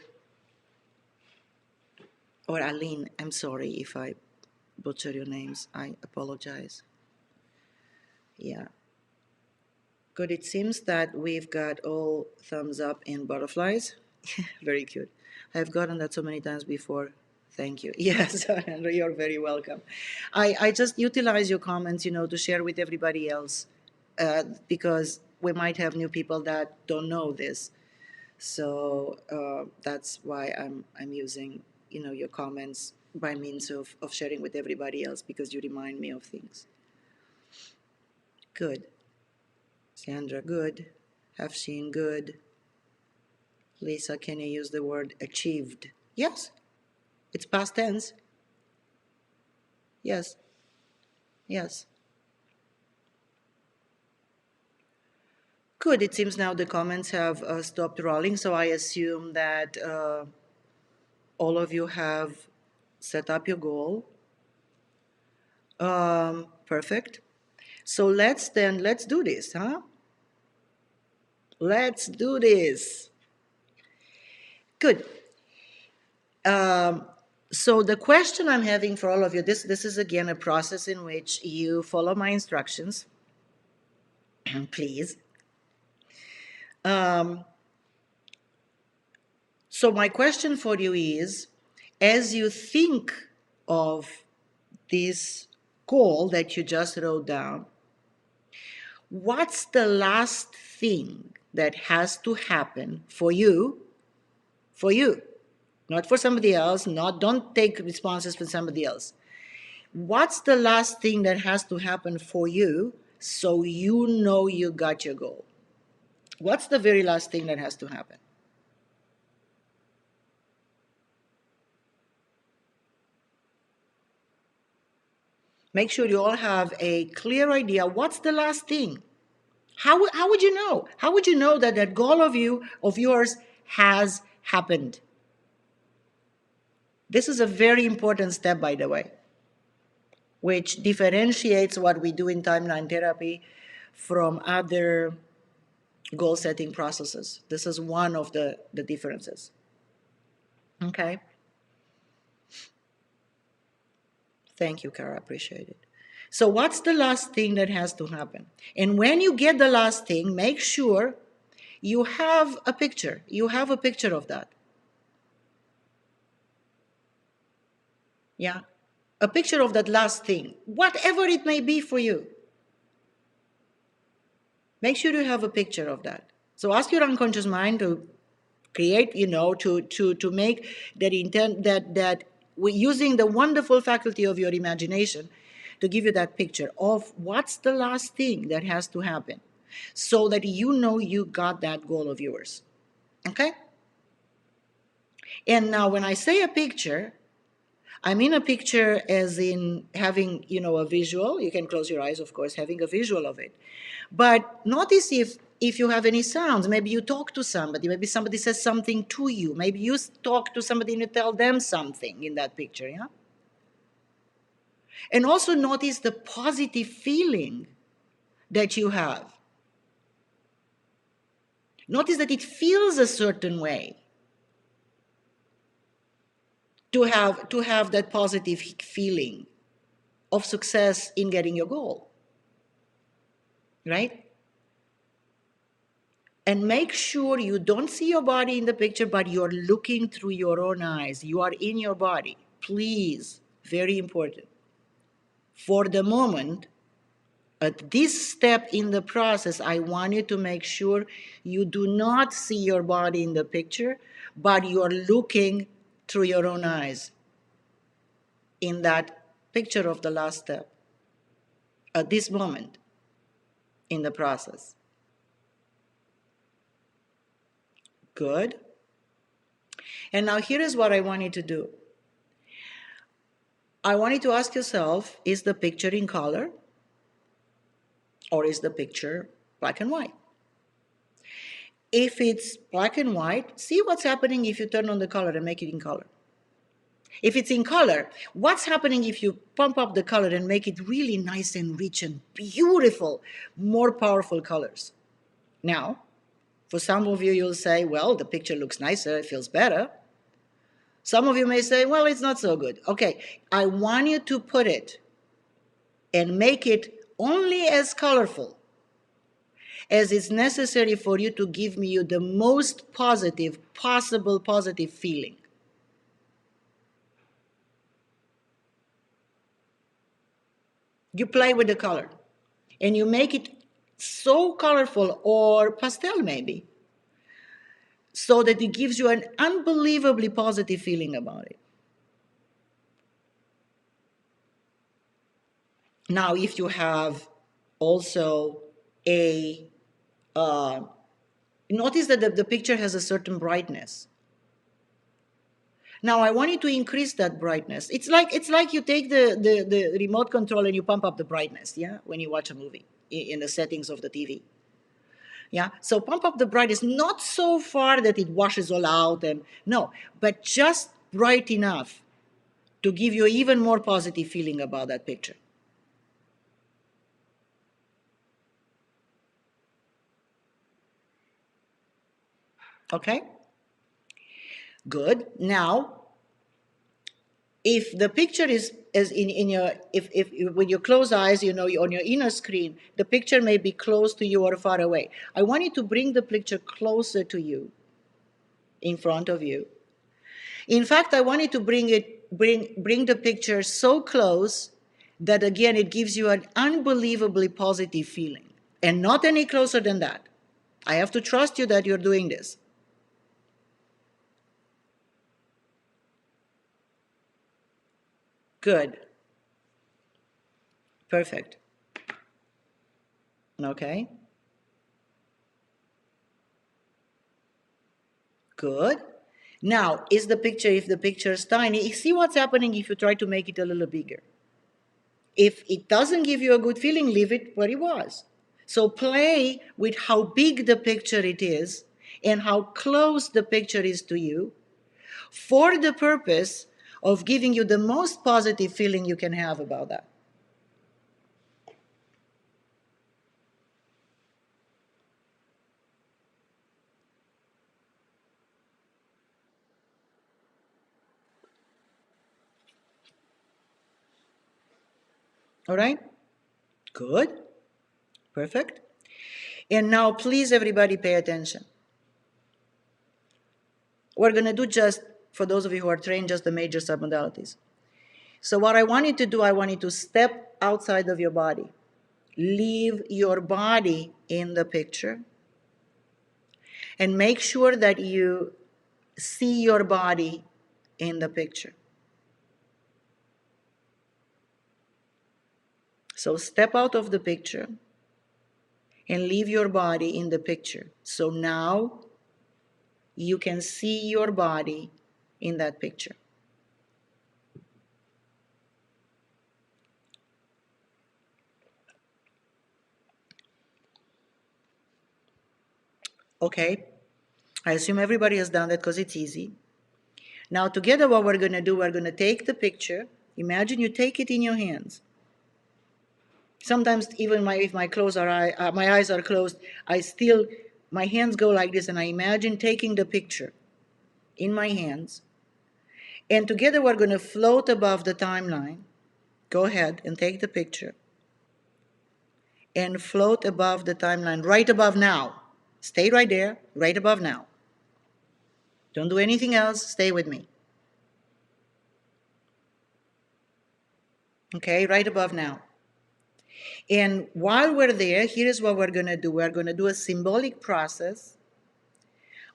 Or Aline, I'm sorry if I butcher your names. I apologize. Yeah. Good. It seems that we've got all thumbs up in butterflies. Very cute. I've gotten that so many times before. Thank you. Yes, you're very welcome. I just utilize your comments, to share with everybody else, because we might have new people that don't know this. So that's why I'm using, your comments by means of sharing with everybody else, because you remind me of things. Good. Sandra, good. Hafshin, good. Lisa, can you use the word achieved? Yes, it's past tense. Yes, yes. Good. It seems now the comments have stopped rolling, so I assume that all of you have set up your goal. Perfect. So let's do this, huh? Let's do this. Good. So the question I'm having for all of you, this is again a process in which you follow my instructions, please. So my question for you is, as you think of this goal that you just wrote down, what's the last thing that has to happen for you, not for somebody else, don't take responses for somebody else. What's the last thing that has to happen for you so you got your goal? What's the very last thing that has to happen? Make sure you all have a clear idea. What's the last thing? How would you know? How would you know that that goal of yours has happened? This is a very important step, by the way, which differentiates what we do in timeline therapy from other goal setting processes. This is one of the differences. Okay. Thank you, Kara. Appreciate it. So what's the last thing that has to happen? And when you get the last thing, make sure you have a picture. You have a picture of that. Yeah. A picture of that last thing, whatever it may be for you. Make sure you have a picture of that. So ask your unconscious mind to create, to make that intent, that we're using the wonderful faculty of your imagination to give you that picture of what's the last thing that has to happen so that you know you got that goal of yours. Okay? And now when I say a picture, I mean a picture as in having, a visual. You can close your eyes, of course, having a visual of it. But notice if you have any sounds. Maybe you talk to somebody. Maybe somebody says something to you. Maybe you talk to somebody and you tell them something in that picture, yeah? And also notice the positive feeling that you have. Notice that it feels a certain way to have that positive feeling of success in getting your goal, right? And make sure you don't see your body in the picture, but you're looking through your own eyes. You are in your body. Please, very important. For the moment, at this step in the process, I want you to make sure you do not see your body in the picture, but you're looking through your own eyes in that picture of the last step at this moment in the process. Good. And now here is what I want you to do. I want you to ask yourself, is the picture in color or is the picture black and white? If it's black and white, see what's happening if you turn on the color and make it in color. If it's in color, what's happening if you pump up the color and make it really nice and rich and beautiful, more powerful colors? Now, for some of you, you'll say, well, the picture looks nicer, it feels better. Some of you may say, well, it's not so good. Okay, I want you to put it and make it only as colorful as it's necessary for you to give me you the most positive possible positive feeling. You play with the color and you make it so colorful or pastel maybe so that it gives you an unbelievably positive feeling about it. Now, if you have also a notice that the picture has a certain brightness. Now I want you to increase that brightness. It's like you take the remote control and you pump up the brightness, yeah, when you watch a movie in the settings of the TV. Yeah. So pump up the brightness, not so far that it washes all out and no, but just bright enough to give you even more positive feeling about that picture. Okay? Good. Now, if the picture is in your if with your closed eyes, on your inner screen, the picture may be close to you or far away. I want you to bring the picture closer to you, in front of you. In fact, I want you to bring the picture so close that again it gives you an unbelievably positive feeling, and not any closer than that. I have to trust you that you're doing this. Good. Perfect. Okay. Good. Now, if the picture is tiny, see what's happening if you try to make it a little bigger. If it doesn't give you a good feeling, leave it where it was. So play with how big the picture it is and how close the picture is to you for the purpose of giving you the most positive feeling you can have about that. All right? Good. Perfect. And now, please, everybody, pay attention. We're going to do just, for those of you who are trained, just the major submodalities. So what I want you to do, I want you to step outside of your body. Leave your body in the picture. And make sure that you see your body in the picture. So step out of the picture and leave your body in the picture. So now you can see your body in that picture. Okay, I assume everybody has done that because it's easy. Now together what we're going to do, we're going to take the picture. Imagine you take it in your hands. Sometimes even if my my eyes are closed, my hands go like this, and I imagine taking the picture in my hands. And together we're going to float above the timeline. Go ahead and take the picture. And float above the timeline, right above now. Stay right there, right above now. Don't do anything else. Stay with me. Okay, right above now. And while we're there, here's what we're going to do. We're going to do a symbolic process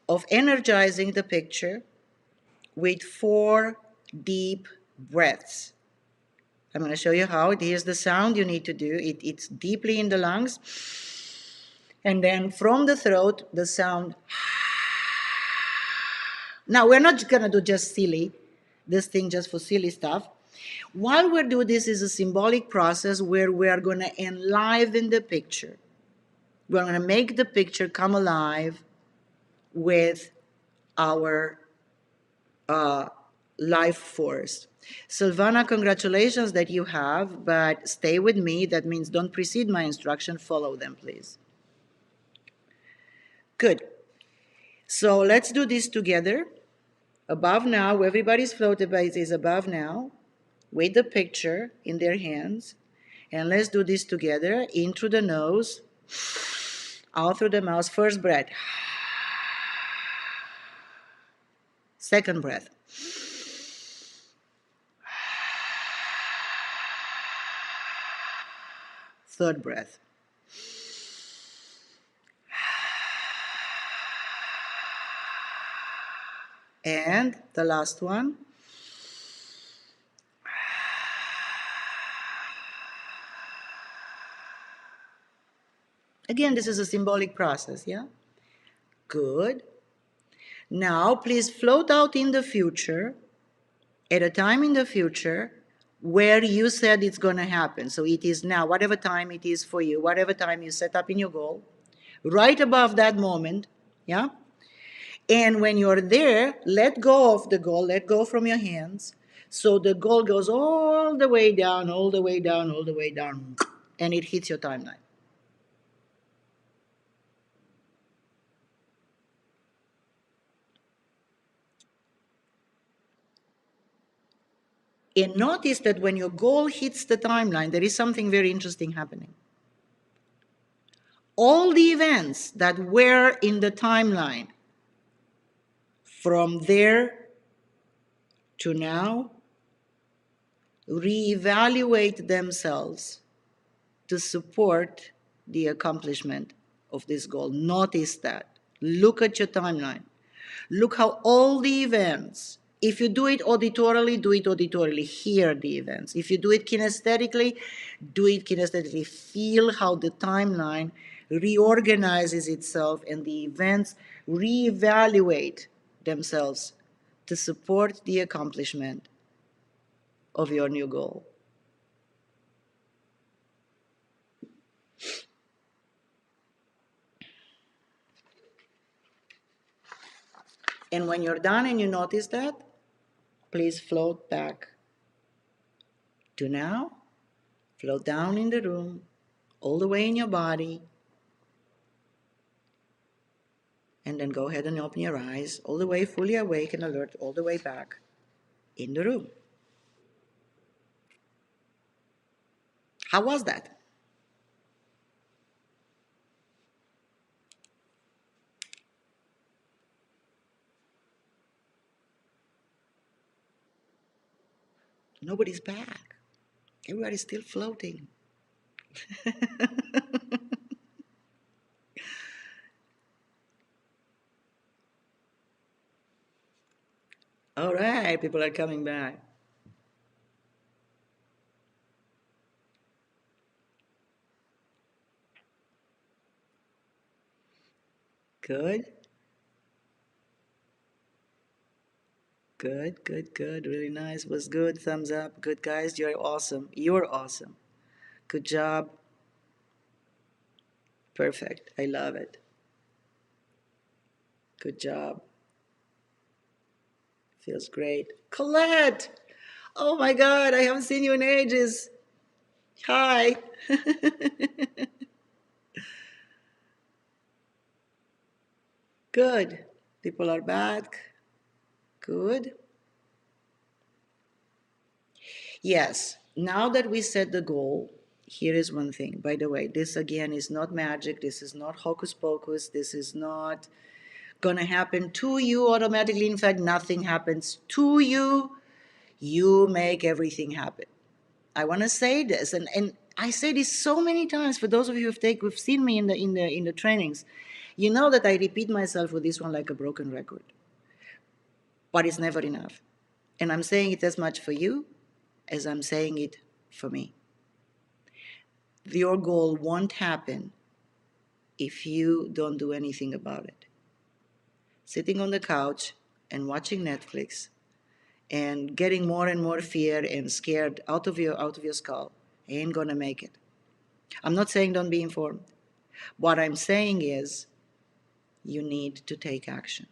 of energizing the picture with 4 deep breaths. I'm going to show you how. Here's the sound you need to do. It's deeply in the lungs. And then from the throat, the sound. Now, we're not going to do just this thing just for silly stuff. While we're doing this is a symbolic process where we are going to enliven the picture. We're going to make the picture come alive with our life force. Silvana, congratulations that you have, but stay with me. That means don't precede my instruction. Follow them, please. Good. So let's do this together. Above now, everybody's floated base is above now, with the picture in their hands. And let's do this together. In through the nose, out through the mouth. First breath. Second breath. Third breath. And the last one. Again, this is a symbolic process, yeah? Good. Now, please float out in the future, at a time in the future, where you said it's going to happen. So it is now, whatever time it is for you, whatever time you set up in your goal, right above that moment, yeah? And when you're there, let go of the goal, let go from your hands. So the goal goes all the way down, all the way down, all the way down, and it hits your timeline. And notice that when your goal hits the timeline, there is something very interesting happening. All the events that were in the timeline from there to now reevaluate themselves to support the accomplishment of this goal. Notice that. Look at your timeline. Look how all the events, if you do it auditorily, do it auditorily. Hear the events. If you do it kinesthetically, do it kinesthetically. Feel how the timeline reorganizes itself and the events reevaluate themselves to support the accomplishment of your new goal. And when you're done and you notice that, please float back to now, float down in the room, all the way in your body, and then go ahead and open your eyes, all the way fully awake and alert, all the way back in the room. How was that? Nobody's back. Everybody's still floating. All right, people are coming back. Good, good, good, good. Really nice. Was good. Thumbs up. Good, guys. You're awesome. You're awesome. Good job. Perfect. I love it. Good job. Feels great. Colette! Oh my God, I haven't seen you in ages. Hi. Good. People are back. Good. Yes. Now that we set the goal, here is one thing. By the way, this again is not magic. This is not hocus pocus. This is not going to happen to you automatically. In fact, nothing happens to you. You make everything happen. I want to say this, and I say this so many times for those of you who've seen me in the trainings. You know that I repeat myself with this one like a broken record, but it's never enough. And I'm saying it as much for you as I'm saying it for me. Your goal won't happen if you don't do anything about it. Sitting on the couch and watching Netflix and getting more and more fear and scared out of your skull ain't gonna make it. I'm not saying don't be informed. What I'm saying is you need to take action.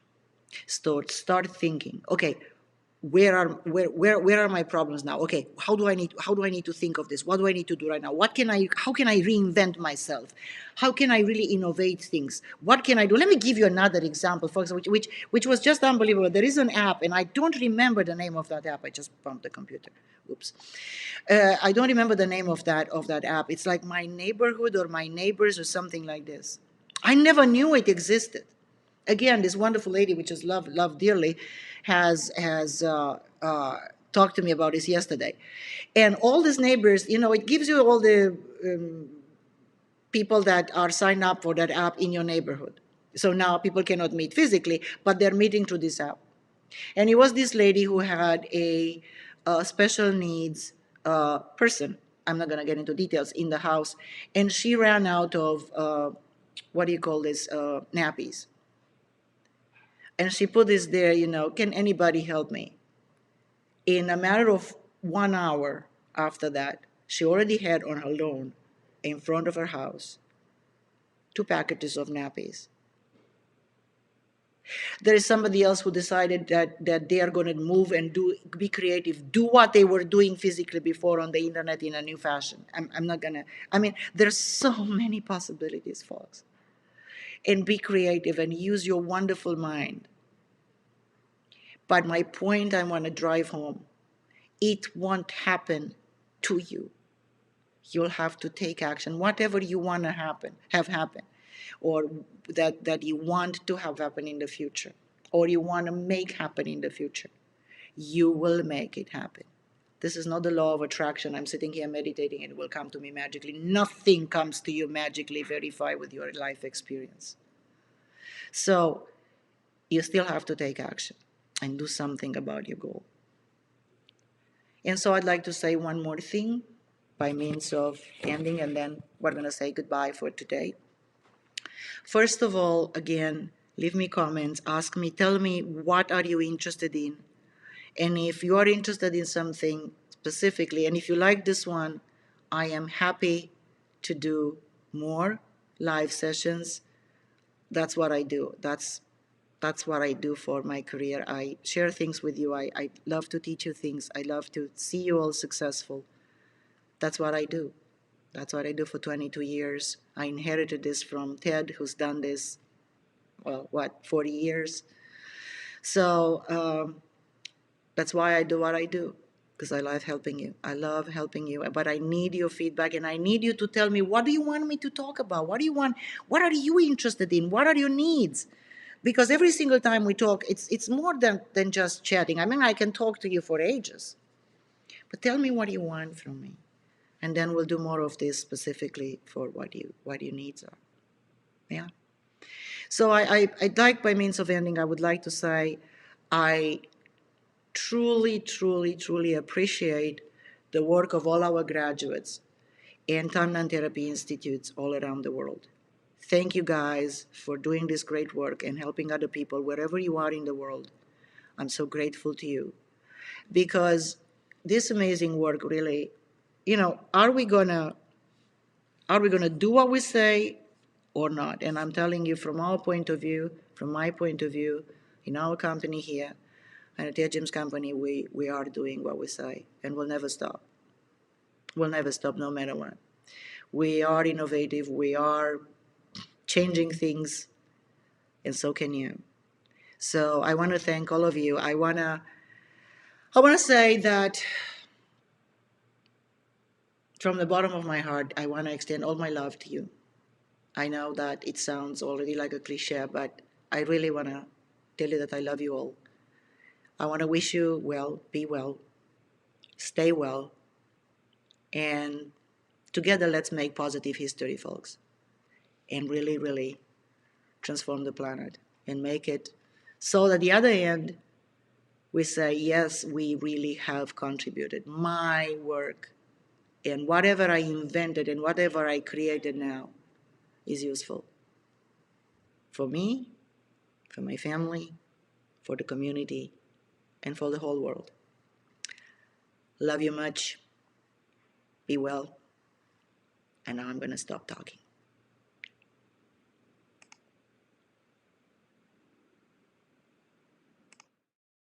Start thinking. Okay, where are my problems now? Okay, how do I need to think of this? What do I need to do right now? How can I reinvent myself? How can I really innovate things? What can I do? Let me give you another example, for example, which was just unbelievable. There is an app, and I don't remember the name of that app. I just bumped the computer. Oops. I don't remember the name of that app. It's like My Neighborhood or My Neighbors or something like this. I never knew it existed. Again, this wonderful lady, which is love dearly, has talked to me about this yesterday, and all these neighbors, it gives you all the people that are signed up for that app in your neighborhood. So now people cannot meet physically, but they're meeting through this app. And it was this lady who had a special needs person. I'm not going to get into details in the house, and she ran out of what do you call this nappies. And she put this there, can anybody help me? In a matter of 1 hour after that, she already had on her lawn in front of her house 2 packages of nappies. There is somebody else who decided that they are going to move and be creative, do what they were doing physically before on the internet in a new fashion. I'm not going to, there's so many possibilities, folks. And be creative and use your wonderful mind. But my point I want to drive home, it won't happen to you. You'll have to take action. Whatever you want to have happen, or that you want to have happen in the future, or you want to make happen in the future, you will make it happen. This is not the law of attraction. I'm sitting here meditating and it will come to me magically. Nothing comes to you magically. Verify with your life experience. So you still have to take action and do something about your goal. And so I'd like to say one more thing by means of ending, and then we're going to say goodbye for today. First of all, again, leave me comments, ask me, tell me what are you interested in. And if you are interested in something specifically, and if you like this one, I am happy to do more live sessions. That's what I do. That's what I do for my career. I share things with you. I love to teach you things. I love to see you all successful. That's what I do. That's what I do for 22 years. I inherited this from Ted, who's done this, 40 years. So that's why I do what I do, because I love helping you. I love helping you, but I need your feedback, and I need you to tell me, what do you want me to talk about? What do you want? What are you interested in? What are your needs? Because every single time we talk, it's more than just chatting. I mean, I can talk to you for ages, but tell me what you want from me, and then we'll do more of this specifically for what your needs are. Yeah. So I'd like, by means of ending, I would like to say, I truly, truly, truly appreciate the work of all our graduates and Timeline Therapy Institutes all around the world. Thank you guys for doing this great work and helping other people wherever you are in the world. I'm so grateful to you, because this amazing work really, are we gonna do what we say or not? And I'm telling you, from our point of view, from my point of view, in our company here, and at James Company, we are doing what we say, and we'll never stop. We'll never stop, no matter what. We are innovative. We are changing things, and so can you. So I want to thank all of you. I want to say that from the bottom of my heart, I want to extend all my love to you. I know that it sounds already like a cliche, but I really want to tell you that I love you all. I want to wish you well, be well, stay well, and together let's make positive history, folks, and really, really transform the planet and make it so that at the other end, we say, yes, we really have contributed. My work and whatever I invented and whatever I created now is useful for me, for my family, for the community, and for the whole world. Love you much. Be well. And now I'm going to stop talking.